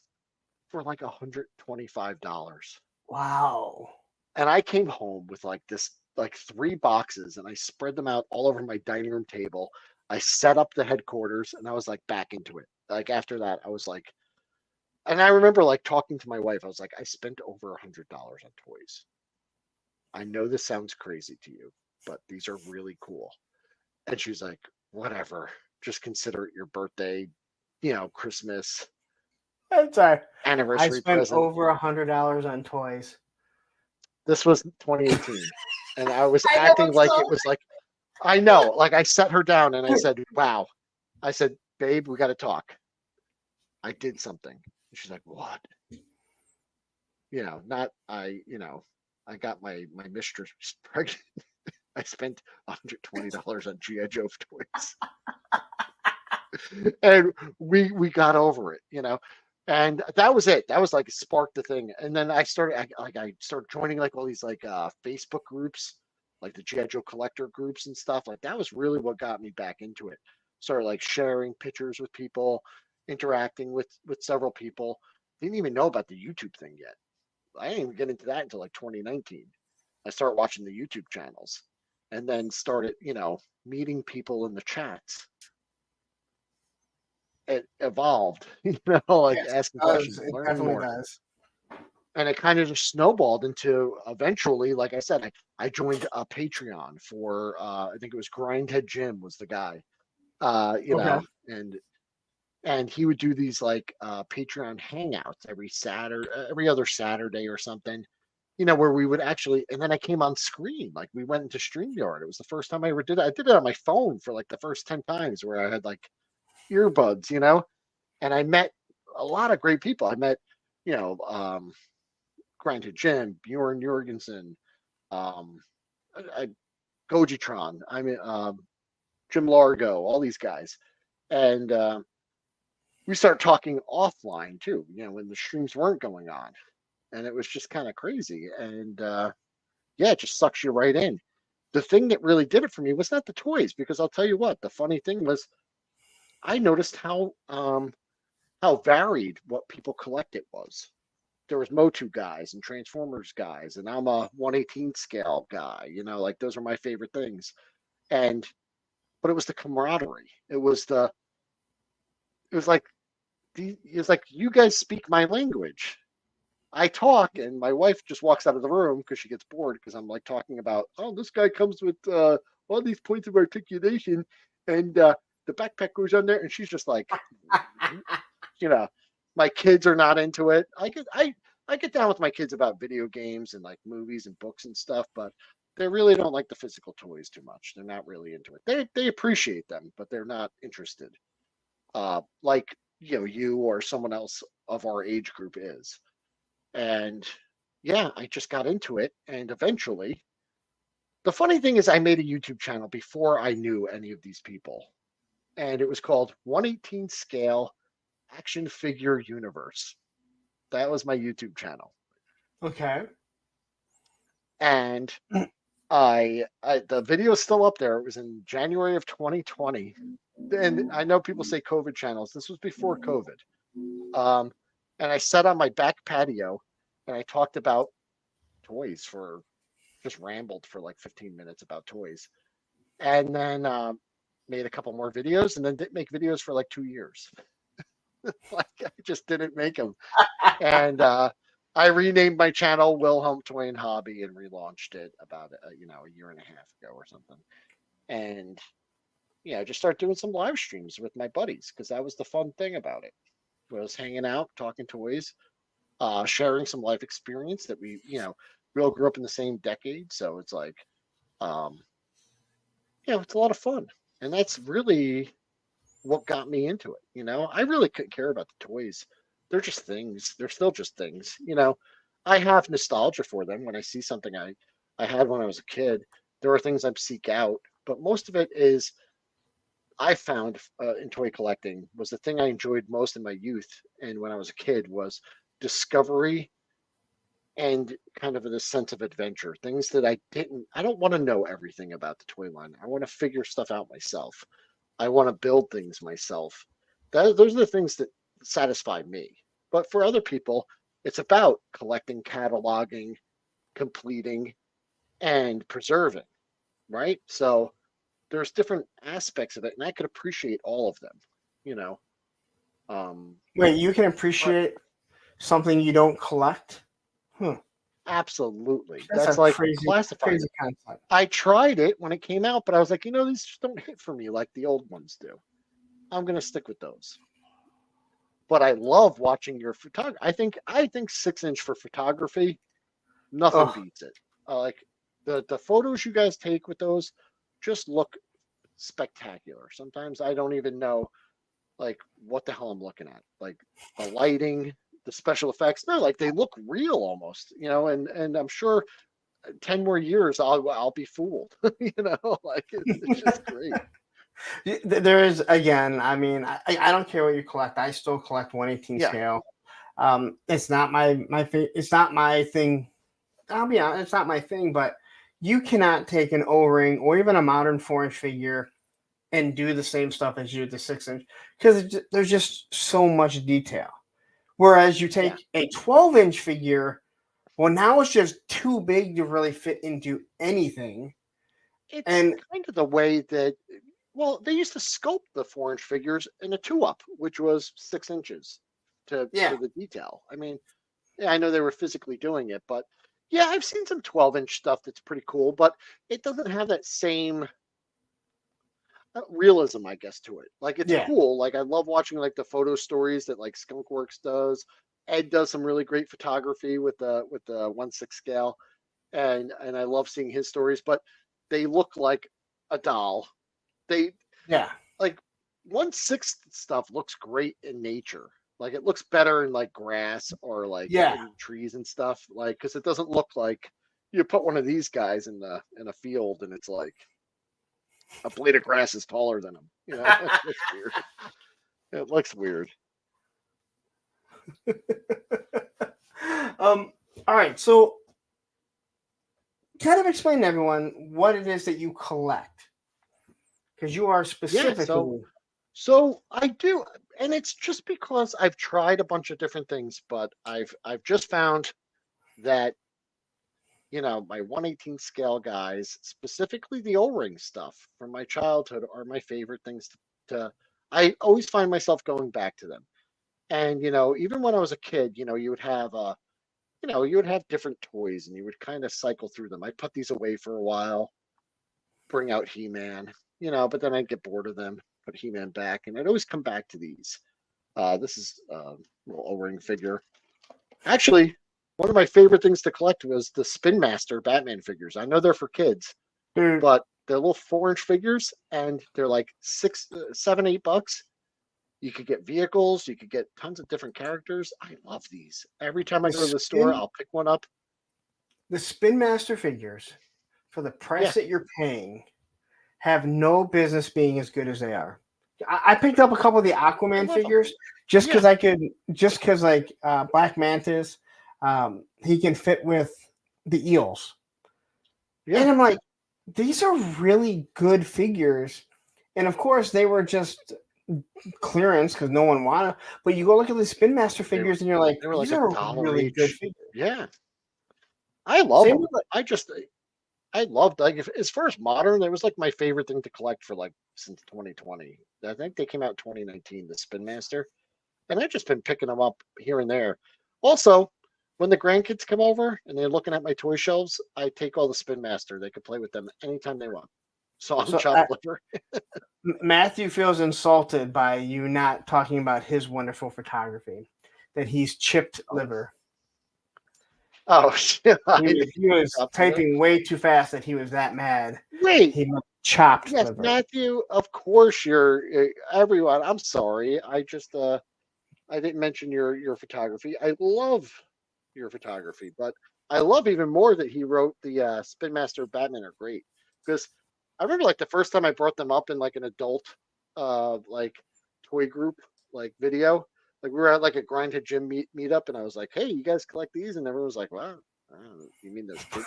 for like $125. Wow. And I came home with like this, like 3 boxes, and I spread them out all over my dining room table. I set up the headquarters, and I was like back into it. Like after that, I was like, and I remember like talking to my wife. I was like, I spent over $100 on toys. I know this sounds crazy to you, but these are really cool. And she's like, whatever. Just consider it your birthday, Christmas, That's all right. I anniversary spent present. over $100 on toys. This was 2018. And I was I know acting it's like so. it was like, I know, like I set her down and I said, wow. I said, babe, we got to talk. I did something. And she's like, what? Not I got my mistress pregnant. I spent $120 on GI Joe toys. And we got over it. And that was it. That was like sparked the thing. And then I started joining like all these like Facebook groups, like the GI Joe collector groups and stuff. Like that was really what got me back into it. Started like sharing pictures with people, interacting with several people. Didn't even know about the YouTube thing yet. I didn't even get into that until like 2019. I started watching the YouTube channels and then started, meeting people in the chats. It evolved, like Yes, asking it does. questions, It learning definitely more. does. And it kind of just snowballed into eventually, like I said, I joined a Patreon for I think it was Grindhead Jim was the guy. Okay. And and he would do these like Patreon hangouts every other Saturday or something, where we would actually, and then I came on screen, like we went into StreamYard. It was the first time I ever did it. I did it on my phone for like the first 10 times where I had like earbuds, and I met a lot of great people. I met, Granted Jim, Bjorn Jorgensen, um, Gojitron, Jim Largo, all these guys. And we started talking offline too, when the streams weren't going on. And it was just kind of crazy. And yeah, it just sucks you right in. The thing that really did it for me was not the toys, because I'll tell you what, the funny thing was I noticed how varied what people collected was. There was Motu guys and Transformers guys, and I'm a 1/18 scale guy, like those are my favorite things. And but it was the camaraderie. It was like you guys speak my language. I talk, and my wife just walks out of the room because she gets bored because I'm like talking about, oh, this guy comes with all these points of articulation, and the backpack goes on there, and she's just like, my kids are not into it. I get down with my kids about video games and like movies and books and stuff, but they really don't like the physical toys too much. They're not really into it. They appreciate them, but they're not interested. Like you or someone else of our age group is. And yeah, I just got into it, and eventually, the funny thing is I made a YouTube channel before I knew any of these people, and it was called 1/18 Scale Action Figure Universe. That was my YouTube channel. Okay. And the video is still up there. It was in January of 2020. And I know people say COVID channels. This was before COVID. And I sat on my back patio and I talked about toys just rambled for like 15 minutes about toys. And then made a couple more videos, and then didn't make videos for like 2 years. Like I just didn't make them. And I renamed my channel Wilhelm Toy and Hobby and relaunched it about a year and a half ago or something. And just start doing some live streams with my buddies, because that was the fun thing about it. I was hanging out, talking toys, sharing some life experience that we all grew up in the same decade. So it's like, it's a lot of fun. And that's really what got me into it. I really couldn't care about the toys. They're just things. They're still just things. I have nostalgia for them when I see something I had when I was a kid. There are things I seek out, but most of it is I found in toy collecting was the thing I enjoyed most in my youth and when I was a kid was discovery and kind of the sense of adventure. Things that I don't want to know everything about the toy line. I want to figure stuff out myself. I want to build things myself. Those are the things that satisfy me. But for other people, it's about collecting, cataloging, completing, and preserving, right? So there's different aspects of it, and I could appreciate all of them. Wait, you can appreciate something you don't collect? Absolutely. That's That's a like crazy classifying. concept. I tried it when it came out, but I was like, these just don't hit for me like the old ones do. I'm gonna stick with those. But I love watching your photography. I think 6-inch for photography, nothing beats it. Like the photos you guys take with those just look spectacular. Sometimes I don't even know like what the hell I'm looking at. Like the lighting, the special effects. No, like they look real almost, and I'm sure 10 more years I'll be fooled. Like it's just great. There is, again, I mean, I don't care what you collect. I still collect 1/18 scale. It's not it's not my thing. I'll be honest, it's not my thing, but you cannot take an O-ring or even a modern 4-inch figure and do the same stuff as you do the 6-inch, because there's just so much detail. Whereas you take a 12-inch figure, well, now it's just too big to really fit into anything. It's kind of the way that, well, they used to sculpt the 4-inch figures in a 2-up, which was 6 inches to the detail. I mean, I know they were physically doing it, but yeah, I've seen some 12-inch stuff that's pretty cool, but it doesn't have that same. realism, I guess, to it. Like it's Yeah. cool. Like I love watching like the photo stories that like Skunkworks does. Ed does some really great photography with the 1/6 scale, and I love seeing his stories. But they look like a doll. They Yeah. like 1/6 stuff looks great in nature. Like it looks better in like grass or like Yeah. in trees and stuff. Like because it doesn't look like you put one of these guys in a field and it's like a blade of grass is taller than him. You know, it looks weird. It looks weird. All right. So, kind of explain to everyone what it is that you collect, because you are specifically. So I do, and it's just because I've tried a bunch of different things, but I've just found that my 1/18 scale guys, specifically the O-ring stuff from my childhood, are my favorite things to. I always find myself going back to them, and even when I was a kid, you would have you would have different toys, and you would kind of cycle through them. I'd put these away for a while, bring out He-Man, but then I'd get bored of them, put He-Man back, and I'd always come back to these. This is a little O-ring figure. Actually, one of my favorite things to collect was the Spin Master Batman figures. I know they're for kids, Dude, but they're little 4-inch figures, and they're like $7-8. You could get vehicles, you could get tons of different characters. I love these. Every time I go to the store, I'll pick one up. the Spin Master figures, for the price Yeah. that you're paying, have no business being as good as they are. I picked up a couple of the Aquaman love 'em. figures just because like Black Mantis, he can fit with the eels. Yeah. And I'm like, these are really good figures. And of course, they were just clearance because no one wanted. But you go look at the Spin Master figures, and you're like, they were like these are $1 really good each. figures. Yeah. I love Same them. with, like, I loved, like, as far as modern, it was like my favorite thing to collect for like since 2020. I think they came out in 2019, the Spin Master, and I've just been picking them up here and there. Also, when the grandkids come over and they're looking at my toy shelves, I take all the Spin Master. They can play with them anytime they want. So I'm chopped liver. Matthew feels insulted by you not talking about his wonderful photography, that he's chipped liver. Oh, yeah. He was typing way too fast that he was that mad. Wait. He chopped Yes, liver. Matthew, of course you're everyone. I'm sorry. I just I didn't mention your photography. I love your photography, but I love even more that he wrote the Spin Master Batman are great, because I remember like the first time I brought them up in like an adult like toy group like video. Like we were at like a Grindhead Gym meetup, and I was like, "Hey, you guys collect these?" And everyone was like, "Wow, you mean those kids?"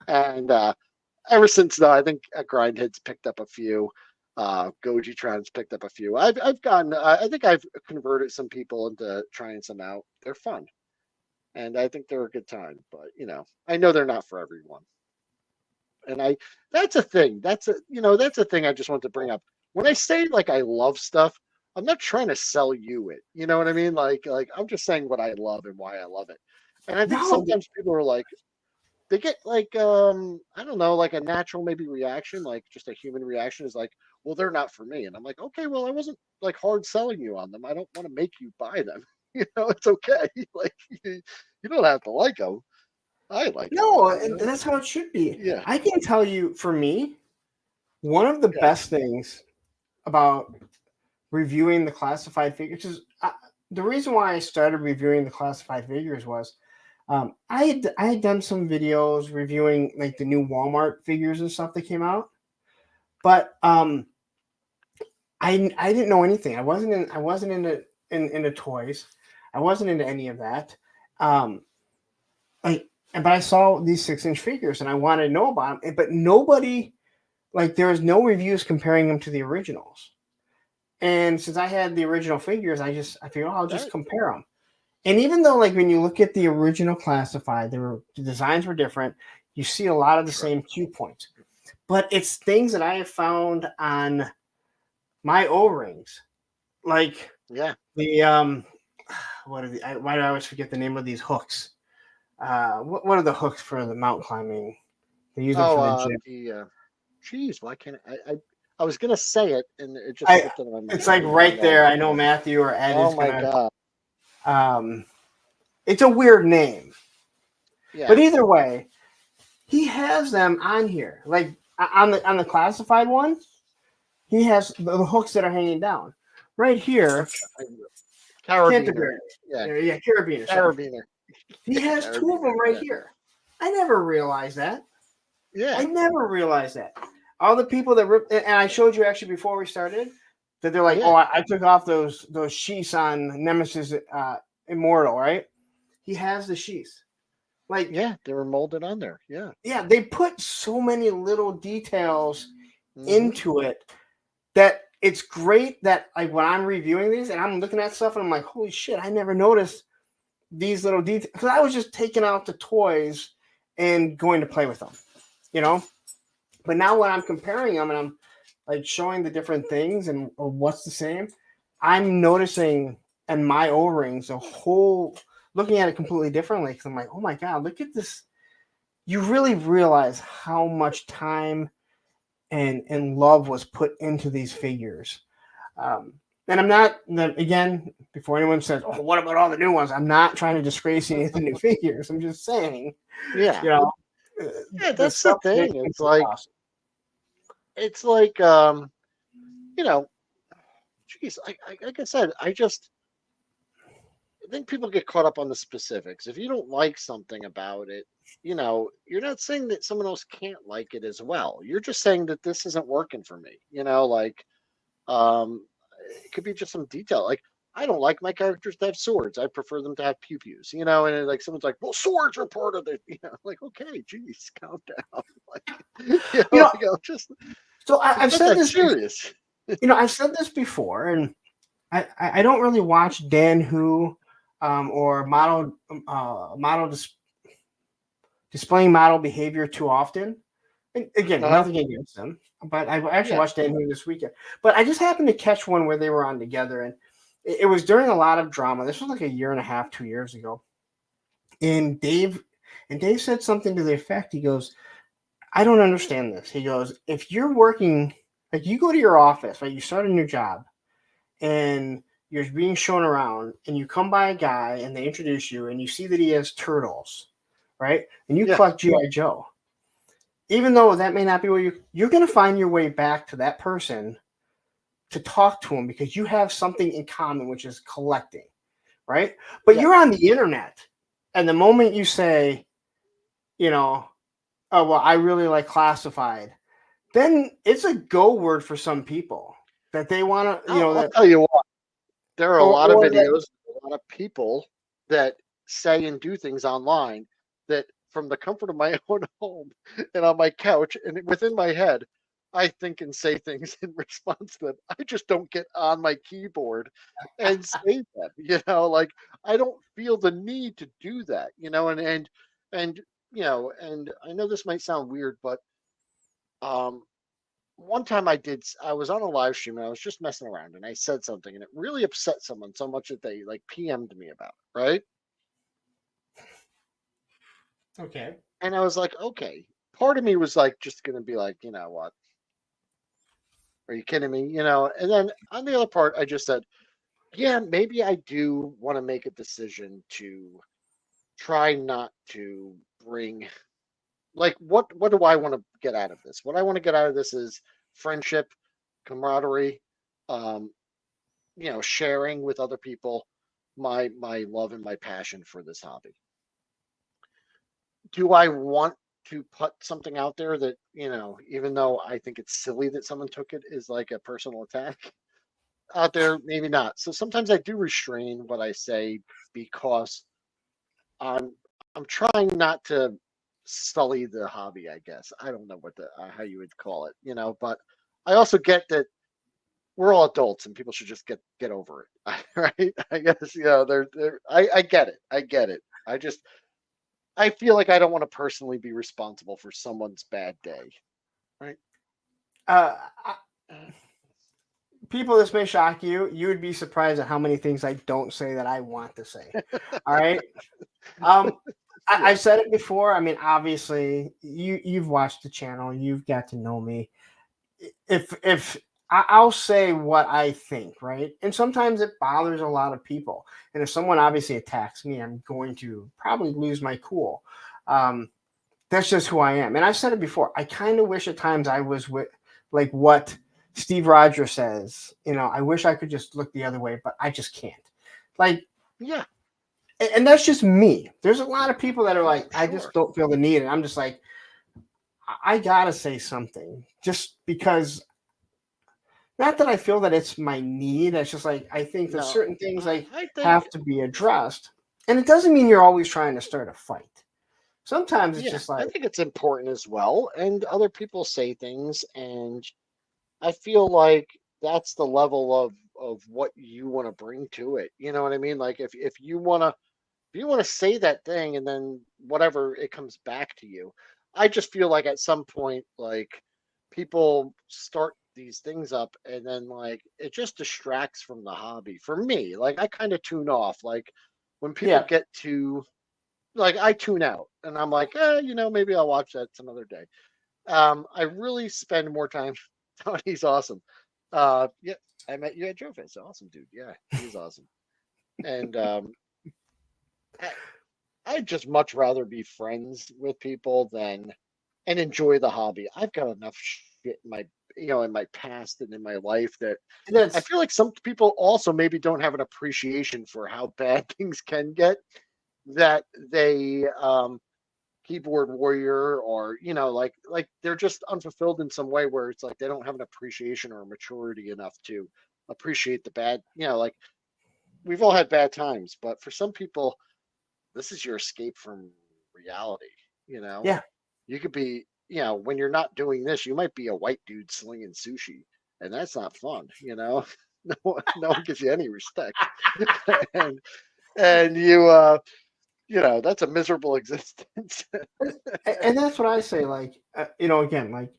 And ever since though, I think Grindhead's picked up a few. Gojitron's picked up a few. I've gotten. I think I've converted some people into trying some out. They're fun, and I think they're a good time. But I know they're not for everyone. And that's a thing. That's a thing I just want to bring up. When I say like I love stuff, I'm not trying to sell you it. You know what I mean? Like I'm just saying what I love and why I love it. And I think sometimes people are like, they get like I don't know, like a natural maybe reaction, like just a human reaction is like, well, they're not for me. And I'm like, okay, well, I wasn't like hard selling you on them. I don't want to make you buy them. It's okay. Like you don't have to like them. I like them. No, and that's how it should be. Yeah. I can tell you, for me, one of the best things about reviewing the classified figures is the reason why I started reviewing the classified figures was I had done some videos reviewing like the new Walmart figures and stuff that came out, but I didn't know anything. I wasn't into toys. I wasn't into any of that. But I saw these 6-inch figures and I wanted to know about them. But nobody, like, there was no reviews comparing them to the originals. And since I had the original figures, I figured, I'll just compare them. And even though, like, when you look at the original classified, the designs were different. You see a lot of the same cue points. But it's things that I have found on my O-rings, like the why do I always forget the name of these hooks? What are the hooks for the mountain climbing? They use them for the gym. Jeez, why can't I was gonna say it and it just I slipped out of my mind. it's like right there. I know Matthew or Ed Oh is my gonna. god. It's a weird name, Yeah. but either way, he has them on here. Like on the classified one, he has the hooks that are hanging down. Right here, Carabiner. Canterbury. Yeah. Yeah, carabiner. Sorry. Carabiner. He has two of them right here. I never realized that. Yeah. I never realized that. All the people that ripped, and I showed you actually before we started that they're like, Yeah. oh, I took off those sheaths on Nemesis Immortal, right? He has the sheaths. Like, Yeah, they were molded on there. Yeah. yeah, they put so many little details Mhm. into it that it's great that like when I'm reviewing these and I'm looking at stuff and I'm like, holy shit, I never noticed these little details because I was just taking out the toys and going to play with them, you know. But now when I'm comparing them and I'm like showing the different things and or what's the same, I'm noticing in my O-rings a whole looking at it completely differently because I'm like, oh my god, look at this. You really realize how much time and love was put into these figures. And I'm not, again, before anyone says, oh, what about all the new ones? I'm not trying to disgrace any of the new figures. I'm just saying, Yeah. you know, Yeah, that's the thing. is Awesome. It's like you know, geez, like I said, I think people get caught up on the specifics. If you don't like something about it, you're not saying that someone else can't like it as well. You're just saying that this isn't working for me. Like it could be just some detail. Like I don't like my characters to have swords. I prefer them to have pew pews. And like someone's like, well, swords are part of it. Like okay, geez, calm down. Like just so I've said this serious. I've said this before, and I don't really watch Dan Who or displaying model behavior too often. And again, nothing against them, but I actually watched Dan Who this weekend. But I just happened to catch one where they were on together, and it was during a lot of drama. This was like a year and a half, 2 years ago. And Dave said something to the effect. He goes, I don't understand this. He goes, if you're working, like you go to your office, right? You start a new job and you're being shown around and you come by a guy and they introduce you and you see that he has turtles, right? And you collect G.I. Joe. Even though that may not be where you're going to find your way back to that person to talk to him because you have something in common, which is collecting, right? But you're on the internet. And the moment you say, oh, well, I really like classified, then it's a go word for some people that they want to, I'll tell you what, there are a lot of videos, a lot of people that say and do things online that from the comfort of my own home and on my couch and within my head, I think and say things in response that I just don't get on my keyboard and say them, like I don't feel the need to do that, and I know this might sound weird, but one time I was on a live stream and I was just messing around and I said something and it really upset someone so much that they like PM'd me about it, right? Okay. And I was like, okay. Part of me was like, just going to be like, you know what? Are you kidding me? And then on the other part, I just said, yeah, maybe I do want to make a decision to try not to bring, like, what do I want to get out of this? What I want to get out of this is friendship, camaraderie, sharing with other people my love and my passion for this hobby. Do I want to put something out there that, even though I think it's silly that someone took it, is like a personal attack out there? Maybe not. So sometimes I do restrain what I say because I'm trying not to sully the hobby, I guess. I don't know what how you would call it, but I also get that we're all adults and people should just get over it. Right? I guess, I get it. I get it. I feel like I don't want to personally be responsible for someone's bad day. Right? People, this may shock you. You would be surprised at how many things I don't say that I want to say. All right. I said it before. I mean, obviously, you've watched the channel, you've got to know me. If I'll say what I think, right? And sometimes it bothers a lot of people. And if someone obviously attacks me, I'm going to probably lose my cool. Um, that's just who I am. And I've said it before. I kind of wish at times I was with like what Steve Rogers says. I wish I could just look the other way, but I just can't. Like, Yeah, and that's just me. There's a lot of people that are like, I sure. just don't feel the need. And I'm just like, I gotta say something just because not that I feel that it's my need. It's just like I think that No, certain things like I think, have to be addressed. And it doesn't mean you're always trying to start a fight. Sometimes it's yeah, just I like, think it's important as well. And other people say things, and I feel like that's the level of what you want to bring to it. You know what I mean? Like if you want to say that thing and then whatever it comes back to you. I just feel like at some point, like people start these things up and then like it just distracts from the hobby. For me, like I kind of tune off. Like when people yeah, get to like I tune out and I'm like, maybe I'll watch that some other day. I really spend more time. Tony's awesome. Yeah, I met you at Joe Fest. Awesome, dude. Yeah, he is awesome. And I, I'd just much rather be friends with people than and enjoy the hobby. I've got enough shit in my in my past and in my life that I that's feel like some people also maybe don't have an appreciation for how bad things can get that they keyboard warrior or like they're just unfulfilled in some way where it's like they don't have an appreciation or maturity enough to appreciate the bad like we've all had bad times, but for some people this is your escape from reality. You know, yeah. you could be, when you're not doing this, you might be a white dude slinging sushi, and that's not fun. No one gives you any respect, and you, that's a miserable existence. And that's what I say. Like, again, like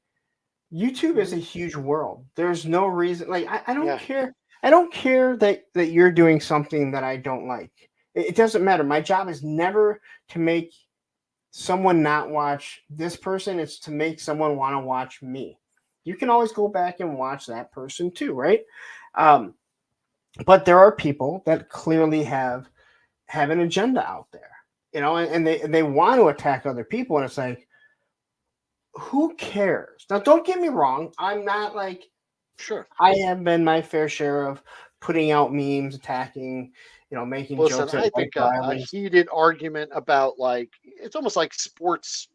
YouTube is a Mhm. huge world. There's no reason. Like, I don't Yeah, care. I don't care that you're doing something that I don't like. It doesn't matter. My job is never to make someone not watch this person. It's to make someone want to watch me. You can always go back and watch that person too, right? Um, but there are people that clearly have an agenda out there, and they want to attack other people, and it's like, who cares? Now, don't get me wrong. I'm not like sure. I have been my fair share of putting out memes, attacking, making Listen, jokes at I white think a violence. heated argument about like it's almost like sports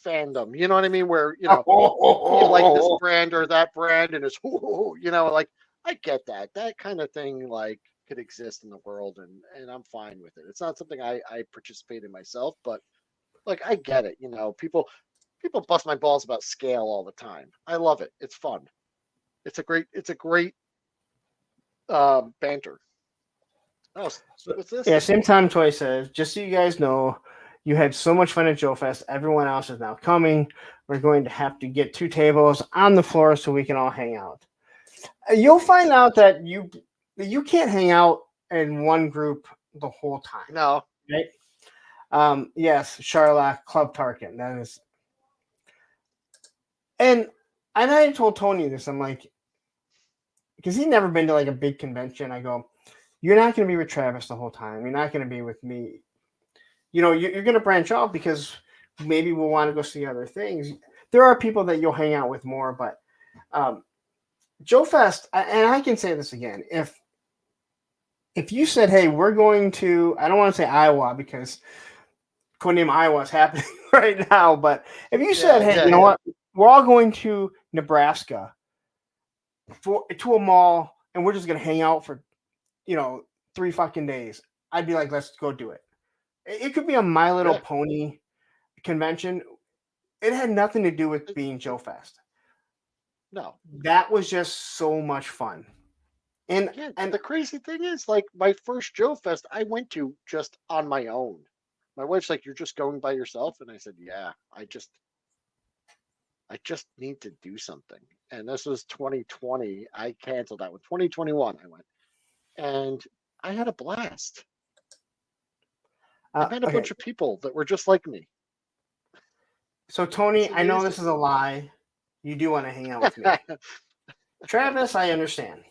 fandom. You know what I mean? Where you like this brand or that brand, and it's like I get that kind of thing like could exist in the world, and I'm fine with it. It's not something I participate in myself, but like I get it. People bust my balls about scale all the time. I love it. It's fun. It's a great banter. Oh, what's this? Yeah, same time Toy says, just so you guys know, you had so much fun at Joe Fest. Everyone else is now coming. We're going to have to get 2 tables on the floor so we can all hang out. You'll find out that you can't hang out in one group the whole time, No, right? Yes, Charlotte Club Tarkin. That is, and I told Tony this. I'm like, because he'd never been to like a big convention. I go, you're not going to be with Travis the whole time. You're not going to be with me. You're going to branch out because maybe we'll want to go see other things. There are people that you'll hang out with more, but um, Joe Fest, and I can say this again, if you said, hey, we're going to, I don't want to say Iowa because name Iowa is happening right now, but if you said, yeah, hey, yeah, you know yeah. what, we're all going to Nebraska to a mall and we're just going to hang out for, 3 fucking days, I'd be like, let's go do it. It could be a My Little Yeah. Pony convention. It had nothing to do with being Joe Fest. No. That was just so much fun. And Yeah. and The crazy thing is, like, my first Joe Fest, I went to just on my own. My wife's like, "You're just going by yourself?" And I said, "Yeah, I just need to do something." And this was 2020. I canceled that one. 2021, I went, and I had a blast. I met a Okay. bunch of people that were just like me. So Tony, It's I know amazing. this is a lie. You do want to hang out with me. Travis, I understand.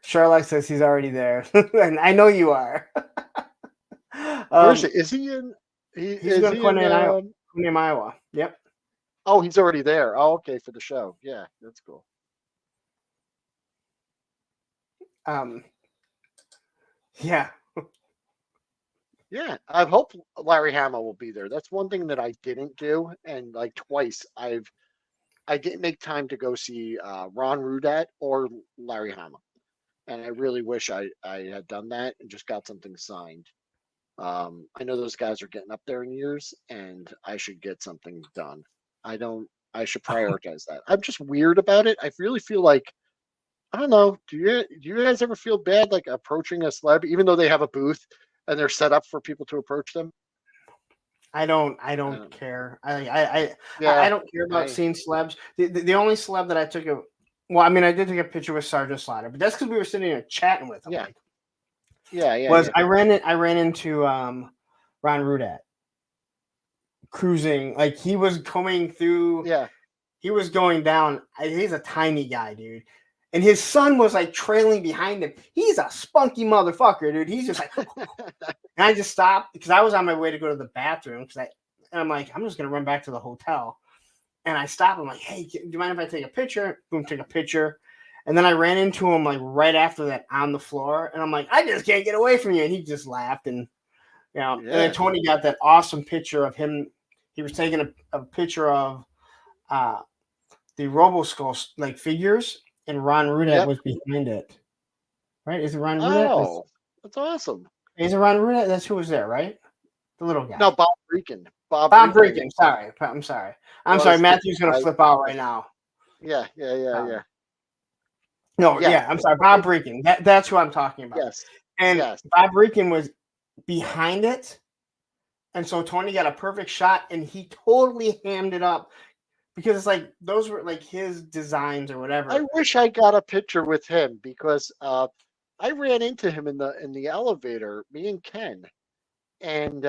Sherlock says he's already there. And I know you are. Where is he? Is he in? He's Is going to he in? Name Iowa. Yep. Oh, he's already there. Oh, okay, for the show. Yeah, that's cool. Um, yeah. Yeah, I hope Larry Hama will be there. That's one thing that I didn't do, and like twice I didn't make time to go see Ron Rudat or Larry Hama, and I really wish I had done that and just got something signed. I know those guys are getting up there in years, and I should get something done. I don't. I should prioritize that. I'm just weird about it. I really feel like I don't know. Do you guys ever feel bad like approaching a celeb, even though they have a booth and they're set up for people to approach them? I don't Um, care. I yeah, don't care about I seeing celebs. The only celeb that I took a well, I mean, I did take a picture with Sergeant Slaughter, but that's because we were sitting there chatting with him. yeah, Like, yeah. I ran into Ron Rudat cruising. Like he was coming through. Yeah. He was going down. He's a tiny guy, dude. And his son was like trailing behind him. He's a spunky motherfucker, dude. He's just like, and I just stopped because I was on my way to go to the bathroom and I'm like, I'm just gonna run back to the hotel. And I stopped. I'm like, hey, do you mind if I take a picture? Boom, take a picture. And then I ran into him like right after that on the floor, and I'm like, I just can't get away from you. And he just laughed, and and then Yeah. Tony got that awesome picture of him. He was taking a picture of uh, the RoboSkull like figures, and Ron Rudat Yep. was behind it. Right? Is it Ron Rudat? Oh, that's awesome. Is it Ron Rudat? That's who was there, right? The little guy. No, Bob Breakin. Bob Bob Breakin Breakin. Sorry. I'm sorry. I'm sorry. was the Matthew's gonna guy. flip out right now. Yeah. Um, No, Yeah. yeah, I'm sorry, Bob Breakin. That's who I'm talking about. Yes. And Yes. Bob Breakin was behind it, and so Tony got a perfect shot, and he totally hammed it up because it's like those were like his designs or whatever. I wish I got a picture with him because I ran into him in the elevator, me and Ken, and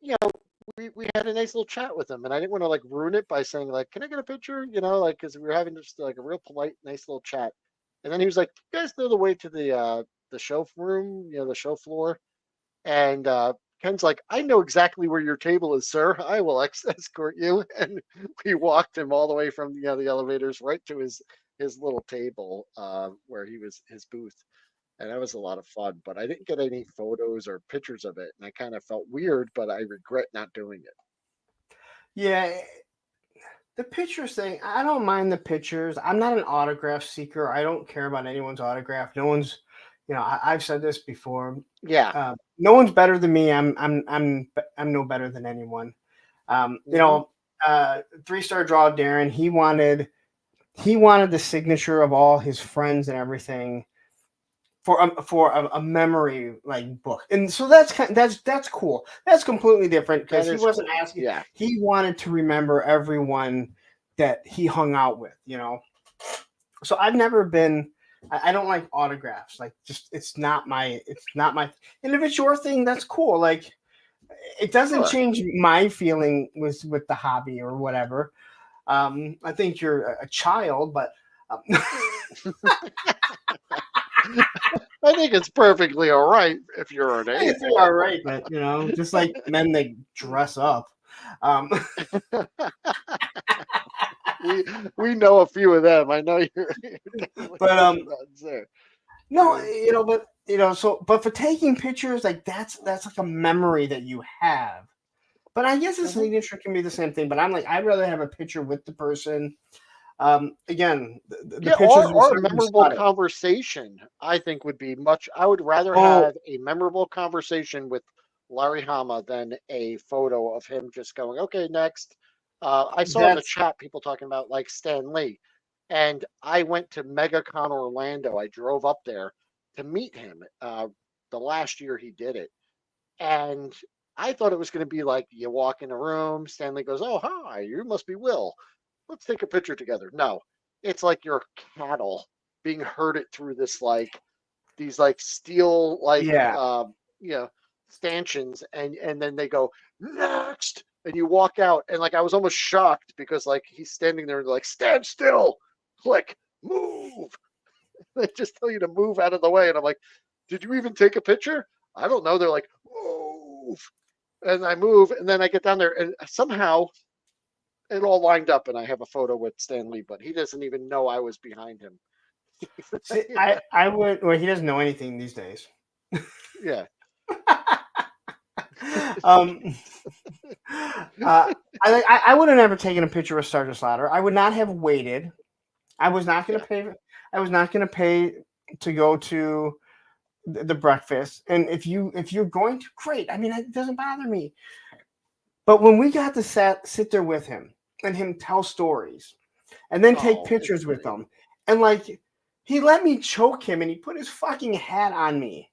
you know we had a nice little chat with him, and I didn't want to like ruin it by saying like, "Can I get a picture?" You know, like because we were having just like a real polite, nice little chat, and then he was like, "You guys know the way to the show room, the show floor," and Ken's like, "I know exactly where your table is, sir. I will escort you." And we walked him all the way from the elevators right to his little table where he was his booth, and that was a lot of fun. But I didn't get any photos or pictures of it, and I kind of felt weird, but I regret not doing it. Yeah, the pictures thing, I don't mind the pictures. I'm not an autograph seeker. I don't care about anyone's autograph. No one's, I've said this before. Yeah. No one's better than me. I'm no better than anyone. Mhm. 3-star draw Darren. He wanted the signature of all his friends and everything for a memory like book, and so that's cool. That's completely different because That he is wasn't cool. asking. Yeah. He wanted to remember everyone that he hung out with. So I've never been. I don't like autographs. Like, just it's not my. And if it's your thing, that's cool. Like, it doesn't Sure. change my feeling with the hobby or whatever. I think you're a child, but. I think it's perfectly all right if you're an It's 8. all right, but just like men that dress up. Um, We know a few of them. I know you're but there. no, Yeah. but for taking pictures, like that's like a memory that you have. But I guess a Mhm. signature can be the same thing. But I'm like, I'd rather have a picture with the person. Again, the Yeah, pictures or a are memorable conversation, I think would be much. I would rather Oh, have a memorable conversation with Larry Hama than a photo of him just going, okay, next. I saw in the that's chat people talking about like Stan Lee, and I went to MegaCon Orlando. I drove up there to meet him the last year he did it. And I thought it was going to be like you walk in a room, Stanley goes, "Oh, hi, you must be Will. Let's take a picture together." No, it's like you're cattle being herded through this like these like steel like Yeah. you know, stanchions, and then they go next, and you walk out, and like I was almost shocked because like he's standing there like stand still, click, move. They just tell you to move out of the way, and I'm like, did you even take a picture? I don't know. They're like move, and I move, and then I get down there, and somehow it all lined up, and I have a photo with Stan Lee, but he doesn't even know I was behind him. See, I would. Well, he doesn't know anything these days. Yeah. um, I would have never taken a picture with Sergeant Slaughter. I would not have waited. I was not going to pay. I was not going to pay to go to the breakfast. And if you're going to, great. I mean, it doesn't bother me. But when we got to sit there with him and him tell stories, and then take pictures with him, and like he let me choke him, and he put his fucking hat on me.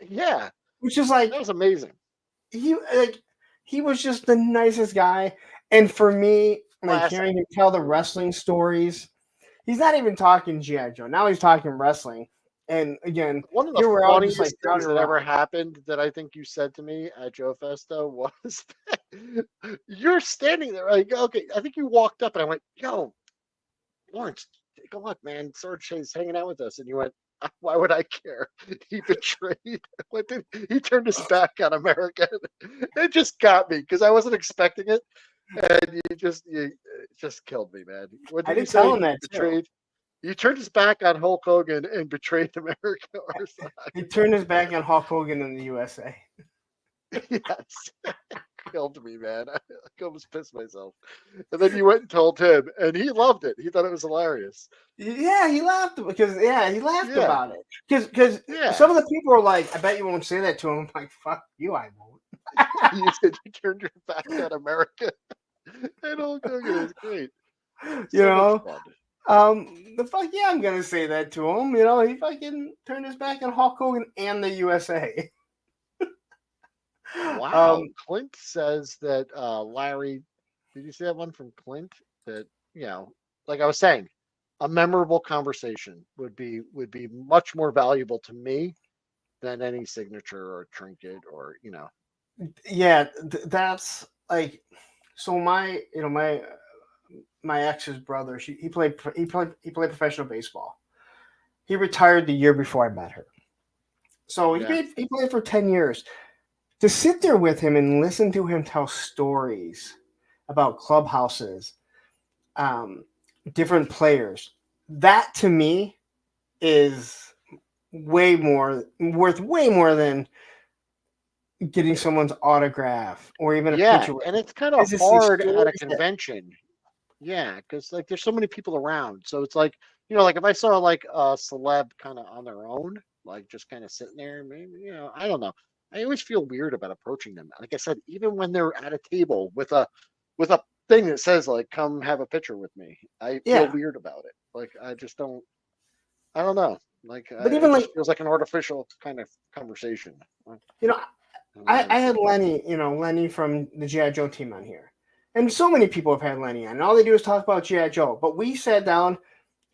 Yeah, which is like that was amazing. He was just the nicest guy, and for me, like hearing him tell the wrestling stories, he's not even talking G.I. Joe. Now he's talking wrestling. And again, one of the funniest things that ever happened that I think you said to me at Joe Festa was that you're standing there like, okay, I think you walked up and I went, yo, Lawrence, take a look, man. Sarge is hanging out with us. And you went, why would I care? He betrayed. He turned his back on America. It just got me because I wasn't expecting it. And you just killed me, man. What did I didn't tell him that betrayed. He turned his back on Hulk Hogan and betrayed America. He turned his back on Hulk Hogan in the USA. Yes. Killed me, man. I almost pissed myself. And then you went and told him, and he loved it. He thought it was hilarious. Yeah, he laughed because he laughed about it. Because some of the people were like, I bet you won't say that to him. I'm like, fuck you, I won't. You said you turned your back on America. And Hulk Hogan is great. The fuck yeah, I'm gonna say that to him. You know, he fucking turned his back on Hulk Hogan and the USA. Wow. Clint says that Larry, did you see that one from Clint? That, like I was saying, a memorable conversation would be much more valuable to me than any signature or trinket or Yeah, that's like, so my ex's brother, he played professional baseball. He retired the year before I met her. So he played for 10 years. To sit there with him and listen to him tell stories about clubhouses, different players, that to me is worth way more than getting someone's autograph or even a picture. And it's kind of hard at a convention. Yeah, because like there's so many people around. So it's like, like if I saw like a celeb kind of on their own, like just kind of sitting there, maybe, I don't know. I always feel weird about approaching them. Like I said, even when they're at a table with a thing that says like, come have a picture with me, I feel weird about it. Like I just don't, I don't know. Like, but even like feels like an artificial kind of conversation. I had Lenny from the G.I. Joe team on here. And so many people have had Lenny on. And all they do is talk about G.I. Joe. But we sat down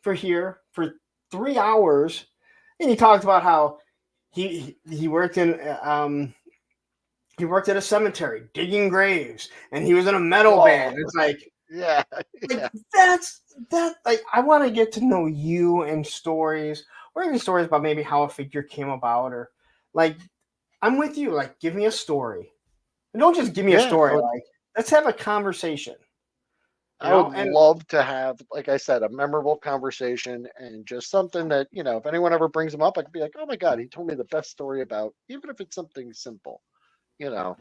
for 3 hours, and he talked about how he worked in he worked at a cemetery digging graves, and he was in a metal band. It's like that's like, I want to get to know you and stories, or even stories about maybe how a figure came about, or like I'm with you. Like, give me a story, and don't just give me a story. Like, let's have a conversation. I would love to have, like I said, a memorable conversation, and just something that, if anyone ever brings them up, I could be like, oh my God, he told me the best story about, even if it's something simple, I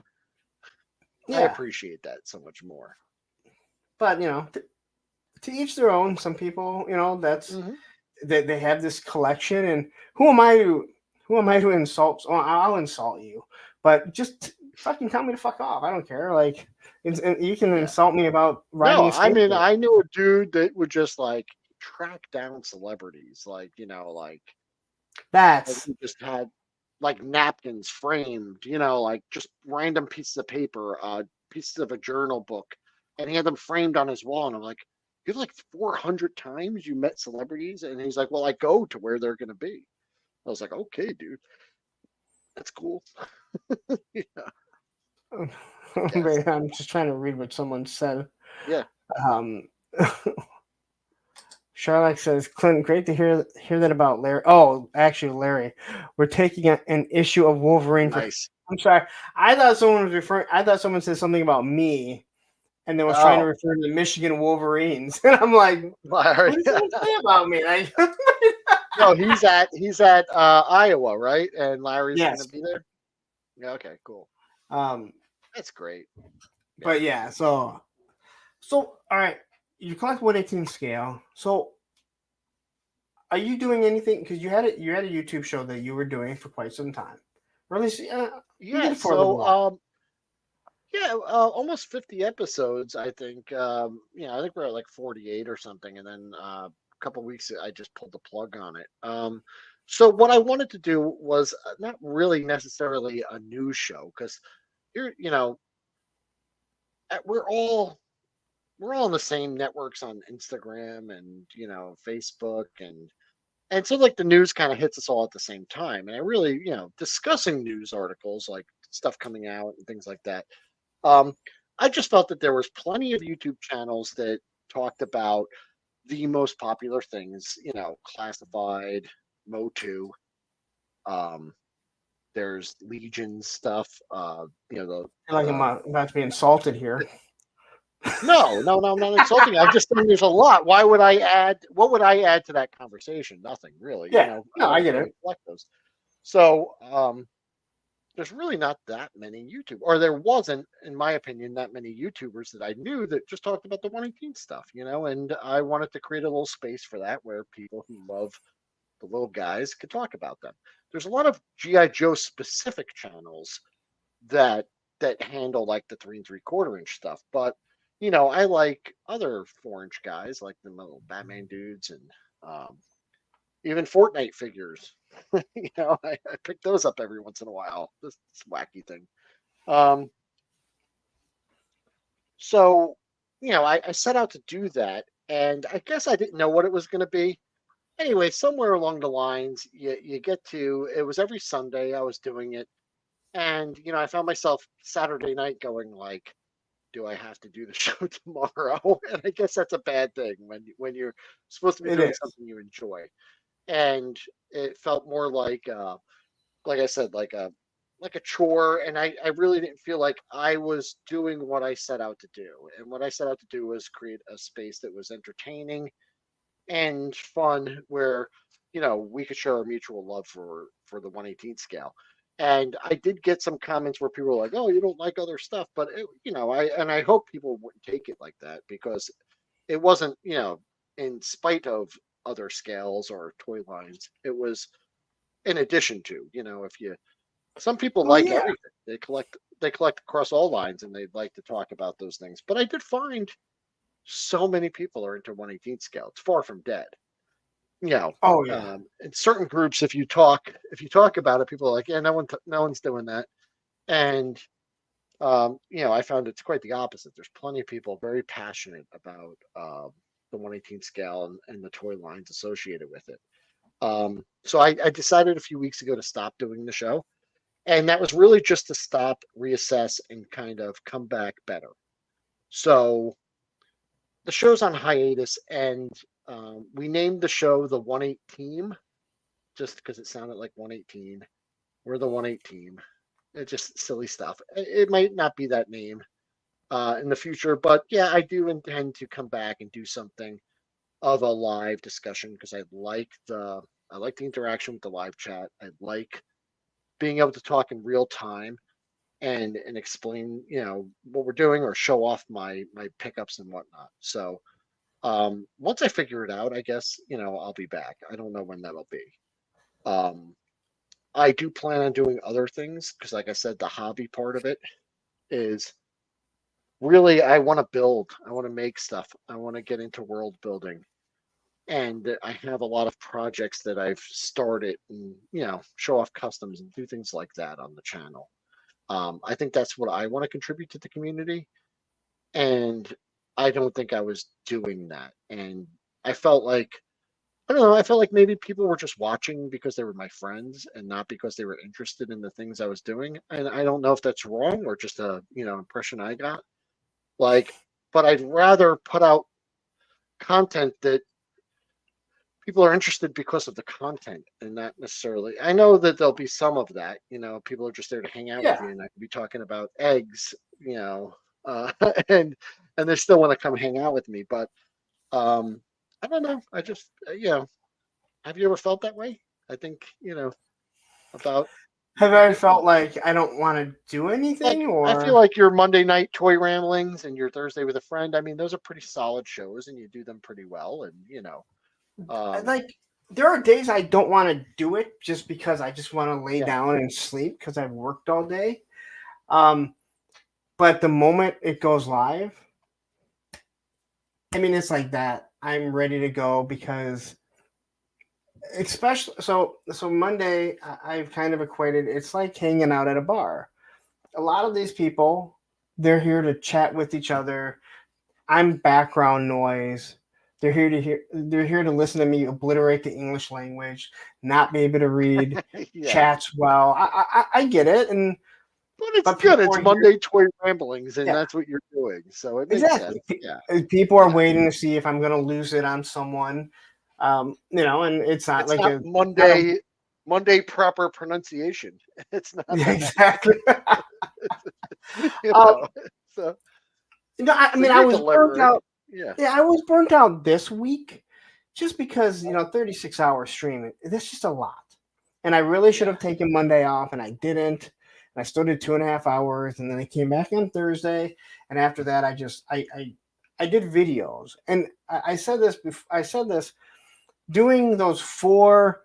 appreciate that so much more. But, to each their own. Some people, that's they have this collection, and who am I to insult? Well, I'll insult you, but just fucking tell me to fuck off. I don't care. Like, you can insult me about riding. No, I mean, I knew a dude that would just like track down celebrities, like that's like just had like napkins framed, like just random pieces of paper, pieces of a journal book, and he had them framed on his wall. And I'm like, you have like 400 times you met celebrities, and he's like, well, I go to where they're going to be. I was like, okay, dude, that's cool. Yeah, yes. Wait, I'm just trying to read what someone said. Yeah. Um, Sherlock says, Clint, great to hear that about Larry. Oh, actually, Larry, we're taking an issue of Wolverine for. Nice. I'm sorry. I thought someone was referring. I thought someone said something about me, and then was trying to Oh, refer to the Michigan Wolverines, and I'm like, Larry. what did someone say about me? No, he's at Iowa, right? And Larry's going to Yes. be there. Yeah. Okay. Cool. Um. That's great. Yeah. But yeah. So all right. You collect 118 scale. So are you doing anything? Because you had a YouTube show that you were doing for quite some time. Or at least you did Yeah. it for a little So, while. yeah, almost 50 episodes, I think. I think we're at like 48 or something, and then a couple weeks I just pulled the plug on it. So what I wanted to do was not really necessarily a news show because you're, we're all on the same networks on Instagram and Facebook and so like the news kind of hits us all at the same time, and I really discussing news articles like stuff coming out and things like that. um, I just felt that there was plenty of YouTube channels that talked about the most popular things, classified, Motu. Um, there's Legion stuff. I feel like I'm about to be insulted here. No, no, no, I'm not insulting. I'm just saying there's a lot. Why would I add? What would I add to that conversation? Nothing really. Yeah. I No, I don't get really it. collect those. So, there's really not that many YouTube, or there wasn't, in my opinion, that many YouTubers that I knew that just talked about the 118 stuff, and I wanted to create a little space for that where people who love the little guys could talk about them. There's a lot of GI Joe specific channels that handle like the 3 3/4 inch stuff, but I like other 4 inch guys like the little Batman dudes and um, even Fortnite figures. I pick those up every once in a while. This wacky thing. Um, so, I set out to do that, and I guess I didn't know what it was going to be. Anyway, somewhere along the lines, you get to it was every Sunday I was doing it, and I found myself Saturday night going like, do I have to do the show tomorrow? And I guess that's a bad thing when you're supposed to be It doing is. something you enjoy, and it felt more like I said, like a chore, and I really didn't feel like I was doing what I set out to do. And what I set out to do was create a space that was entertaining and fun, where we could share our mutual love for the 118 scale. And I did get some comments where people were like, "Oh, you don't like other stuff," but I hope people wouldn't take it like that because it wasn't in spite of other scales or toy lines. It was in addition to if you some people Well, like yeah. everything. They collect across all lines and they'd like to talk about those things. But I did find so many people are into 118 scale. It's far from dead. Oh yeah. In certain groups, if you talk about it, people are like, yeah, no one's doing that. And I found it's quite the opposite. There's plenty of people very passionate about the 118 scale and the toy lines associated with it. So I decided a few weeks ago to stop doing the show. And that was really just to stop, reassess, and kind of come back better. So the show's on hiatus, and we named the show the 1/8 Team just because it sounded like 118. We're the 1/8 Team. It's just silly stuff. It might not be that name in the future, but yeah, I do intend to come back and do something of a live discussion because I like the interaction with the live chat. I like being able to talk in real time and explain what we're doing or show off my pickups and whatnot. So once I figure it out, I guess I'll be back. I don't know when that'll be. um I do plan on doing other things because like I said, the hobby part of it is really I want to build, I want to make stuff, I want to get into world building, and I have a lot of projects that I've started and show off customs and do things like that on the channel. I think that's what I want to contribute to the community, and I don't think I was doing that. And I felt like I don't know. I felt like maybe people were just watching because they were my friends and not because they were interested in the things I was doing. And I don't know if that's wrong or just a impression I got. Like, but I'd rather put out content that people are interested because of the content and not necessarily. I know that there'll be some of that. People are just there to hang out with Yeah. me, and I could be talking about eggs, uh, and and they still want to come hang out with me. But I don't know. I just have you ever felt that way? I think about Have I felt like I don't want to do anything, I feel or like your Monday night toy ramblings and your Thursday with a friend. I mean, those are pretty solid shows, and you do them pretty well. And um, like there are days I don't want to do it just because I just want to lay yeah, down and sleep because I've worked all day. Um, but the moment it goes live, I mean, it's like that. I'm ready to go because, especially so Monday, I've kind of equated. It's like hanging out at a bar. A lot of these people, they're here to chat with each other. I'm background noise. They're here to listen to me obliterate the English language, not be able to read yeah. chats well. I get it, But it's but good. people It's are here. Monday toy ramblings, and Yeah, that's what you're doing. So it makes sense. exactly. Yeah, People are yeah. waiting to see if I'm going to lose it on someone. And it's not It's like not a not a Monday proper pronunciation. It's not that. exactly. You um, know. So I so mean, I your was burnt delivery. out. Yeah. Yeah, I was burnt out this week just because 36-hour streaming. That's just a lot, and I really should Yeah. have taken Monday off, and I didn't. And I still did 2.5 hours, and then I came back on Thursday, and after that, I did videos, and I said this. I said this doing those four.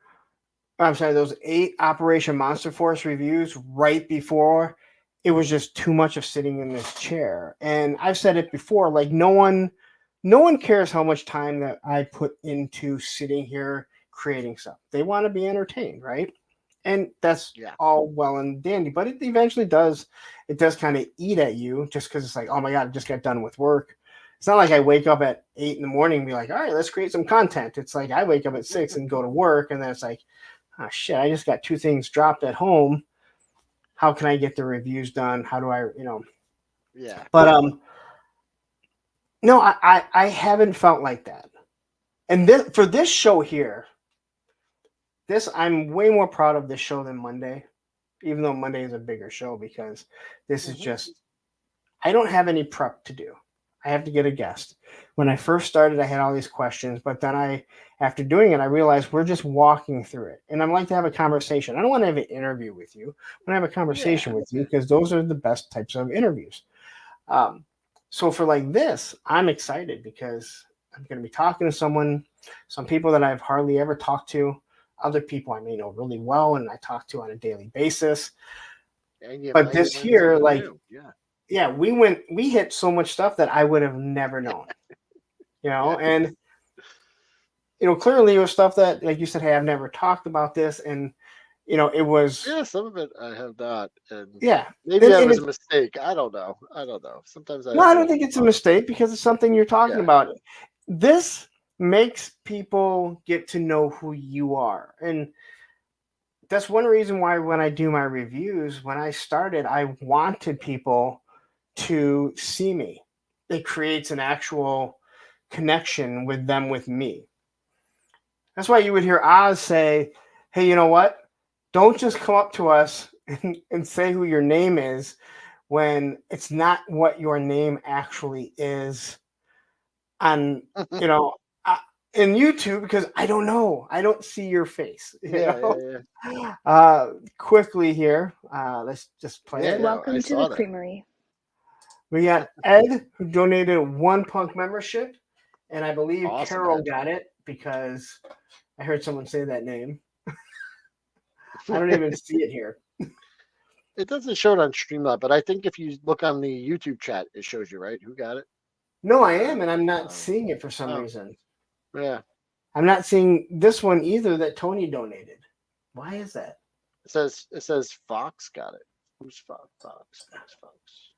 I'm sorry, those 8 Operation Monster Force reviews right before it was just too much of sitting in this chair. And I've said it before, like no one cares how much time that I put into sitting here creating stuff. They want to be entertained, right? And that's Yeah. all well and dandy, but it eventually does kind of eat at you just because it's like, oh my God, I just got done with work. It's not like I wake up at 8 in the morning and be like, all right, let's create some content. It's like I wake up at 6 and go to work, and then it's like, oh shit, I just got 2 things dropped at home. How can I get the reviews done? How do I. Yeah. But no, I haven't felt like that. And for this show here, I'm way more proud of this show than Monday, even though Monday is a bigger show because this is Hmm. just I don't have any prep to do. I have to get a guest. When I first started, I had all these questions, but then after doing it, I realized we're just walking through it. And I'd like to have a conversation. I don't want to have an interview with you. I want to have a conversation Yeah. with you because those are the best types of interviews. Um, so for like this, I'm excited because I'm going to be talking to some people that I've hardly ever talked to, other people I may know really well and I talk to on a daily basis. And you But might this learn here, something like, new. Yeah. yeah, we hit so much stuff that I would have never known, Yeah. and clearly it was stuff that, like you said, hey, I've never talked about this, and it was, Yeah. Some of it I have not, and yeah, maybe and, that and was it, a mistake. I don't know. I don't know. Sometimes I no, I don't overlook think it's a a lot of stuff. mistake because it's something you're talking Yeah. about. This makes people get to know who you are, and that's one reason why when I do my reviews, when I started, I wanted people to see me. It creates an actual connection with them with me. That's why you would hear Oz say, hey, you know what? Don't just come up to us and say who your name is when it's not what your name actually is on, you know, uh, in YouTube because I don't know. I don't see your face, Yeah. Yeah. Quickly here, let's just play Yeah. it. Yeah. I Welcome to the saw that. creamery. We got Ed, who donated 1 punk membership, and I believe Awesome, Carol Ed. got it because I heard someone say that name. I don't even see it here. It doesn't show it on Streamlab, but I think if you look on the YouTube chat, it shows you, right? Who got it? No, I am, and I'm not Um, seeing it for some oh, reason. yeah. I'm not seeing this one either that Tony donated. Why is that? It says Fox got it. Who's Fox? Fox.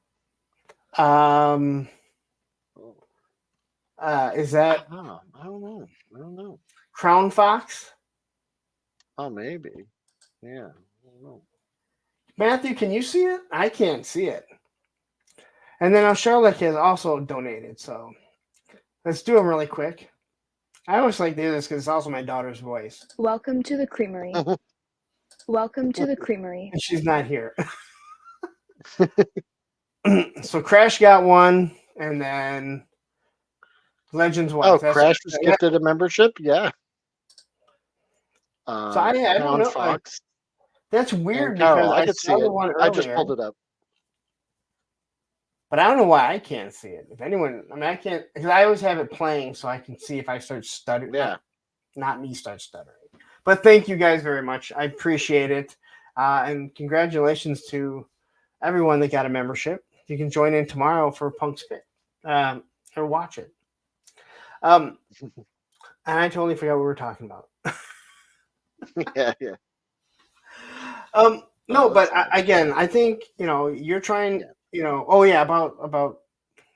Um, Oh, is that I don't know. I don't know. Crown Fox. Oh, maybe. Yeah. I don't know. Matthew, can you see it? I can't see it. And then Charlotte has also donated, so let's do them really quick. I always like to do this because it's also my daughter's voice, Welcome to the creamery. Welcome to the creamery. and she's not here. So Crash got one, and then Legends wife. Oh, Crash was gifted a membership. Yeah. So I don't Crown know. Fox. That's And weird Carol, because I I could saw see the it. one I just earlier, pulled it up. but I don't know why I can't see it. If anyone, I mean, I can't because I always have it playing so I can see if I start stuttering. Yeah. Not me start stuttering. But thank you guys very much. I appreciate it, and congratulations to everyone that got a membership. You can join in tomorrow for Punk's Pit, or watch it. And I totally forgot what we were talking about. Yeah. Yeah. No, Oh, but that's nice. again, I think you're trying. Yeah. Oh yeah, about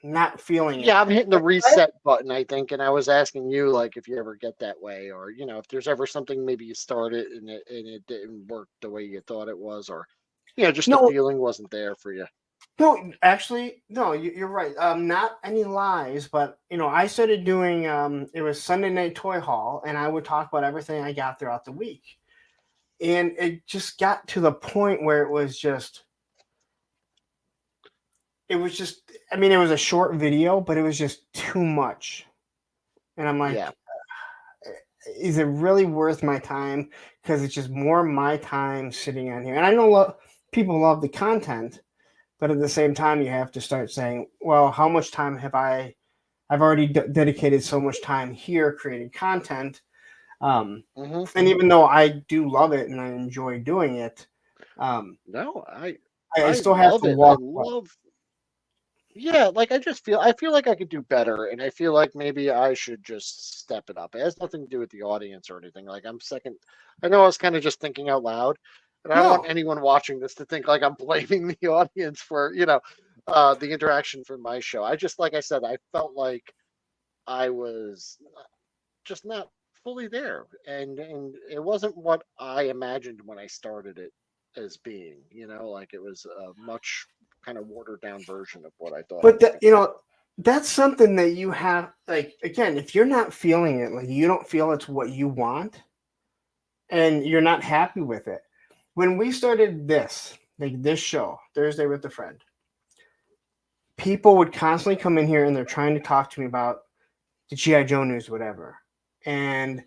not feeling it. Yeah, I'm hitting the reset button, I think, and I was asking you like if you ever get that way, or if there's ever something maybe you started and it didn't work the way you thought it was, or just the No, feeling wasn't there for you. no, actually, no. You're right. Not any lies, but I started doing. It was Sunday Night Toy Haul, and I would talk about everything I got throughout the week, and it just got to the point where it was just. It was just. I mean, it was a short video, but it was just too much, and I'm like, Yeah. is it really worth my time? Because it's just more my time sitting on here, and I know people love the content. But at the same time, you have to start saying, well, how much time have I've already dedicated so much time here creating content. And even though I do love it and I enjoy doing it, No, I I still have love to it. I walk. love. Yeah, like I feel like I could do better, and I feel like maybe I should just step it up. It has nothing to do with the audience or anything. Like I'm second. I know I was kind of just thinking out loud, and I don't want No, anyone watching this to think like I'm blaming the audience for the interaction for my show. I just like I said, I felt like I was just not fully there, and it wasn't what I imagined when I started it as being. Like it was a much kind of watered down version of what I thought it but was going to be. that's something that you have. Like again, if you're not feeling it, like you don't feel it's what you want, and you're not happy with it. When we started this show, Thursday with a Friend, people would constantly come in here and they're trying to talk to me about the GI Joe news, whatever. And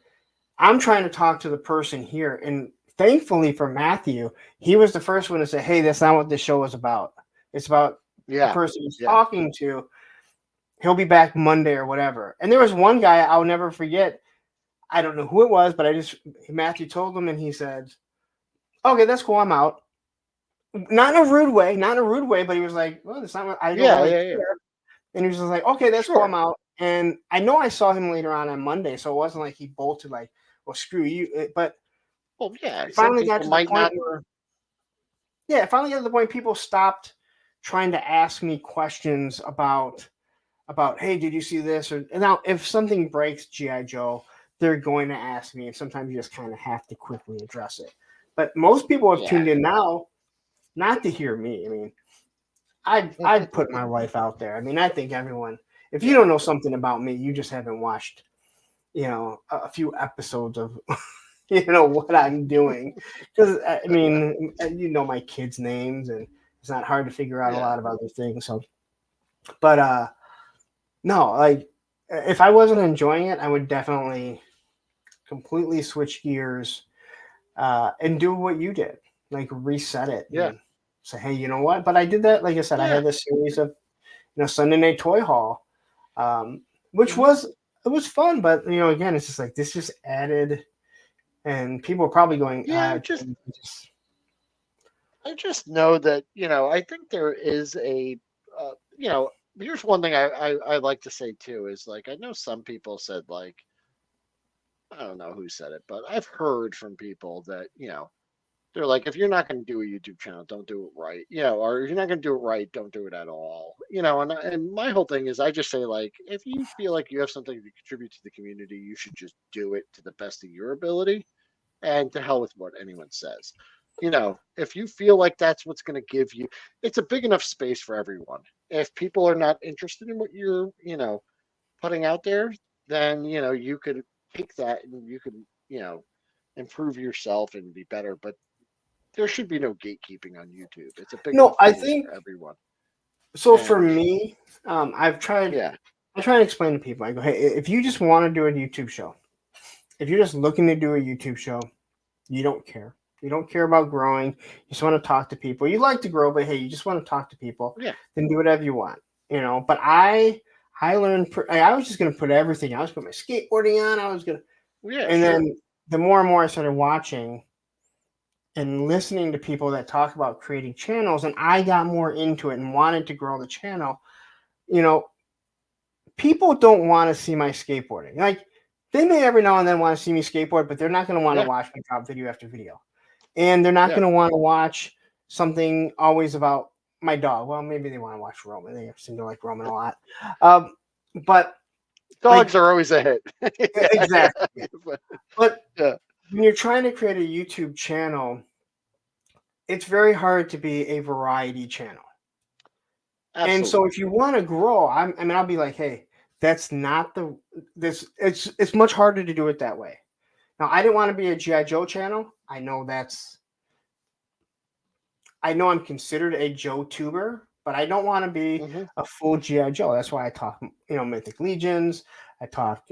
I'm trying to talk to the person here. And thankfully for Matthew, he was the first one to say, hey, that's not what this show is about. It's about the Yeah, person he's yeah, talking to. He'll be back Monday or whatever. And there was one guy I'll never forget. I don't know who it was, but Matthew told him and he said, okay, that's cool. I'm out. Not in a rude way, but he was like, well, that's not what I don't yeah, really yeah, yeah. care. And he was just like, okay, that's cool. I'm Sure. out. And I know I saw him later on Monday, so it wasn't like he bolted like, well, screw you. But Well, yeah. it Some finally got people to the might point not. where, it finally got to the point people stopped trying to ask me questions about, hey, did you see this? Or now, if something breaks GI Joe, they're going to ask me, and sometimes you just kind of have to quickly address it. But most people have Yeah. tuned in now, not to hear me. I mean, I'd put my life out there. I mean, I think everyone. If you Yeah. don't know something about me, you just haven't watched, a few episodes of, what I'm doing. Because I mean, my kids' names, and it's not hard to figure out a Yeah. lot of other things. So, but no, like if I wasn't enjoying it, I would definitely completely switch gears and do what you did, like reset it Yeah. and say, hey, you know what? But I did that. Like I said, I Yeah. had this series of Sunday Night Toy Haul, which Mhm. was fun. But again, it's just like this just added, and people are probably going, Yeah. I just know that I think there is a here's one thing I like to say too is like I know some people said like I don't know who said it, but I've heard from people that they're like, if you're not going to do a YouTube channel, don't do it right, or if you're not going to do it right, don't do it at all, and my whole thing is I just say, like, if you feel like you have something to contribute to the community, you should just do it to the best of your ability, and to hell with what anyone says. If you feel like that's what's going to give you, it's a big enough space for everyone. If people are not interested in what you're, putting out there, then, you could take that and you could, improve yourself and be better. But there should be no gatekeeping on YouTube. It's a big No, enough I place think for everyone. so. For And me, I've tried. yeah, I try to explain to people. I go, hey, if you just want to do a YouTube show, if you're just looking to do a YouTube show, you don't care. You don't care about growing. You just want to talk to people. You like to grow, but hey, you just want to talk to people. yeah, Then do whatever you want. But I learned. I was just gonna put everything. I was put my skateboarding on. I was gonna, yeah, and sure. then the more and more I started watching and listening to people that talk about creating channels, and I got more into it and wanted to grow the channel. You know, people don't want to see my skateboarding. Like, they may every now and then want to see me skateboard, but they're not going to want to Yeah, watch me drop video after video. And they're not yeah. going to want to watch something always about my dog. Well, maybe they want to watch Roman. They seem to like Roman a lot. But Dogs like, are always a hit. exactly. But Yeah, when you're trying to create a YouTube channel, it's very hard to be a variety channel. And so absolutely. if you want to grow, I'll be like, hey, that's not it's much harder to do it that way. Now, I didn't want to be a GI Joe channel. I know I'm considered a Joe tuber, but I don't want to be Hmm. a full GI Joe. That's why I talk, Mythic Legions. I talk,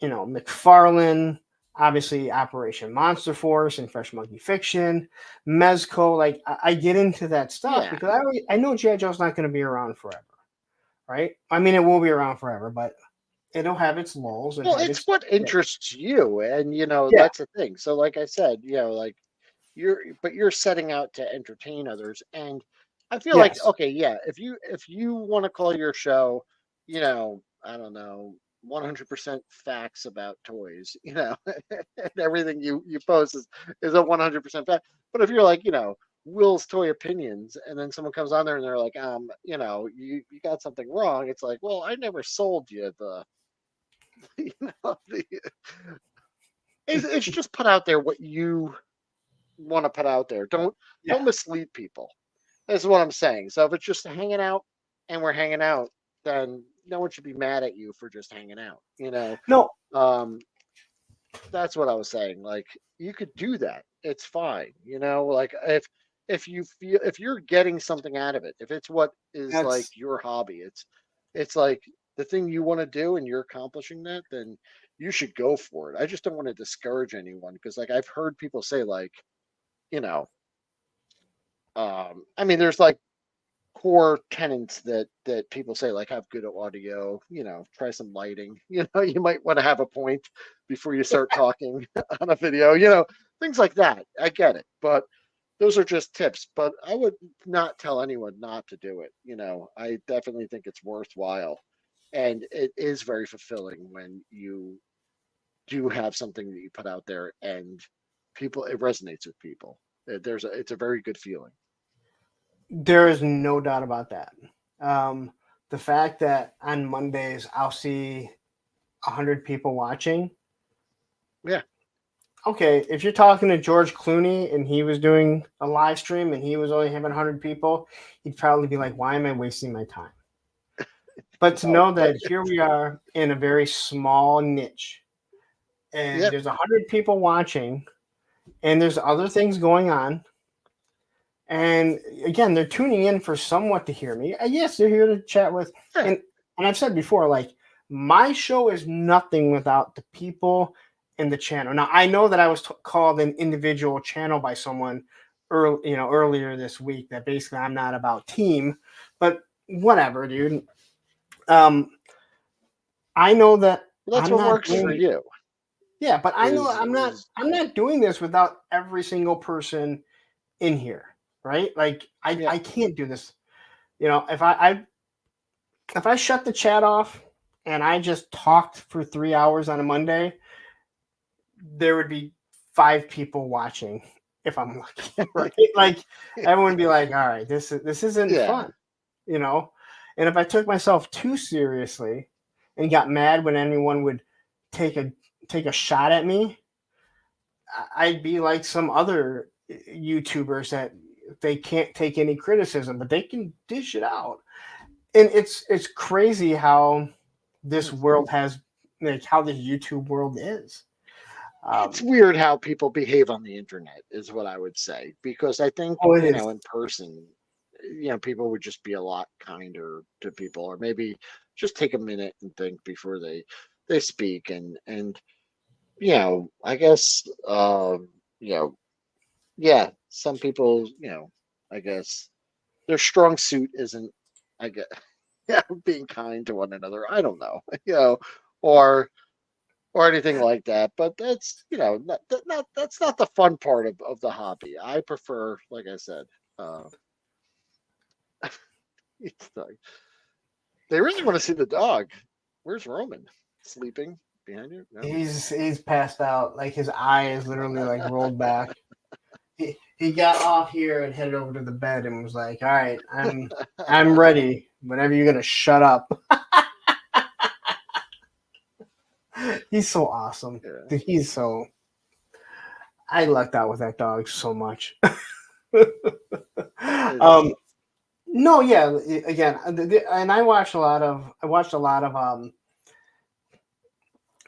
McFarlane, obviously Operation Monster Force and Fresh Monkey Fiction, Mezco. Like, I get into that stuff Yeah. because I know GI Joe's not going to be around forever, right? I mean, it will be around forever, but it'll have its lulls and Well, have it's its what interests you, and yeah, that's the thing. So, like I said, like you're setting out to entertain others, and I feel like, yes, okay, yeah, if you want to call your show, I don't know, 100% facts about toys, and everything you post is a 100% fact. But if you're like, Will's Toy Opinions, and then someone comes on there and they're like, you got something wrong, it's like, well, I never sold you the you know, the, it's just put out there what you want to put out there. yeah, Don't mislead people. That's what I'm saying. So if it's just hanging out and we're hanging out, then no one should be mad at you for just hanging out. no, Um, that's what I was saying. Like, you could do that. It's fine. Like, if you're getting something out of it, if it's what is like that's your hobby, it's like the thing you want to do and you're accomplishing that, then you should go for it. I just don't want to discourage anyone, because, like, I've heard people say, like, you know, I mean, there's like core tenets that people say, like, have good audio, try some lighting, you might want to have a point before you start talking on a video, things like that. I get it, but those are just tips. But I would not tell anyone not to do it. I definitely think it's worthwhile, and it is very fulfilling when you do have something that you put out there and it resonates with people. It's a very good feeling. There is no doubt about that. Um, the fact that on Mondays I'll see 100 people watching. Yeah. Okay, if you're talking to George Clooney and he was doing a live stream and he was only having 100 people, he'd probably be like, "Why am I wasting my time?" But to No. know that here we are in a very small niche, and Yeah. there's 100 people watching, and there's other things going on. And again, they're tuning in for somewhat to hear me. Yes, they're here to chat with, Yeah. and I've said before, like, my show is nothing without the people in the channel. Now, I know that I was called an individual channel by someone earlier this week, that basically I'm not about team, but whatever, dude. Um, I know that Well, that's I'm what not works for doing. you. Yeah, but I know Is I'm not doing this without every single person in here, right? Like, Yeah. I can't do this. If I shut the chat off and I just talked for 3 hours on a Monday, there would be 5 people watching if I'm lucky, right? Like everyone would be like, all right, this isn't Yeah. fun, you know. And if I took myself too seriously and got mad when anyone would take a shot at me, I'd be like some other YouTubers that they can't take any criticism, but they can dish it out. And it's crazy how this world has, like, how this YouTube world is. It's weird how people behave on the internet, is what I would say, because I think, Oh, it you is. know, in person, you know, people would just be a lot kinder to people, or maybe just take a minute and think before they speak. And you know, I guess, you know, yeah, some people, you know, I guess their strong suit isn't, I guess, yeah, being kind to one another. I don't know, you know, or anything like that. But that's, you know, that's not the fun part of the hobby. I prefer, like I said, uh, it's like, they really want to see the dog. Where's Roman? Sleeping behind you? No. He's passed out. Like his eye is literally like rolled back. He got off here and headed over to the bed and was like, "All right, I'm ready. Whenever you're gonna shut up." He's so awesome. Yeah. Dude, he's so. I lucked out with that dog so much. No, yeah. Again, and I watched a lot of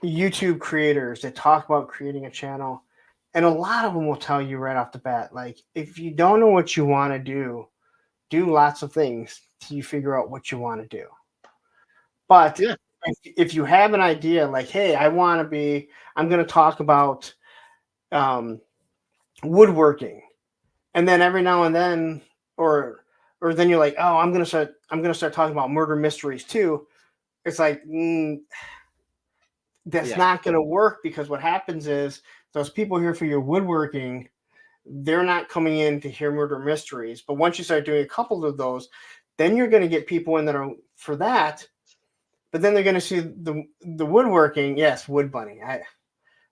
YouTube creators that talk about creating a channel, and a lot of them will tell you right off the bat, like, if you don't know what you want to do lots of things till you figure out what you want to do. But Yeah. if you have an idea, like, hey, I'm going to talk about woodworking, and then every now and then, or then you're like, oh, I'm going to start talking about murder mysteries too. It's like, that's not going to work, because what happens is those people here for your woodworking, they're not coming in to hear murder mysteries. But once you start doing a couple of those, then you're going to get people in that are for that. But then they're going to see the woodworking. Yes, Wood Bunny.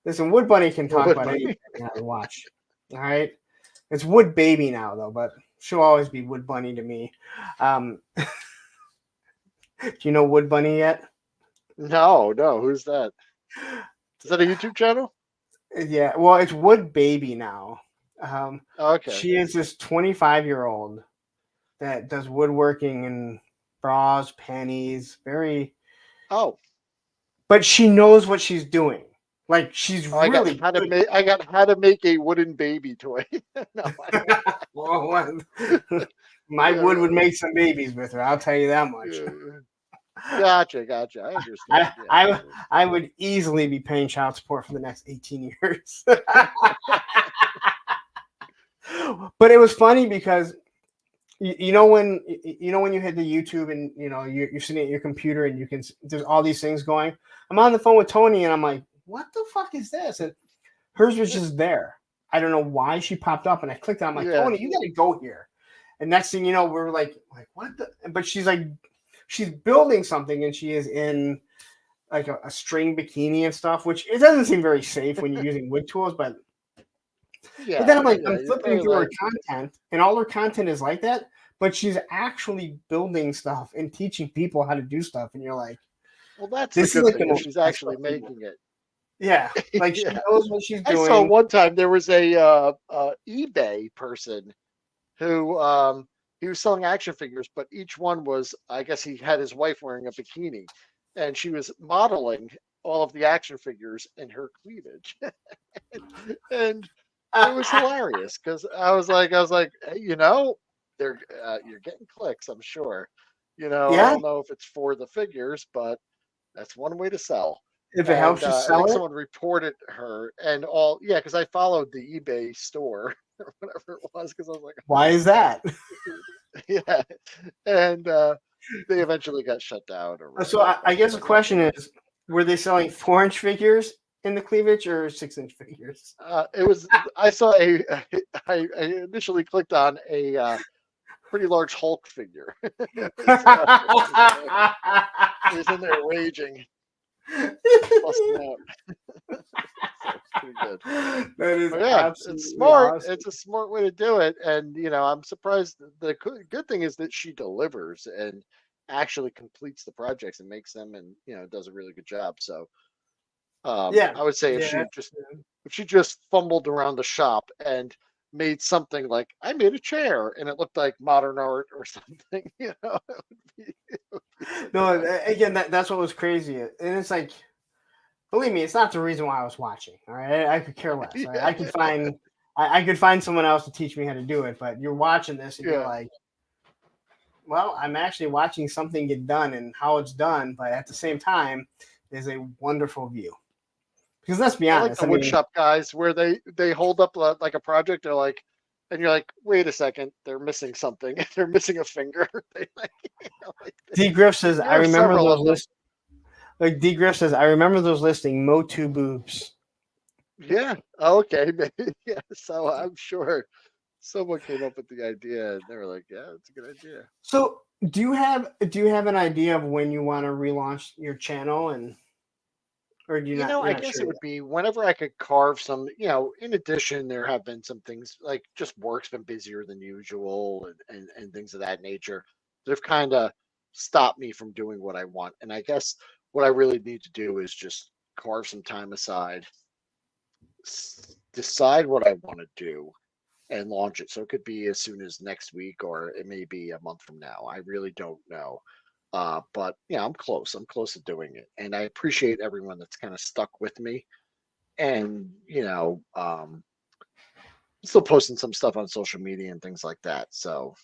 Listen, Wood Bunny can talk about anything. Watch. All right. It's Wood Baby now, though, but she'll always be Wood Bunny to me. Do you know Wood Bunny yet? No. Who's that? Is that a YouTube channel? Yeah. Well, it's Wood Baby now. Okay. She is this 25-year-old that does woodworking and bras, panties, very. Oh. But she knows what she's doing. Like, she's I really. got how to make a wooden baby toy. No, Well, my wood would make some babies with her. I'll tell you that much. Gotcha. I understand. I would easily be paying child support for the next 18 years. But it was funny because you know when you hit the YouTube and you're sitting at your computer and there's all these things going. I'm on the phone with Tony and I'm like, what the fuck is this? And hers was just there. I don't know why she popped up, and I clicked on. I'm like, Tony, you gotta go here. And next thing you know, we're like what the? But she's like, she's building something, and she is in like a string bikini and stuff, which it doesn't seem very safe when you're using wood tools. But then I'm like, I'm flipping through her content, and all her content is like that. But she's actually building stuff and teaching people how to do stuff, and you're like, well, that's this the is good like thing. She's actually making it. Yeah, like she knows what she's doing. I saw one time there was a eBay person who he was selling action figures, but each one was, I guess he had his wife wearing a bikini, and she was modeling all of the action figures in her cleavage, and it was hilarious because I was like, you know, you're getting clicks, I'm sure. You know, I don't know if it's for the figures, but that's one way to sell. If it helps you sell I think it, someone reported her and because I followed the eBay store or whatever it was, because I was like, why is that? Yeah, and they eventually got shut down. So I guess the question is, were they selling 4-inch figures in the cleavage or 6-inch figures? It was. I saw I initially clicked on a pretty large Hulk figure. He was in there raging. busting out. Pretty good. That is But yeah, absolutely it's smart. awesome. It's a smart way to do it, and I'm surprised. The good thing is that she delivers and actually completes the projects and makes them, and does a really good job. So Yeah, I would say yeah, if she just fumbled around the shop and made something like I made a chair and it looked like modern art or something, it would be no. super fun. Again, that's what was crazy, and it's like, believe me, it's not the reason why I was watching. All right, I could care less. All right? Yeah, I could find someone else to teach me how to do it. But you're watching this, and you're yeah. like, well, I'm actually watching something get done and how it's done. But at the same time, there's a wonderful view. Because let's be I like honest, the I mean, woodshop guys where they hold up like a project. They're like, and you're like, wait a second, they're missing something. They're missing a finger. They like, D Griff says, there I are remember several those of them. lists. Like D Griff says, I remember those listing Mo2 boobs. Yeah. Okay. Maybe. Yeah. So I'm sure someone came up with the idea and they were like, yeah, it's a good idea. So do you have an idea of when you want to relaunch your channel, and or do you not you're I not guess sure it yet? would be whenever I could carve some, in addition, there have been some things like just work's been busier than usual and things of that nature that have kind of stopped me from doing what I want. And I guess what I really need to do is just carve some time aside, decide what I want to do and launch it. So it could be as soon as next week or it may be a month from now. I really don't know. But yeah, I'm close. I'm close to doing it. And I appreciate everyone that's kind of stuck with me and still posting some stuff on social media and things like that. So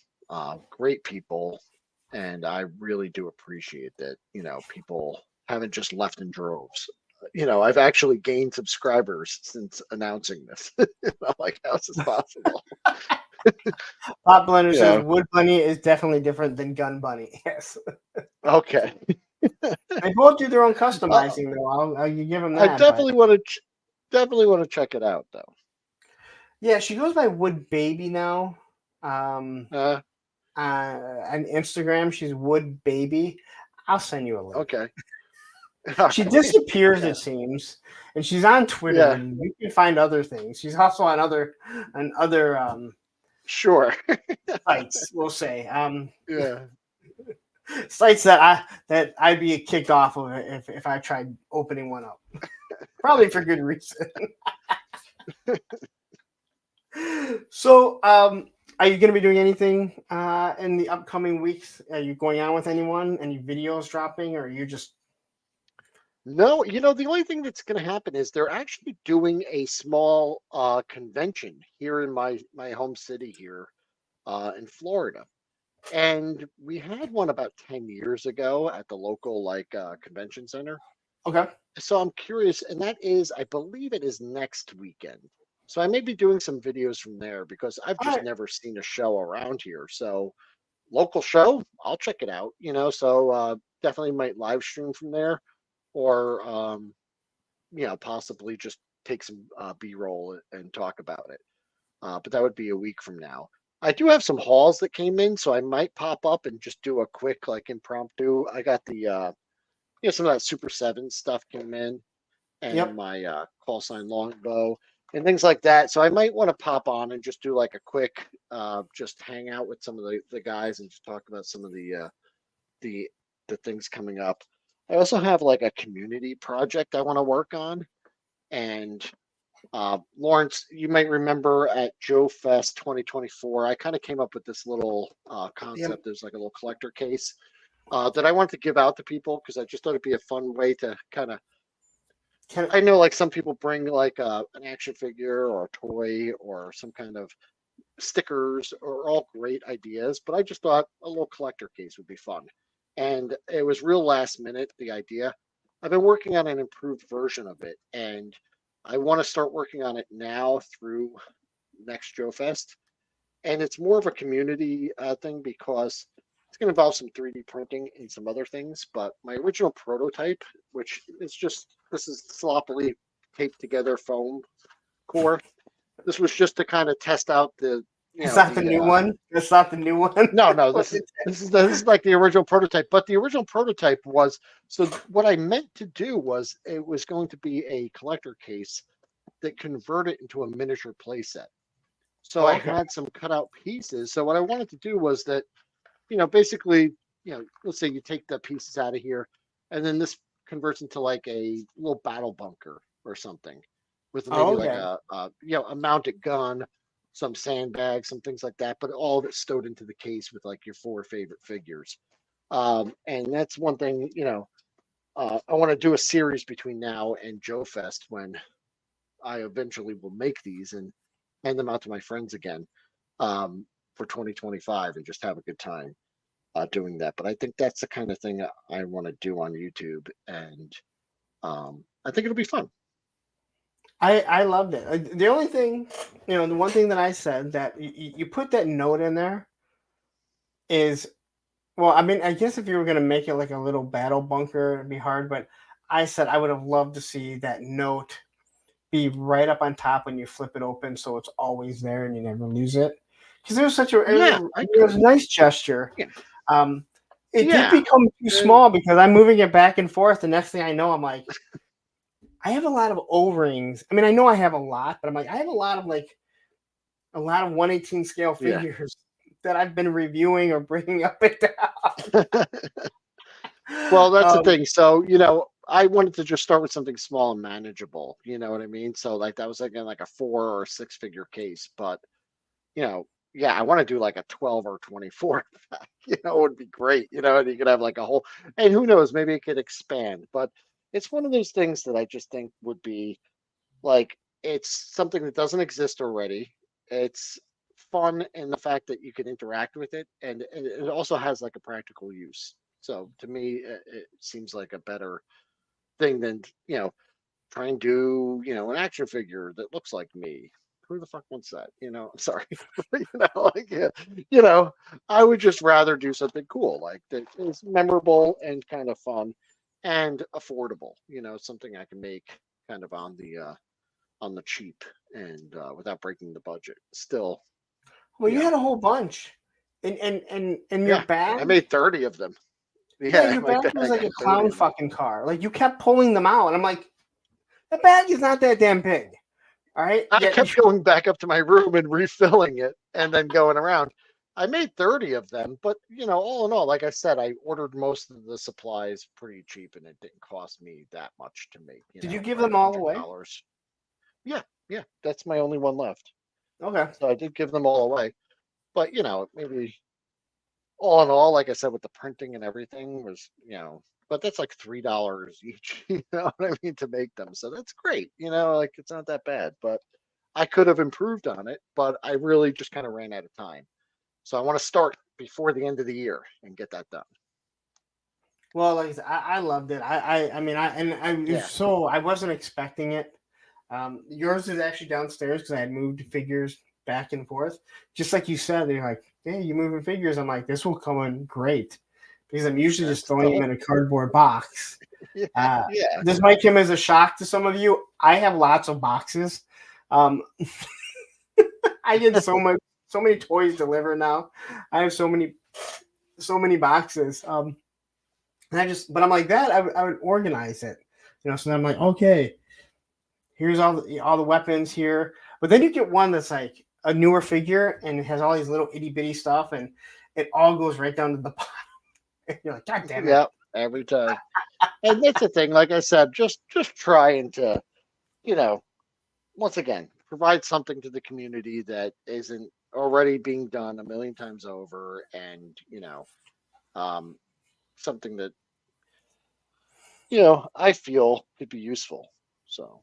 great people, and I really do appreciate that. People haven't just left in droves. I've actually gained subscribers since announcing this. I'm like, how is this possible? Pop Blender says Yeah. Wood Bunny is definitely different than Gun Bunny. Yes, Okay. they both do their own Uh, customizing though. I'll give them I that, but definitely want to check it out though. yeah, she goes by Wood Baby now. Um, Uh, on Instagram, she's Wood Baby. I'll send you a link. okay. All She right. disappears, Yeah. it seems, and she's on Twitter, Yeah. and you can find other things. She's also on other Sure. sites. We'll say Yeah. sites that I'd be kicked off of if I tried opening one up. Probably for good reason. So, are you going to be doing anything in the upcoming weeks? Are you going on with anyone? Any videos dropping, or are you just No, the only thing that's going to happen is they're actually doing a small convention here in my home city here in Florida. And we had one about 10 years ago at the local convention center. okay? So I'm curious, and that is, I believe it is next weekend. So I may be doing some videos from there because I've All just right. never seen a show around here. So local show, I'll check it out, so definitely might live stream from there or possibly just take some B-roll and talk about it. But that would be a week from now. I do have some hauls that came in, so I might pop up and just do a quick impromptu. I got the some of that Super 7 stuff came in and Yep. my call sign longbow and things like that. So I might want to pop on and just do a quick just hang out with some of the guys and just talk about some of the the things coming up. I also have a community project I want to work on. And Lawrence, you might remember at Joe Fest 2024, I kind of came up with this little Yep. concept. There's a little collector case that I wanted to give out to people because I just thought it'd be a fun way to kind of. I know some people bring an action figure or a toy or some kind of stickers are all great ideas, but I just thought a little collector case would be fun. And it was real last minute, the idea. I've been working on an improved version of it, and I want to start working on it now through next Joe Fest. And it's more of a community thing because it's going to involve some 3D printing and some other things. But my original prototype, which is this is sloppily taped together foam core. This was just to kind of test out It's not the new one. It's not the new one. No. This is like the original prototype. But the original prototype was what I meant to do was it was going to be a collector case that converted into a miniature playset. So I had some cutout pieces. So what I wanted to do was that, basically, let's say you take the pieces out of here, and then this converts into like a little battle bunker or something, with maybe like a mounted gun, some sandbags, some things like that, but all of it stowed into the case with like your 4 favorite figures. And that's one thing, I want to do a series between now and Joe Fest when I eventually will make these and hand them out to my friends again for 2025 and just have a good time doing that. But I think that's the kind of thing I want to do on YouTube, and I think it'll be fun. I loved it. The only thing, the one thing that I said that you put that note in there is, well, I mean, I guess if you were going to make it like a little battle bunker, it'd be hard. But I said I would have loved to see that note be right up on top when you flip it open, so it's always there and you never lose it. Because it was it was a nice gesture. Yeah. It did become too small because I'm moving it back and forth. The next thing I know, I'm like, I have a lot of O-rings. I mean, I know I have a lot, but I'm like, I have a lot of 1/18 scale figures that I've been reviewing or bringing up and down. Well, that's the thing. So, I wanted to just start with something small and manageable. You know what I mean? So, like, that was again like a 4 or 6 figure case. But, I want to do like a 12 or 24. It would be great. And you could have like a whole, and who knows, maybe it could expand. But it's one of those things that I just think would be like, it's something that doesn't exist already. It's fun in the fact that you can interact with it, and it also has like a practical use. So to me, it seems like a better thing than, try and do, an action figure that looks like me. Who the fuck wants that? I'm sorry. I would just rather do something cool, like that is memorable and kind of fun and affordable, something I can make kind of on the cheap and without breaking the budget. Still. Well, you had a whole bunch. And your bag. I made 30 of them. Yeah, your bag was like a clown fucking car. Like, you kept pulling them out, and I'm like, the bag is not that damn big. All right. I kept going back up to my room and refilling it and then going around. I made 30 of them, but all in all, like I said, I ordered most of the supplies pretty cheap, and it didn't cost me that much to make. Did you give them all away? Yeah, that's my only one left. Okay. So I did give them all away, but maybe all in all, like I said, with the printing and everything was, but that's like $3 each, you know what I mean, to make them. So that's great, like it's not that bad, but I could have improved on it, but I really just kind of ran out of time. So I want to start before the end of the year and get that done. Well, like I said, I loved it. I wasn't expecting it. Yours is actually downstairs because I had moved figures back and forth. Just like you said, they're like, hey, you moving figures. I'm like, this will come in great because I'm usually just throwing them in a cardboard box. This might come as a shock to some of you. I have lots of boxes. I get so many toys delivered now. I have so many boxes. But I'm like that. I would organize it, So I'm like, okay, here's all the weapons here. But then you get one that's like a newer figure and it has all these little itty bitty stuff, and it all goes right down to the bottom. And you're like, God damn it! Yeah, every time. And that's the thing. Like I said, just trying to, once again, provide something to the community that isn't already being done a million times over, and something that I feel could be useful. So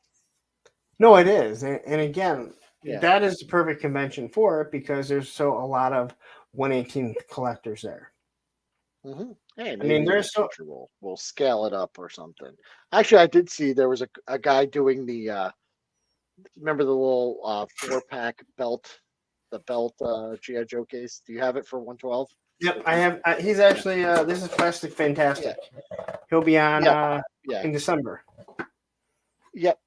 no, it is, and again, that is the perfect convention for it because there's a lot of 1/18 collectors there. Mm-hmm. Hey, I mean, there's we'll scale it up or something. Actually, I did see there was a guy doing the remember the little 4-pack belt, the belt GI Joe case. Do you have it for 112? Yep, I have. He's actually this is Plastic Fantastic. Yeah. He'll be on in December. Yep,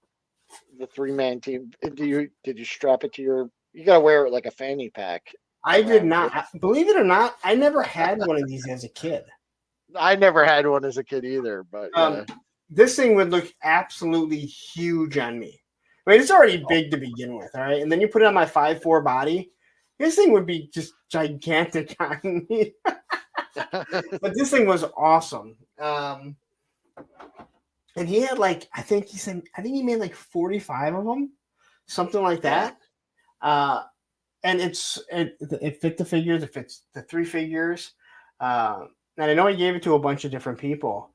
the 3-man team. Did you strap it to your You gotta wear it like a fanny pack. I did around not. Believe it or not, I never had one of these as a kid. I never had one as a kid either, but yeah. This thing would look absolutely huge on me. I mean, it's already big to begin with, all right? And then you put it on my 5'4" body. This thing would be just gigantic on me. But this thing was awesome. And he had I think he made like 45 of them, something like that. And it fit the figures. It fits the 3 figures. And I know he gave it to a bunch of different people.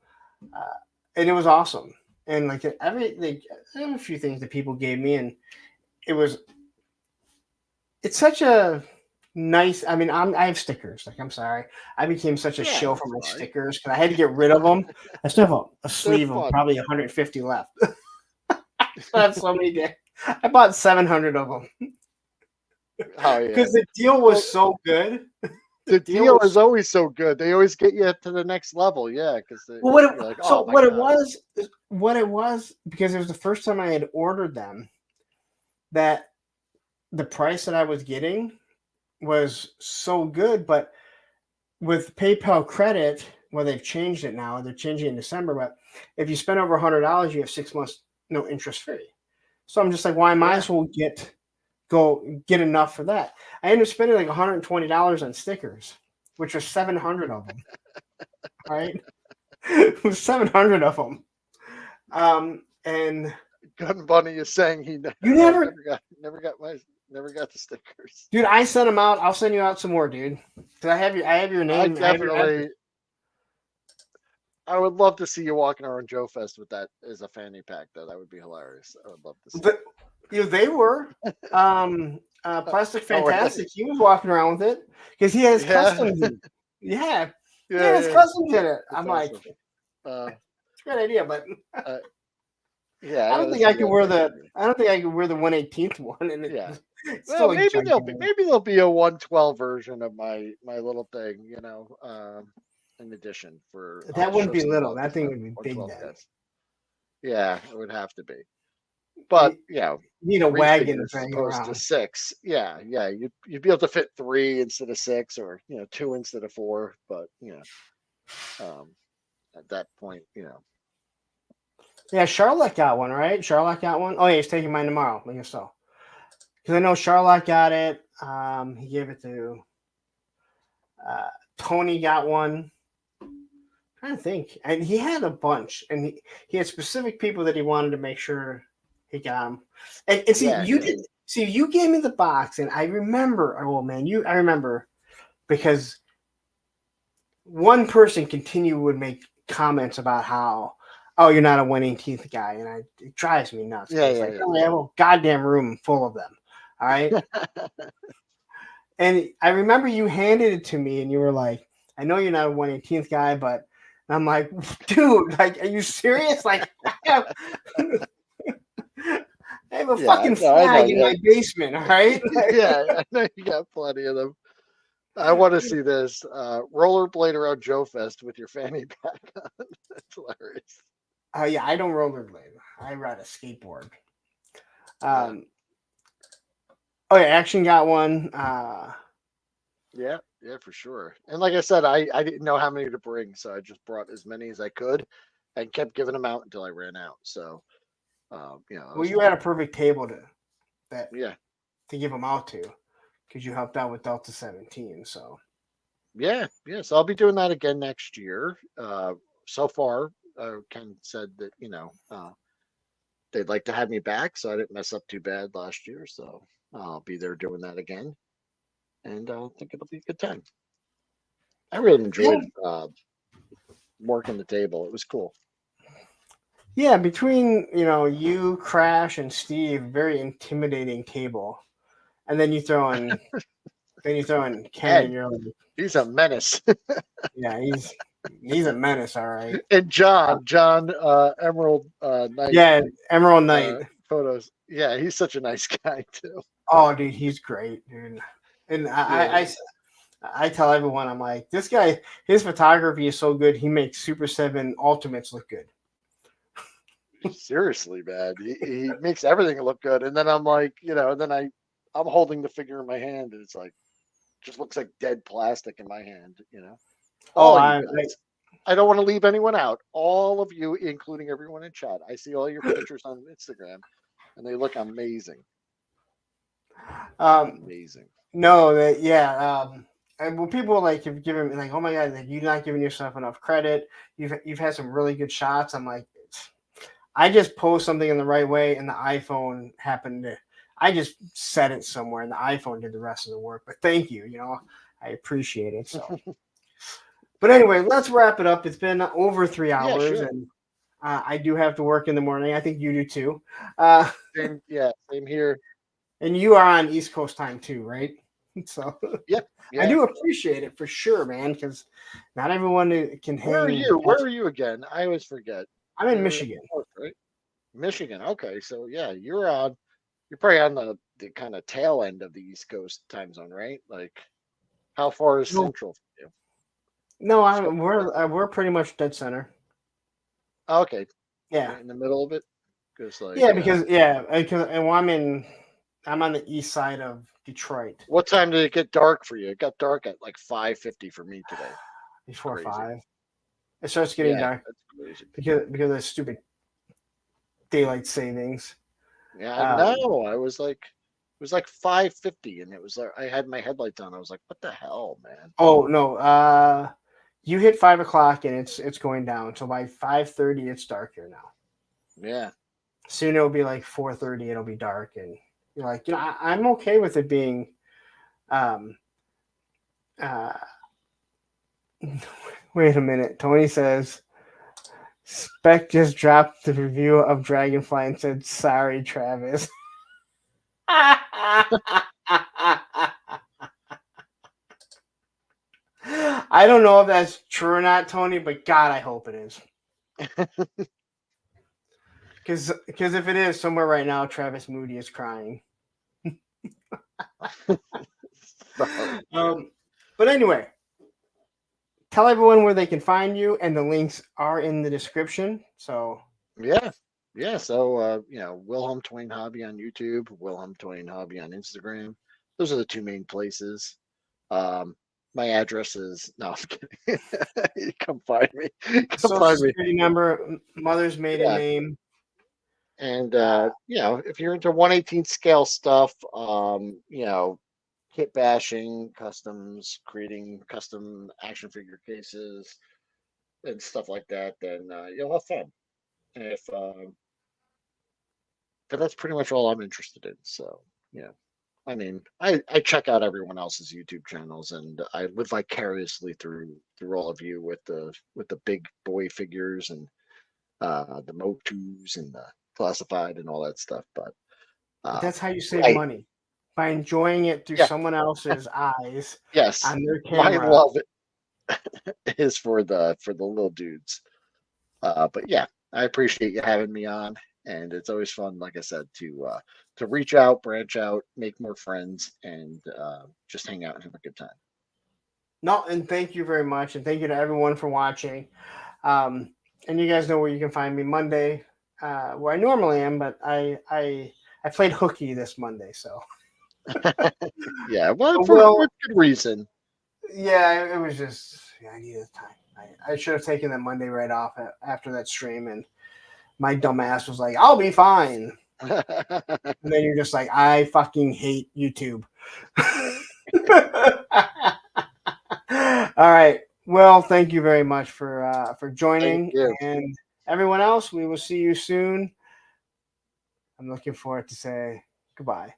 And it was awesome. And I have a few things that people gave me, and it's such a nice. I mean, I have stickers. I'm sorry, I became such a shill for my stickers because I had to get rid of them. I still have a sleeve of probably 150 left. I have so many days. I bought 700 of them. Oh yeah, because the deal was so good. The deal is always so good. They always get you to the next level. Yeah, because what it was, because it was the first time I had ordered them, that the price that I was getting was so good. But with PayPal credit, well, they've changed it now. They're changing it in December. But if you spend over $100, you have 6 months no interest free. So I'm just like, well, I might as well get enough for that. I ended up spending like $120 on stickers, which was 700 of them. Right? It was 700 of them. And Gun Bunny is saying he never got the stickers. Dude, I sent them out. I'll send you out some more, dude. Because I have your name. I would love to see you walking around Joe Fest with that as a fanny pack, though. That would be hilarious. I would love to see. They were. Plastic Fantastic. He was walking around with it because he has customs. Yeah, his customs in it. I'm awesome. It's a great idea, but I don't think I could wear the 1/18th one. And well, maybe there'll be a 112 version of my little thing, in addition for that wouldn't be little. That thing would be big then. Yeah, it would have to be. But you need a wagon as opposed to 6. Yeah. You'd be able to fit 3 instead of 6, or 2 instead of 4. But at that point, Yeah, Charlotte got one, right? Charlotte got one. Oh yeah, he's taking mine tomorrow. I guess so. Because I know Charlotte got it. He gave it to Tony. Got one. I'm trying to think, and he had a bunch, and he had specific people that he wanted to make sure he got them. And see, you did. See, you gave me the box, and I remember. Oh man, I remember because one person would make comments about how, oh, you're not a 1/18th guy, and it drives me nuts. I have a goddamn room full of them. All right. And I remember you handed it to me, and you were like, I know you're not a 1/18th guy, but I'm like, dude, are you serious? I have a fucking flag in my basement, all right? Yeah, I know you got plenty of them. I want to see this rollerblade around Joe Fest with your fanny pack on. That's hilarious. Oh yeah, I don't rollerblade. I ride a skateboard. Oh yeah, Action got one. Yeah, for sure. And like I said, I didn't know how many to bring, so I just brought as many as I could and kept giving them out until I ran out. So, well, you had a perfect table to give them out to, because you helped out with Delta 17. So, yeah. So I'll be doing that again next year. So far, Ken said that they'd like to have me back, so I didn't mess up too bad last year. So I'll be there doing that again. And I think it'll be a good time. I really enjoyed working the table. It was cool. Yeah, between you, Crash, and Steve, very intimidating table. And then you throw in Ken, and you're like, he's a menace. Yeah, he's a menace, all right. And John Emerald Knight. Yeah, Emerald Knight photos. Yeah, he's such a nice guy too. Oh, dude, he's great, dude. And I tell everyone, I'm like, this guy, his photography is so good. He makes Super 7 Ultimates look good. Seriously, man. He makes everything look good. And then I'm like, and then I'm holding the figure in my hand, and it's like just looks like dead plastic in my hand. Oh, All you guys. I don't want to leave anyone out. All of you, including everyone in chat. I see all your pictures on Instagram, and they look amazing. Amazing. No, that yeah. And when people like have given me like, oh my god, like, you're not giving yourself enough credit. You've had some really good shots. I'm like, I just post something in the right way, and the iPhone happened to. I just set it somewhere, and the iPhone did the rest of the work. But thank you. I appreciate it. So, but anyway, let's wrap it up. It's been over 3 hours, sure. and I do have to work in the morning. I think you do too. Same here. And you are on East Coast time too, right? So yeah. I do appreciate it for sure, man, because not everyone can hang. Where are you? Where are you again? I always forget. I'm in Michigan. North, right? Michigan. Okay, so yeah, you're probably on the kind of tail end of the East Coast time zone, right? Like, how far is Central from you? No, we're pretty much dead center. Okay. Yeah. Right in the middle of it. Because I'm on the east side of Detroit. What time did it get dark for you? It got dark at like 5:50 for me today. Before 5. It starts getting dark because of stupid daylight savings. Yeah, I know. It was like 5:50, and it was like I had my headlights on. I was like, "What the hell, man?" Oh no! You hit 5 o'clock, and it's going down. So by 5:30, it's dark here now. Yeah. Soon it'll be like 4:30. It'll be dark, and you're like, I'm okay with it being. Wait a minute. Tony says, Spec just dropped the review of Dragonfly and said, sorry, Travis. I don't know if that's true or not, Tony, but God, I hope it is. Because if it is, somewhere right now, Travis Moody is crying. But anyway, tell everyone where they can find you, and the links are in the description. So yeah. So Wilhelm Toy and Hobby on YouTube, Wilhelm Toy and Hobby on Instagram. Those are the two main places. My address is no. I'm kidding. Come find me. Social Security number, mother's maiden name. And if you're into 1/18 scale stuff, kit bashing, customs, creating custom action figure cases, and stuff like that, then you'll have fun. And but that's pretty much all I'm interested in. So I mean, I check out everyone else's YouTube channels, and I live vicariously through all of you with the big boy figures and the Motus and the classified and all that stuff. But that's how you save money, by enjoying it through someone else's eyes. Yes, on their camera. My love is for the little dudes. But yeah, I appreciate you having me on, and it's always fun, like I said, to reach out, branch out, make more friends, and just hang out and have a good time. No, and thank you very much, and thank you to everyone for watching. And you guys know where you can find me Monday, where I normally am, but I played hooky this Monday, so. Yeah, well, for good reason. Yeah, it was just I needed time. I should have taken that Monday right off after that stream, and my dumb ass was like, I'll be fine. And then you're just like, I fucking hate YouTube. All right. Well, thank you very much for joining. And everyone else, we will see you soon. I'm looking forward to say goodbye.